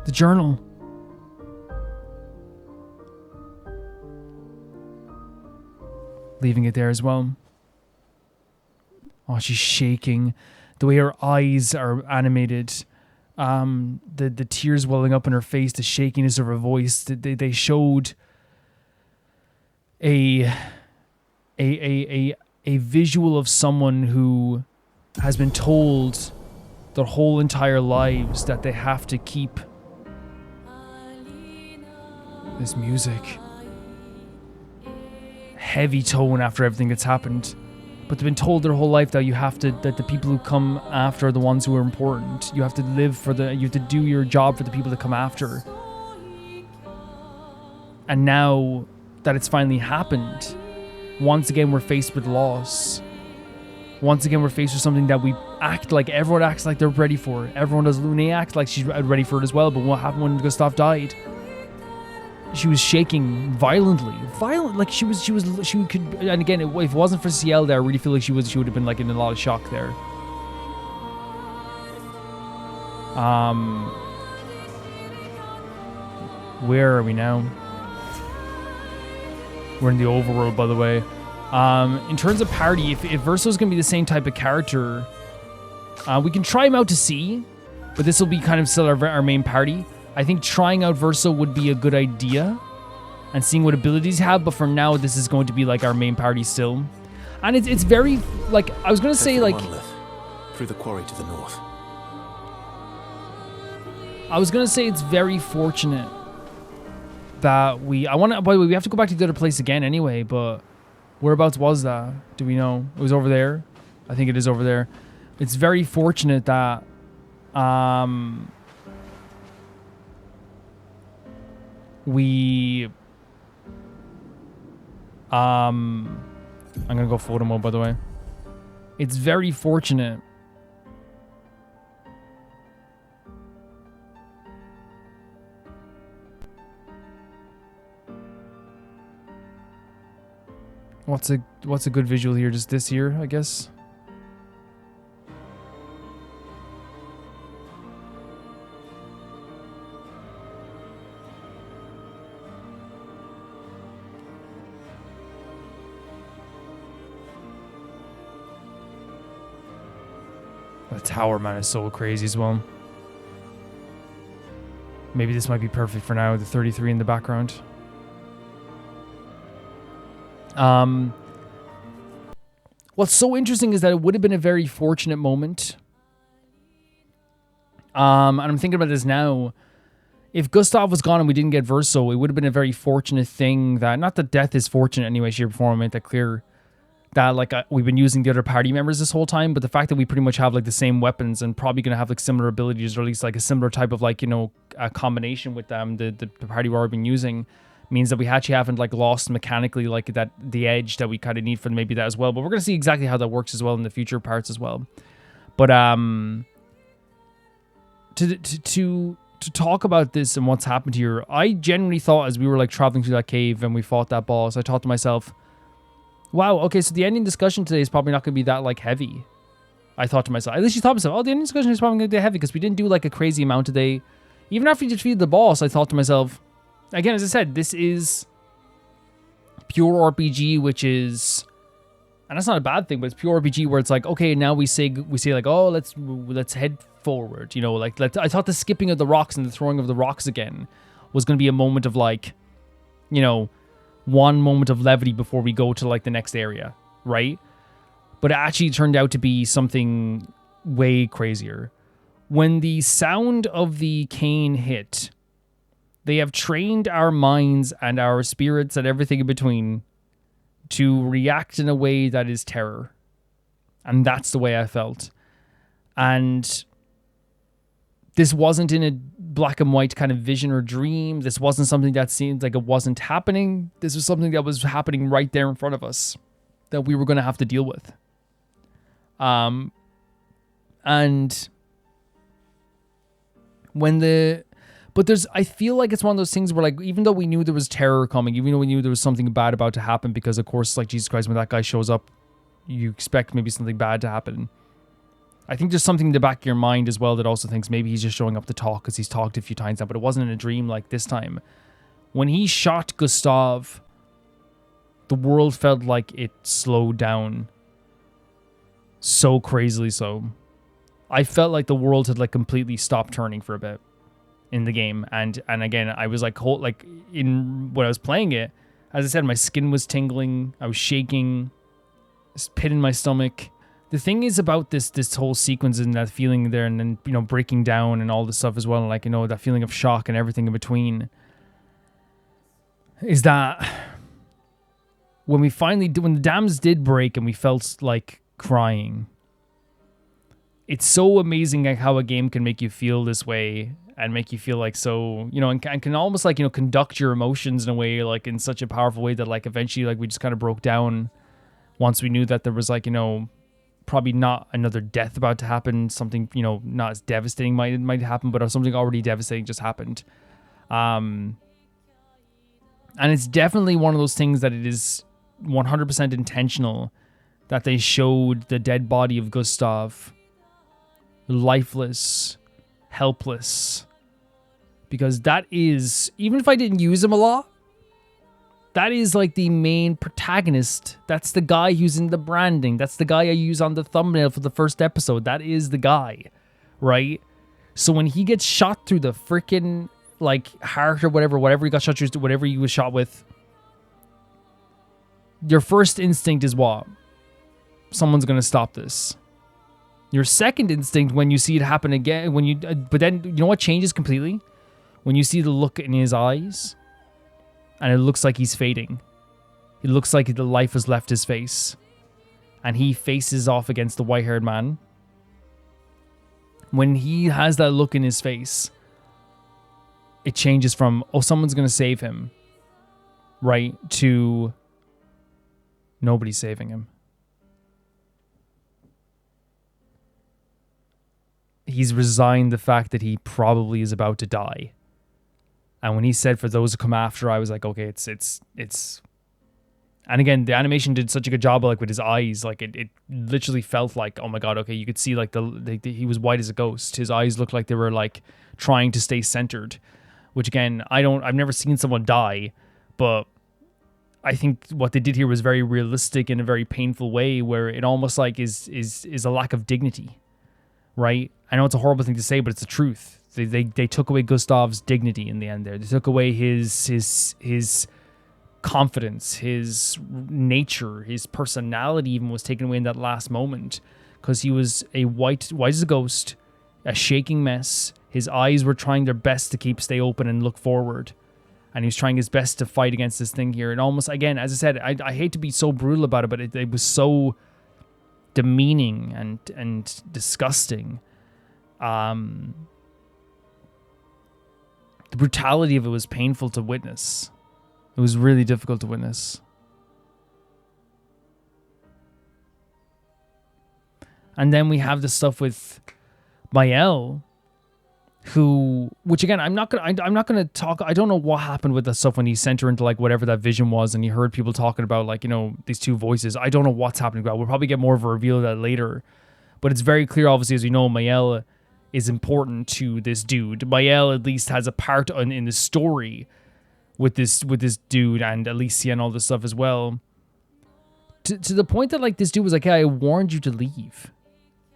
The journal. Leaving it there as well. Oh, she's shaking. The way her eyes are animated. The tears welling up in her face, the shakiness of her voice. They showed a visual of someone who has been told their whole entire lives that they have to keep this music. Heavy tone after everything that's happened. But they've been told their whole life that that the people who come after are the ones who are important. You have to live you have to do your job for the people that come after. And now that it's finally happened, once again we're faced with loss. Once again we're faced with something that everyone acts like they're ready for. Everyone does. Lune acts like she's ready for it as well, but what happened when Gustave died? She was shaking violently. Like she could, and again, if it wasn't for CL there, I really feel like she would have been like in a lot of shock there. Where are we now? We're in the overworld, by the way. In terms of party, if Verso's gonna be the same type of character, we can try him out to see, but this will be kind of still our main party. I think trying out Verso would be a good idea and seeing what abilities he have, but for now, this is going to be like our main party still. And it's very, like, I was going to say, like... Monolith, through the quarry to the north. I was going to say it's very fortunate that by the way, we have to go back to the other place again anyway, but whereabouts was that? Do we know? It was over there? I think it is over there. It's very fortunate that... I'm gonna go photo mode, by the way. It's very fortunate. What's a good visual here? Just this here, I guess. The tower, man, is so crazy as well. Maybe this might be perfect for now, the 33 in the background. What's so interesting is that it would have been a very fortunate moment. And I'm thinking about this now. If Gustave was gone and we didn't get Verso, it would have been a very fortunate thing that, not that death is fortunate anyway, shape, or form, I made that clear. That like we've been using the other party members this whole time, but the fact that we pretty much have like the same weapons and probably gonna have like similar abilities, or at least like a similar type of like, you know, a combination with them, the party we've already been using, means that we actually haven't like lost mechanically like that the edge that we kind of need for maybe that as well. But we're gonna see exactly how that works as well in the future parts as well. But to talk about this and what's happened here, I genuinely thought as we were like traveling through that cave and we fought that boss, I thought to myself, wow, okay, so the ending discussion today is probably not going to be that, like, heavy. I thought to myself. At least she thought to myself, oh, the ending discussion is probably going to be heavy because we didn't do like a crazy amount today. Even after we defeated the boss, I thought to myself, again, as I said, this is pure RPG, which is, and that's not a bad thing, but it's pure RPG where it's like, okay, now we say like, oh, let's head forward, you know, like I thought the skipping of the rocks and the throwing of the rocks again was going to be a moment of like, you know, one moment of levity before we go to like the next area, right? But it actually turned out to be something way crazier. When the sound of the cane hit, they have trained our minds and our spirits and everything in between to react in a way that is terror. And that's the way I felt. And this wasn't in a black and white kind of vision or dream. This wasn't something that seemed like it wasn't happening. This was something that was happening right there in front of us that we were going to have to deal with. And I feel like it's one of those things where, like, even though we knew there was terror coming, even though we knew there was something bad about to happen, because of course, like, Jesus Christ, when that guy shows up, you expect maybe something bad to happen. I think there's something in the back of your mind as well that also thinks maybe he's just showing up to talk because he's talked a few times now, but it wasn't in a dream like this time. When he shot Gustave, the world felt like it slowed down so crazily so. I felt like the world had like completely stopped turning for a bit in the game, and again, I was like in when I was playing it, as I said, my skin was tingling, I was shaking, this pit in my stomach. The thing is about this whole sequence and that feeling there, and then, you know, breaking down and all this stuff as well, like, you know, that feeling of shock and everything in between, is that when the dams did break and we felt like crying, it's so amazing like how a game can make you feel this way and make you feel like so, you know, and can almost like, you know, conduct your emotions in a way, like in such a powerful way that like eventually like we just kind of broke down once we knew that there was like, you know, probably not another death about to happen, something, you know, not as devastating might happen, but something already devastating just happened. And it's definitely one of those things that it is 100% intentional that they showed the dead body of Gustave lifeless, helpless, because that is, even if I didn't use him a lot, that is like the main protagonist. That's the guy who's in the branding. That's the guy I use on the thumbnail for the first episode. That is the guy, right? So when he gets shot through the freaking like heart or whatever he got shot through, whatever he was shot with, your first instinct is what? Someone's gonna stop this. Your second instinct when you see it happen again, but then you know what changes completely? When you see the look in his eyes, and it looks like he's fading. It looks like the life has left his face, and he faces off against the white-haired man. When he has that look in his face, it changes from, oh, someone's gonna save him, right, to nobody's saving him. He's resigned the fact that he probably is about to die. And when he said for those who come after, I was like, okay, it's and again, the animation did such a good job, like with his eyes, like it literally felt like, oh my God, okay, you could see like he was white as a ghost. His eyes looked like they were like trying to stay centered, which again, I've never seen someone die, but I think what they did here was very realistic in a very painful way, where it almost like is a lack of dignity, right? I know it's a horrible thing to say, but it's the truth. They took away Gustave's dignity in the end there. They took away his confidence, his nature, his personality even was taken away in that last moment, because he was a white as a ghost, a shaking mess. His eyes were trying their best to stay open and look forward. And he was trying his best to fight against this thing here. And almost, again, as I said, I hate to be so brutal about it, but it was so demeaning and disgusting. The brutality of it was painful to witness. It was really difficult to witness. And then we have the stuff with Mael, which again, I'm not gonna talk. I don't know what happened with the stuff when he sent her into like whatever that vision was, and he heard people talking about like, you know, these two voices. I don't know what's happening. We'll probably get more of a reveal of that later. But it's very clear, obviously, as we know, Mael is important to this dude. Mael at least has a part in the story with this dude and Alicia and all this stuff as well. To the point that like this dude was like, hey, I warned you to leave.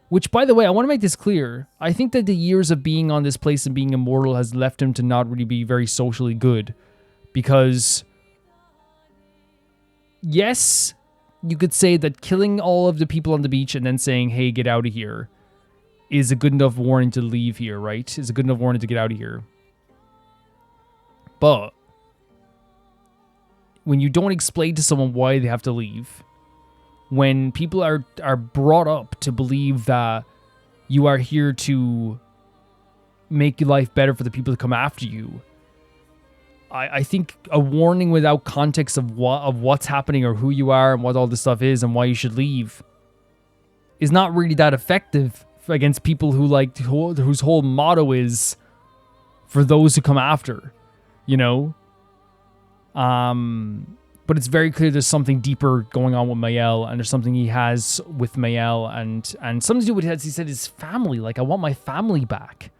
Which, by the way, I want to make this clear. I think that the years of being on this place and being immortal has left him to not really be very socially good. Because, yes, you could say that killing all of the people on the beach and then saying, hey, get out of here, is a good enough warning to leave here, right? Is a good enough warning to get out of here. But when you don't explain to someone why they have to leave, when people are brought up to believe that you are here to make your life better for the people that come after you, I think a warning without context of what's happening or who you are and what all this stuff is and why you should leave is not really that effective against people whose whole motto is for those who come after, you know? But it's very clear there's something deeper going on with Mael, and there's something he has with Mael, and something to do with, as he said, his family. Like, I want my family back.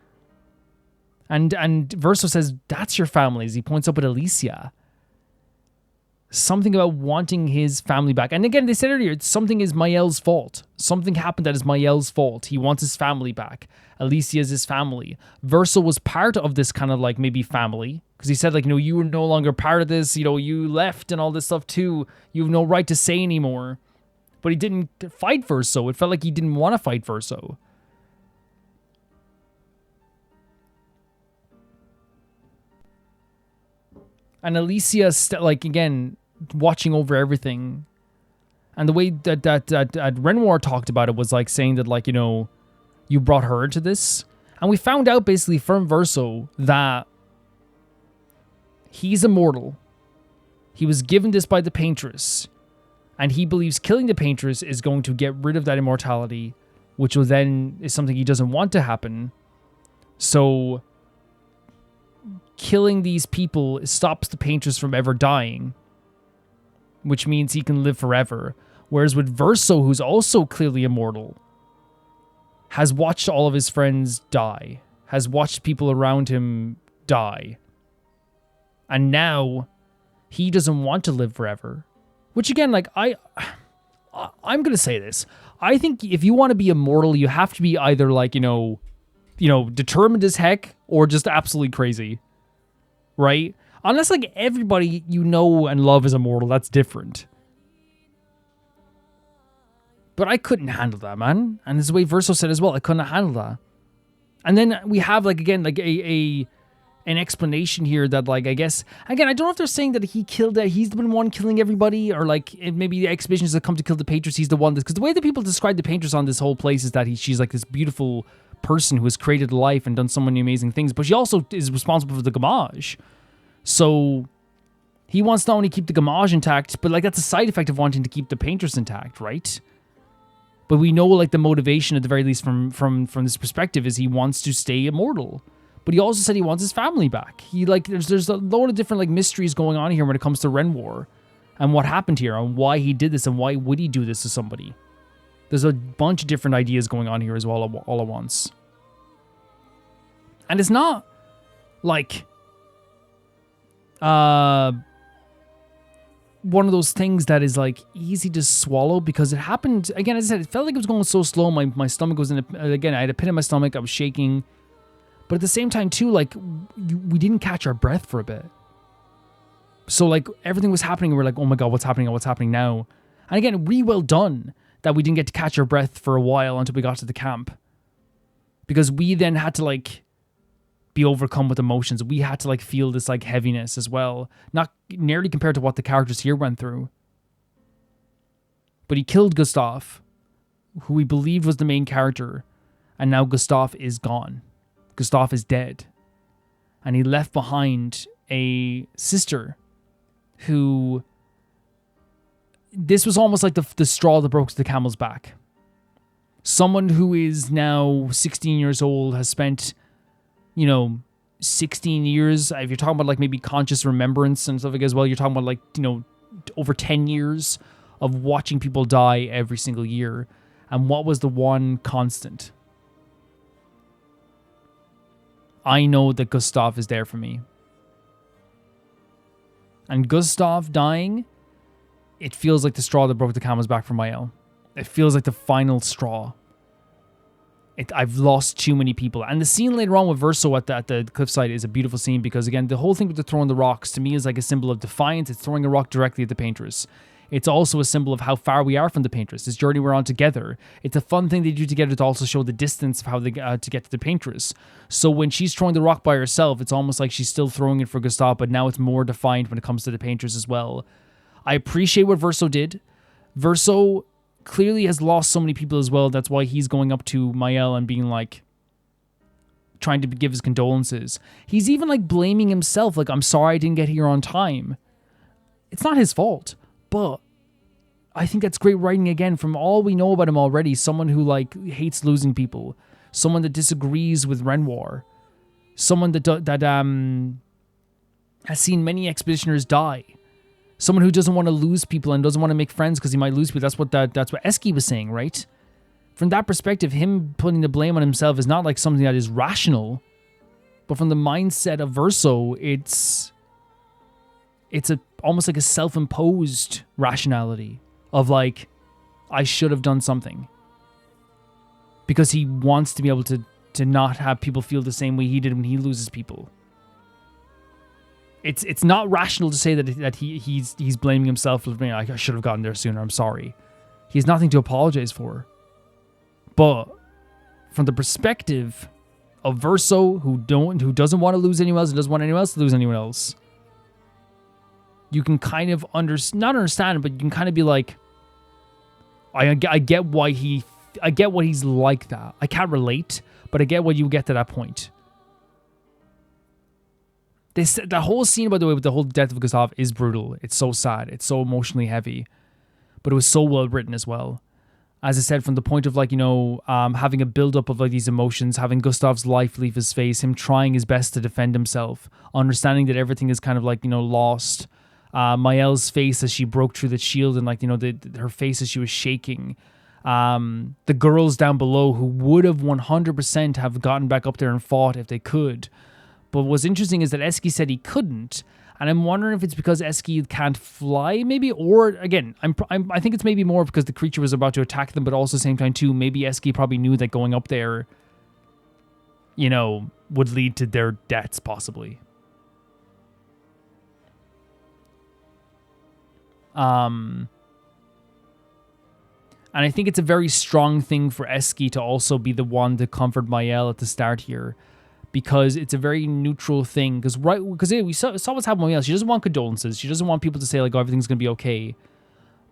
And Verso says, that's your family, as he points up at Alicia. Something about wanting his family back. And again, they said earlier, something is Mael's fault. Something happened that is Mael's fault. He wants his family back. Alicia is his family. Verso was part of this kind of like maybe family. Because he said like, you know, you were no longer part of this. You know, you left and all this stuff too. You have no right to say anymore. But he didn't fight Verso. It felt like he didn't want to fight Verso. And Alicia, like, again, watching over everything. And the way that Renoir talked about it was like saying that, like, you know, you brought her into this. And we found out basically from Verso that he's immortal. He was given this by the Paintress. And he believes killing the Paintress is going to get rid of that immortality, which will then is something he doesn't want to happen. So killing these people stops the Paintress from ever dying, which means he can live forever. Whereas with Verso, who's also clearly immortal, has watched all of his friends die, has watched people around him die, and now he doesn't want to live forever. Which again, like, I'm gonna say this. I think if you want to be immortal, you have to be either like, you know, determined as heck or just absolutely crazy. Right? Unless like everybody you know and love is immortal, that's different. But I couldn't handle that, man. And this is the way Verso said as well, I couldn't handle that. And then we have like, again, like an explanation here that, like, I guess, again, I don't know if they're saying that he killed that he's the one killing everybody, or like maybe the expeditions that come to kill the Paintress, he's the one that's, because the way that people describe the Paintress on this whole place is that she's like this beautiful person who has created life and done so many amazing things, but she also is responsible for the Gamage. So he wants to not only keep the Gamage intact, but like that's a side effect of wanting to keep the Paintress intact, right? But we know like the motivation, at the very least from this perspective, is he wants to stay immortal. But he also said he wants his family back. He like there's a load of different like mysteries going on here when it comes to Renoir and what happened here and why he did this and why would he do this to somebody. There's a bunch of different ideas going on here as well all at once. And it's not like one of those things that is like easy to swallow, because it happened again, as I said, it felt like it was going so slow. My stomach was again, I had a pit in my stomach, I was shaking. But at the same time too, like we didn't catch our breath for a bit. So like everything was happening and we're like, oh my god, what's happening now? And again, really well done that we didn't get to catch our breath for a while until we got to the camp. Because we then had to like be overcome with emotions. We had to like feel this like heaviness as well. Not nearly compared to what the characters here went through. But he killed Gustave, who we believed was the main character. And now Gustave is gone. Gustave is dead. And he left behind a sister who... This was almost like the straw that broke the camel's back. Someone who is now 16 years old has spent, 16 years. If you're talking about like maybe conscious remembrance and stuff like as well, you're talking about like, over 10 years of watching people die every single year. And what was the one constant? I know that Gustave is there for me. And Gustave dying, it feels like the straw that broke the camel's back for Mael. It feels like the final straw. I've lost too many people. And the scene later on with Verso at the cliffside is a beautiful scene because, again, the whole thing with the throwing the rocks to me is like a symbol of defiance. It's throwing a rock directly at the Paintress. It's also a symbol of how far we are from the Paintress, this journey we're on together. It's a fun thing they do together to also show the distance of how they to get to the Paintress. So when she's throwing the rock by herself, it's almost like she's still throwing it for Gustave, but now it's more defined when it comes to the Paintress as well. I appreciate what Verso did. Verso clearly has lost so many people as well. That's why he's going up to Mael and being like, trying to give his condolences. He's even like blaming himself, like, I'm sorry I didn't get here on time. It's not his fault, but I think that's great writing again from all we know about him already. Someone who like hates losing people, someone that disagrees with Renoir, someone that has seen many expeditioners die. Someone who doesn't want to lose people and doesn't want to make friends because he might lose people. That's what Eski was saying, right? From that perspective, him putting the blame on himself is not like something that is rational. But from the mindset of Verso, it's almost like a self-imposed rationality of like, I should have done something. Because he wants to be able to not have people feel the same way he did when he loses people. It's not rational to say that he's blaming himself for being like, I should have gotten there sooner, I'm sorry. He has nothing to apologize for. But from the perspective of Verso, who doesn't want to lose anyone else and doesn't want anyone else to lose anyone else, you can kind of not understand, but you can kind of be like, I get why he's like that. I can't relate, but I get why you get to that point. The whole scene, by the way, with the whole death of Gustave is brutal. It's so sad. It's so emotionally heavy. But it was so well written as well. As I said, from the point of like, having a build-up of like these emotions, having Gustave's life leave his face, him trying his best to defend himself, understanding that everything is kind of like, lost. Mael's face as she broke through the shield and like, her face as she was shaking. The girls down below who would have 100% have gotten back up there and fought if they could. But what's interesting is that Eski said he couldn't, and I'm wondering if it's because Eski can't fly, maybe, or again, I think it's maybe more because the creature was about to attack them, but also at the same time too, maybe Eski probably knew that going up there, would lead to their deaths possibly. And I think it's a very strong thing for Eski to also be the one to comfort Mael at the start here. Because it's a very neutral thing. Because we saw what's happening with Mael. She doesn't want condolences. She doesn't want people to say like, oh, everything's going to be okay.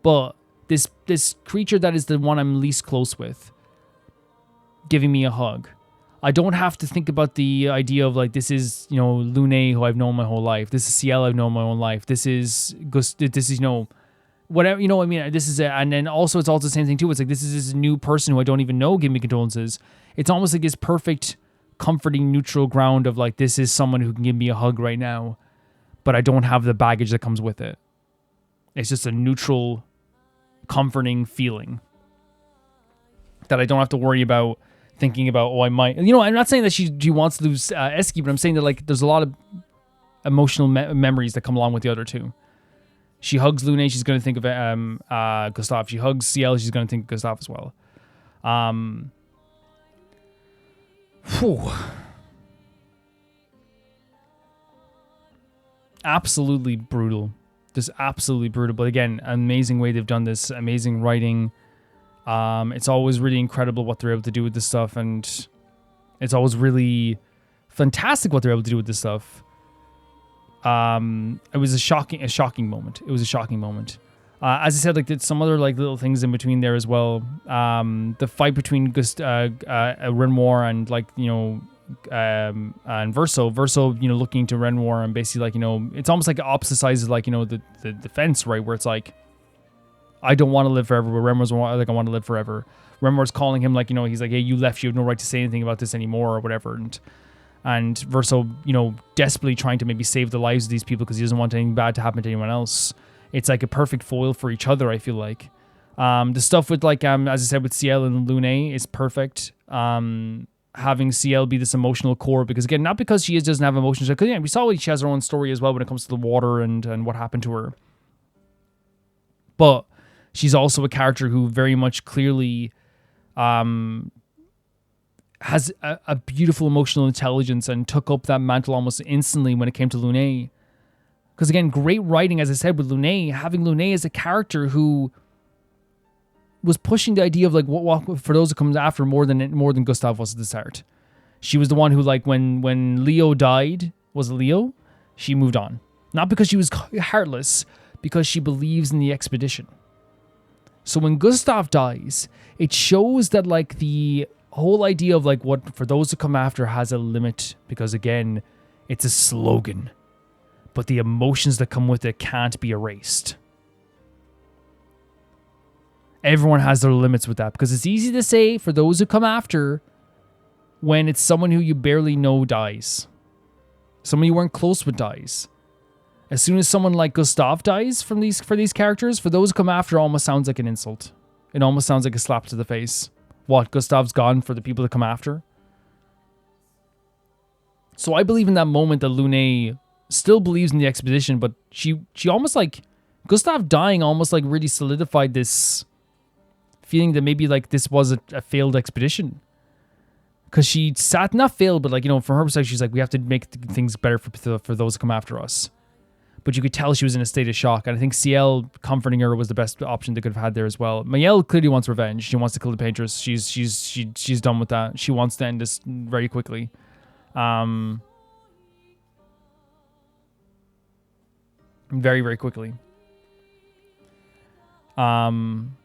But this creature that is the one I'm least close with, giving me a hug. I don't have to think about the idea of like, this is, Lune, who I've known my whole life. This is Ciel, I've known my whole life. This is, whatever, I mean, this is it. And then also, it's also the same thing too. It's like, this is this new person who I don't even know giving me condolences. It's almost like this perfect comforting neutral ground of like, this is someone who can give me a hug right now, but I don't have the baggage that comes with it. It's just a neutral, comforting feeling that I don't have to worry about thinking about, oh, I might, I'm not saying that she wants to lose Eski, but I'm saying that like, there's a lot of emotional memories that come along with the other two. She hugs Lune, she's going to think of Gustave. She hugs Ciel, she's going to think of Gustave as well. Absolutely brutal. Just absolutely brutal. But again, amazing way they've done this. Amazing writing. It's always really incredible what they're able to do with this stuff, and it's always really fantastic what they're able to do with this stuff. It was a shocking moment. It was a shocking moment. As I said, like, there's some other like little things in between there as well. The fight between Renoir and like, and Verso, looking to Renoir and basically like, it's almost like opposite sides of like, the fence, right? Where it's like, I don't want to live forever, but Renoir's like, I want to live forever. Renoir's calling him like, he's like, hey, you left, you have no right to say anything about this anymore or whatever. And Verso, desperately trying to maybe save the lives of these people because he doesn't want anything bad to happen to anyone else. It's like a perfect foil for each other, I feel like. The stuff with like as I said with CL and Lune is perfect. Having CL be this emotional core, because again, not because she doesn't have emotions, because we saw she has her own story as well when it comes to the water and what happened to her. But she's also a character who very much clearly has a beautiful emotional intelligence and took up that mantle almost instantly when it came to Lune. Because again, great writing, as I said, with Lune, having Lune as a character who was pushing the idea of like what for those who comes after more than Gustave was at the start. She was the one who, like, when Leo died, was it Leo? She moved on. Not because she was heartless, because she believes in the expedition. So when Gustave dies, it shows that like the whole idea of like what for those who come after has a limit, because again, it's a slogan, but the emotions that come with it can't be erased. Everyone has their limits with that, because it's easy to say for those who come after when it's someone who you barely know dies. Someone you weren't close with dies. As soon as someone like Gustave dies for these characters, for those who come after, it almost sounds like an insult. It almost sounds like a slap to the face. What, Gustave's gone for the people that come after? So I believe in that moment that Lune still believes in the expedition, but she almost like, Gustave dying almost like really solidified this feeling that maybe like this was a failed expedition. Because she sat, not failed, but like, from her perspective, she's like, we have to make things better for those who come after us. But you could tell she was in a state of shock. And I think CL comforting her was the best option they could have had there as well. Mayel clearly wants revenge. She wants to kill the Paintress. She's done with that. She wants to end this very quickly. Very, very quickly. And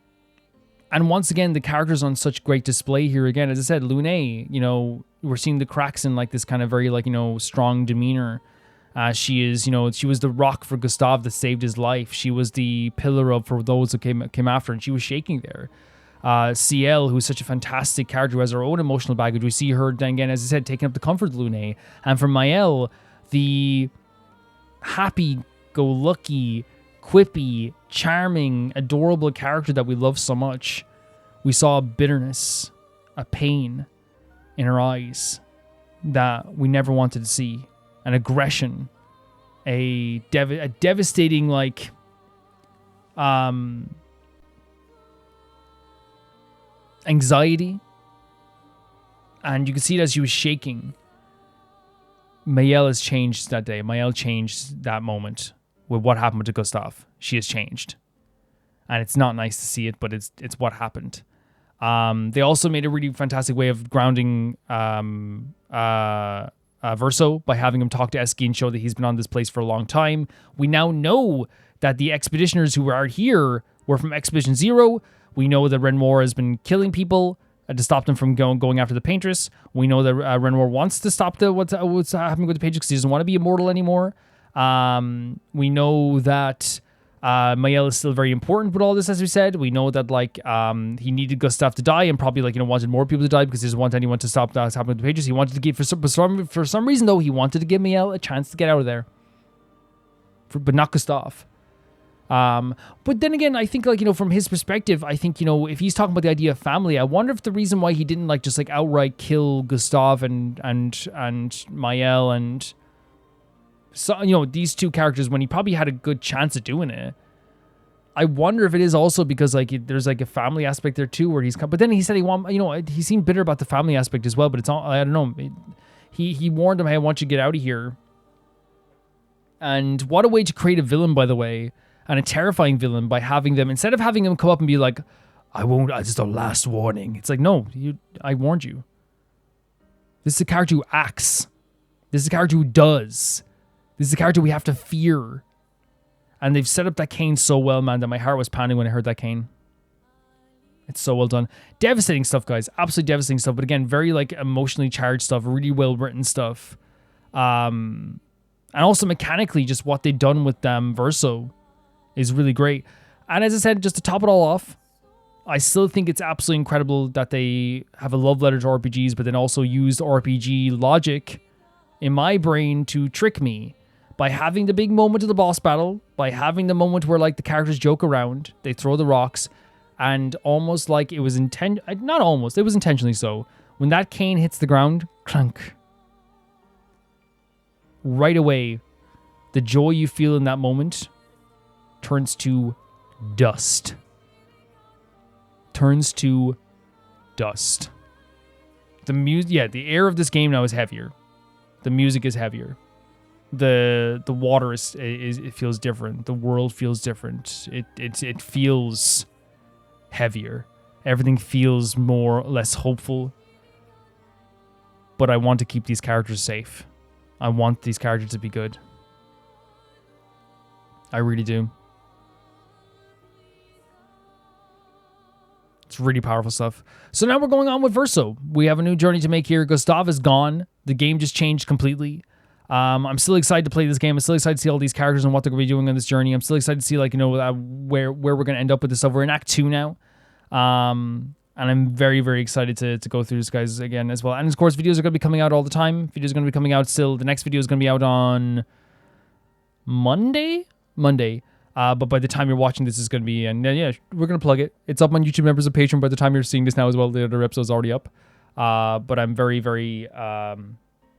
once again, the character's on such great display here again. As I said, Lune, we're seeing the cracks in like this kind of very like, strong demeanor. She is, she was the rock for Gustave that saved his life. She was the pillar for those who came after, and she was shaking there. CL, who's such a fantastic character who has her own emotional baggage. We see her then again, as I said, taking up the comfort of Lune. And for Maëlle, the happy-go-lucky, quippy, charming, adorable character that we love so much. We saw a bitterness, a pain in her eyes that we never wanted to see. An aggression, a devastating, like, anxiety. And you can see it as she was shaking. Maëlle has changed that day. Maëlle changed that moment with what happened to Gustave. She has changed. And it's not nice to see it, but it's what happened. They also made a really fantastic way of grounding Verso by having him talk to Eski and show that he's been on this place for a long time. We now know that the expeditioners who are here were from Expedition Zero. We know that Renoir has been killing people to stop them from going after the Paintress. We know that Renoir wants to stop what's happening with the Paintress because he doesn't want to be immortal anymore. We know that Maëlle is still very important with all this, as we said. We know that like he needed Gustave to die and probably like wanted more people to die because he doesn't want anyone to stop that happening with the Pages. He wanted to give for some reason though, he wanted to give Maëlle a chance to get out of there, but not Gustave. But then again, I think like from his perspective, I think if he's talking about the idea of family, I wonder if the reason why he didn't like just like outright kill Gustave and Maëlle and so these two characters when he probably had a good chance of doing it. I wonder if it is also because like there's like a family aspect there too, where he's but then he said he seemed bitter about the family aspect as well. But it's all I don't know. He warned him, hey, I want you to get out of here. And what a way to create a villain, by the way, and a terrifying villain by having them instead of having him come up and be like, I won't. It's just a last warning. It's like no, I warned you. This is a character who acts. This is a character who does. This is a character we have to fear. And they've set up that cane so well, man, that my heart was pounding when I heard that cane. It's so well done. Devastating stuff, guys. Absolutely devastating stuff. But again, very like emotionally charged stuff. Really well written stuff. And also mechanically, just what they've done with Verso is really great. And as I said, just to top it all off, I still think it's absolutely incredible that they have a love letter to RPGs, but then also used RPG logic in my brain to trick me. By having the big moment of the boss battle, by having the moment where like the characters joke around, they throw the rocks, and almost like it was not almost, it was intentionally so. When that cane hits the ground, clunk. Right away, the joy you feel in that moment turns to dust. Turns to dust. The air of this game now is heavier. The music is heavier. The water is it feels different. The world feels different. It feels heavier. Everything feels less hopeful. But I want to keep these characters safe. I want these characters to be good. I really do. It's really powerful stuff. So now we're going on with Verso. We have a new journey to make here. Gustave is gone. The game just changed completely. I'm still excited to play this game. I'm still excited to see all these characters and what they're going to be doing on this journey. I'm still excited to see, where we're going to end up with this stuff. We're in Act 2 now. And I'm very, very excited to go through this, guys, again as well. And of course, videos are going to be coming out all the time. Videos are going to be coming out still. The next video is going to be out on Monday. But by the time you're watching this, is going to be, and yeah, we're going to plug it. It's up on YouTube Members of Patreon by the time you're seeing this now as well. The other episode's already up. But I'm very, very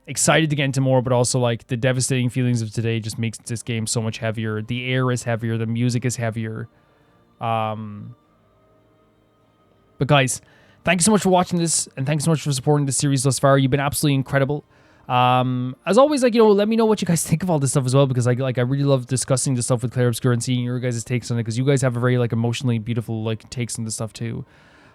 excited to get into more, but also like the devastating feelings of today just makes this game so much heavier. The air is heavier. The music is heavier. But guys, thank you so much for watching this, and thanks so much for supporting this series thus far. You've been absolutely incredible. As always, let me know what you guys think of all this stuff as well, because I really love discussing this stuff with Clair Obscur and seeing your guys' takes on it, because you guys have a very emotionally beautiful takes on this stuff too.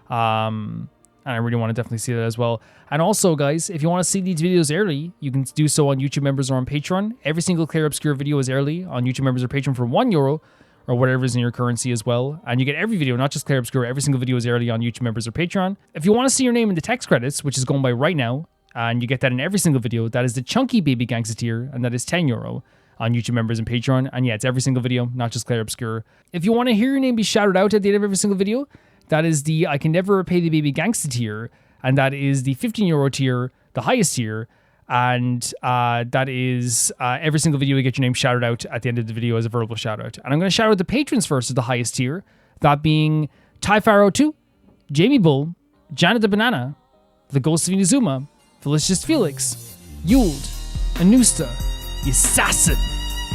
And I really want to definitely see that as well. And also, guys, if you want to see these videos early, you can do so on YouTube Members or on Patreon. Every single Clair Obscur video is early on YouTube Members or Patreon for €1 or whatever is in your currency as well. And you get every video, not just Clair Obscur, every single video is early on YouTube Members or Patreon. If you want to see your name in the text credits, which is going by right now, and you get that in every single video, that is the Chunky Baby Gangsta tier, and that is €10 on YouTube Members and Patreon. And yeah, it's every single video, not just Clair Obscur. If you want to hear your name be shouted out at the end of every single video, that is the I Can Never Repay the Baby Gangsta tier, and that is the €15 tier, the highest tier, and that is every single video you get your name shouted out at the end of the video as a verbal shout out. And I'm going to shout out the patrons first as the highest tier, that being Ty Pharaoh 2, Jamie Bull, Janet the Banana, the Ghost of Inazuma, Felicious Felix, Yuld, Anusta, Assassin,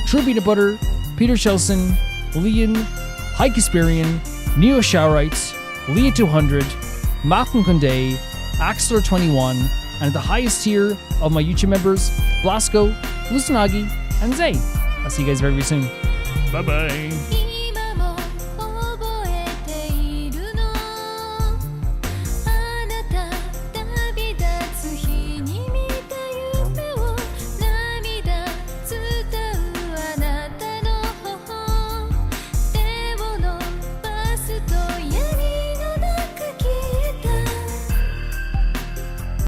True Peanut Butter, Peter Shelson, Leon, Hike Experian, Neo Showerite, Leah 200, Malcolm Conde, Axler 21, and at the highest tier of my YouTube members, Blasco, Lusanagi, and Zay. I'll see you guys very, very soon. Bye-bye.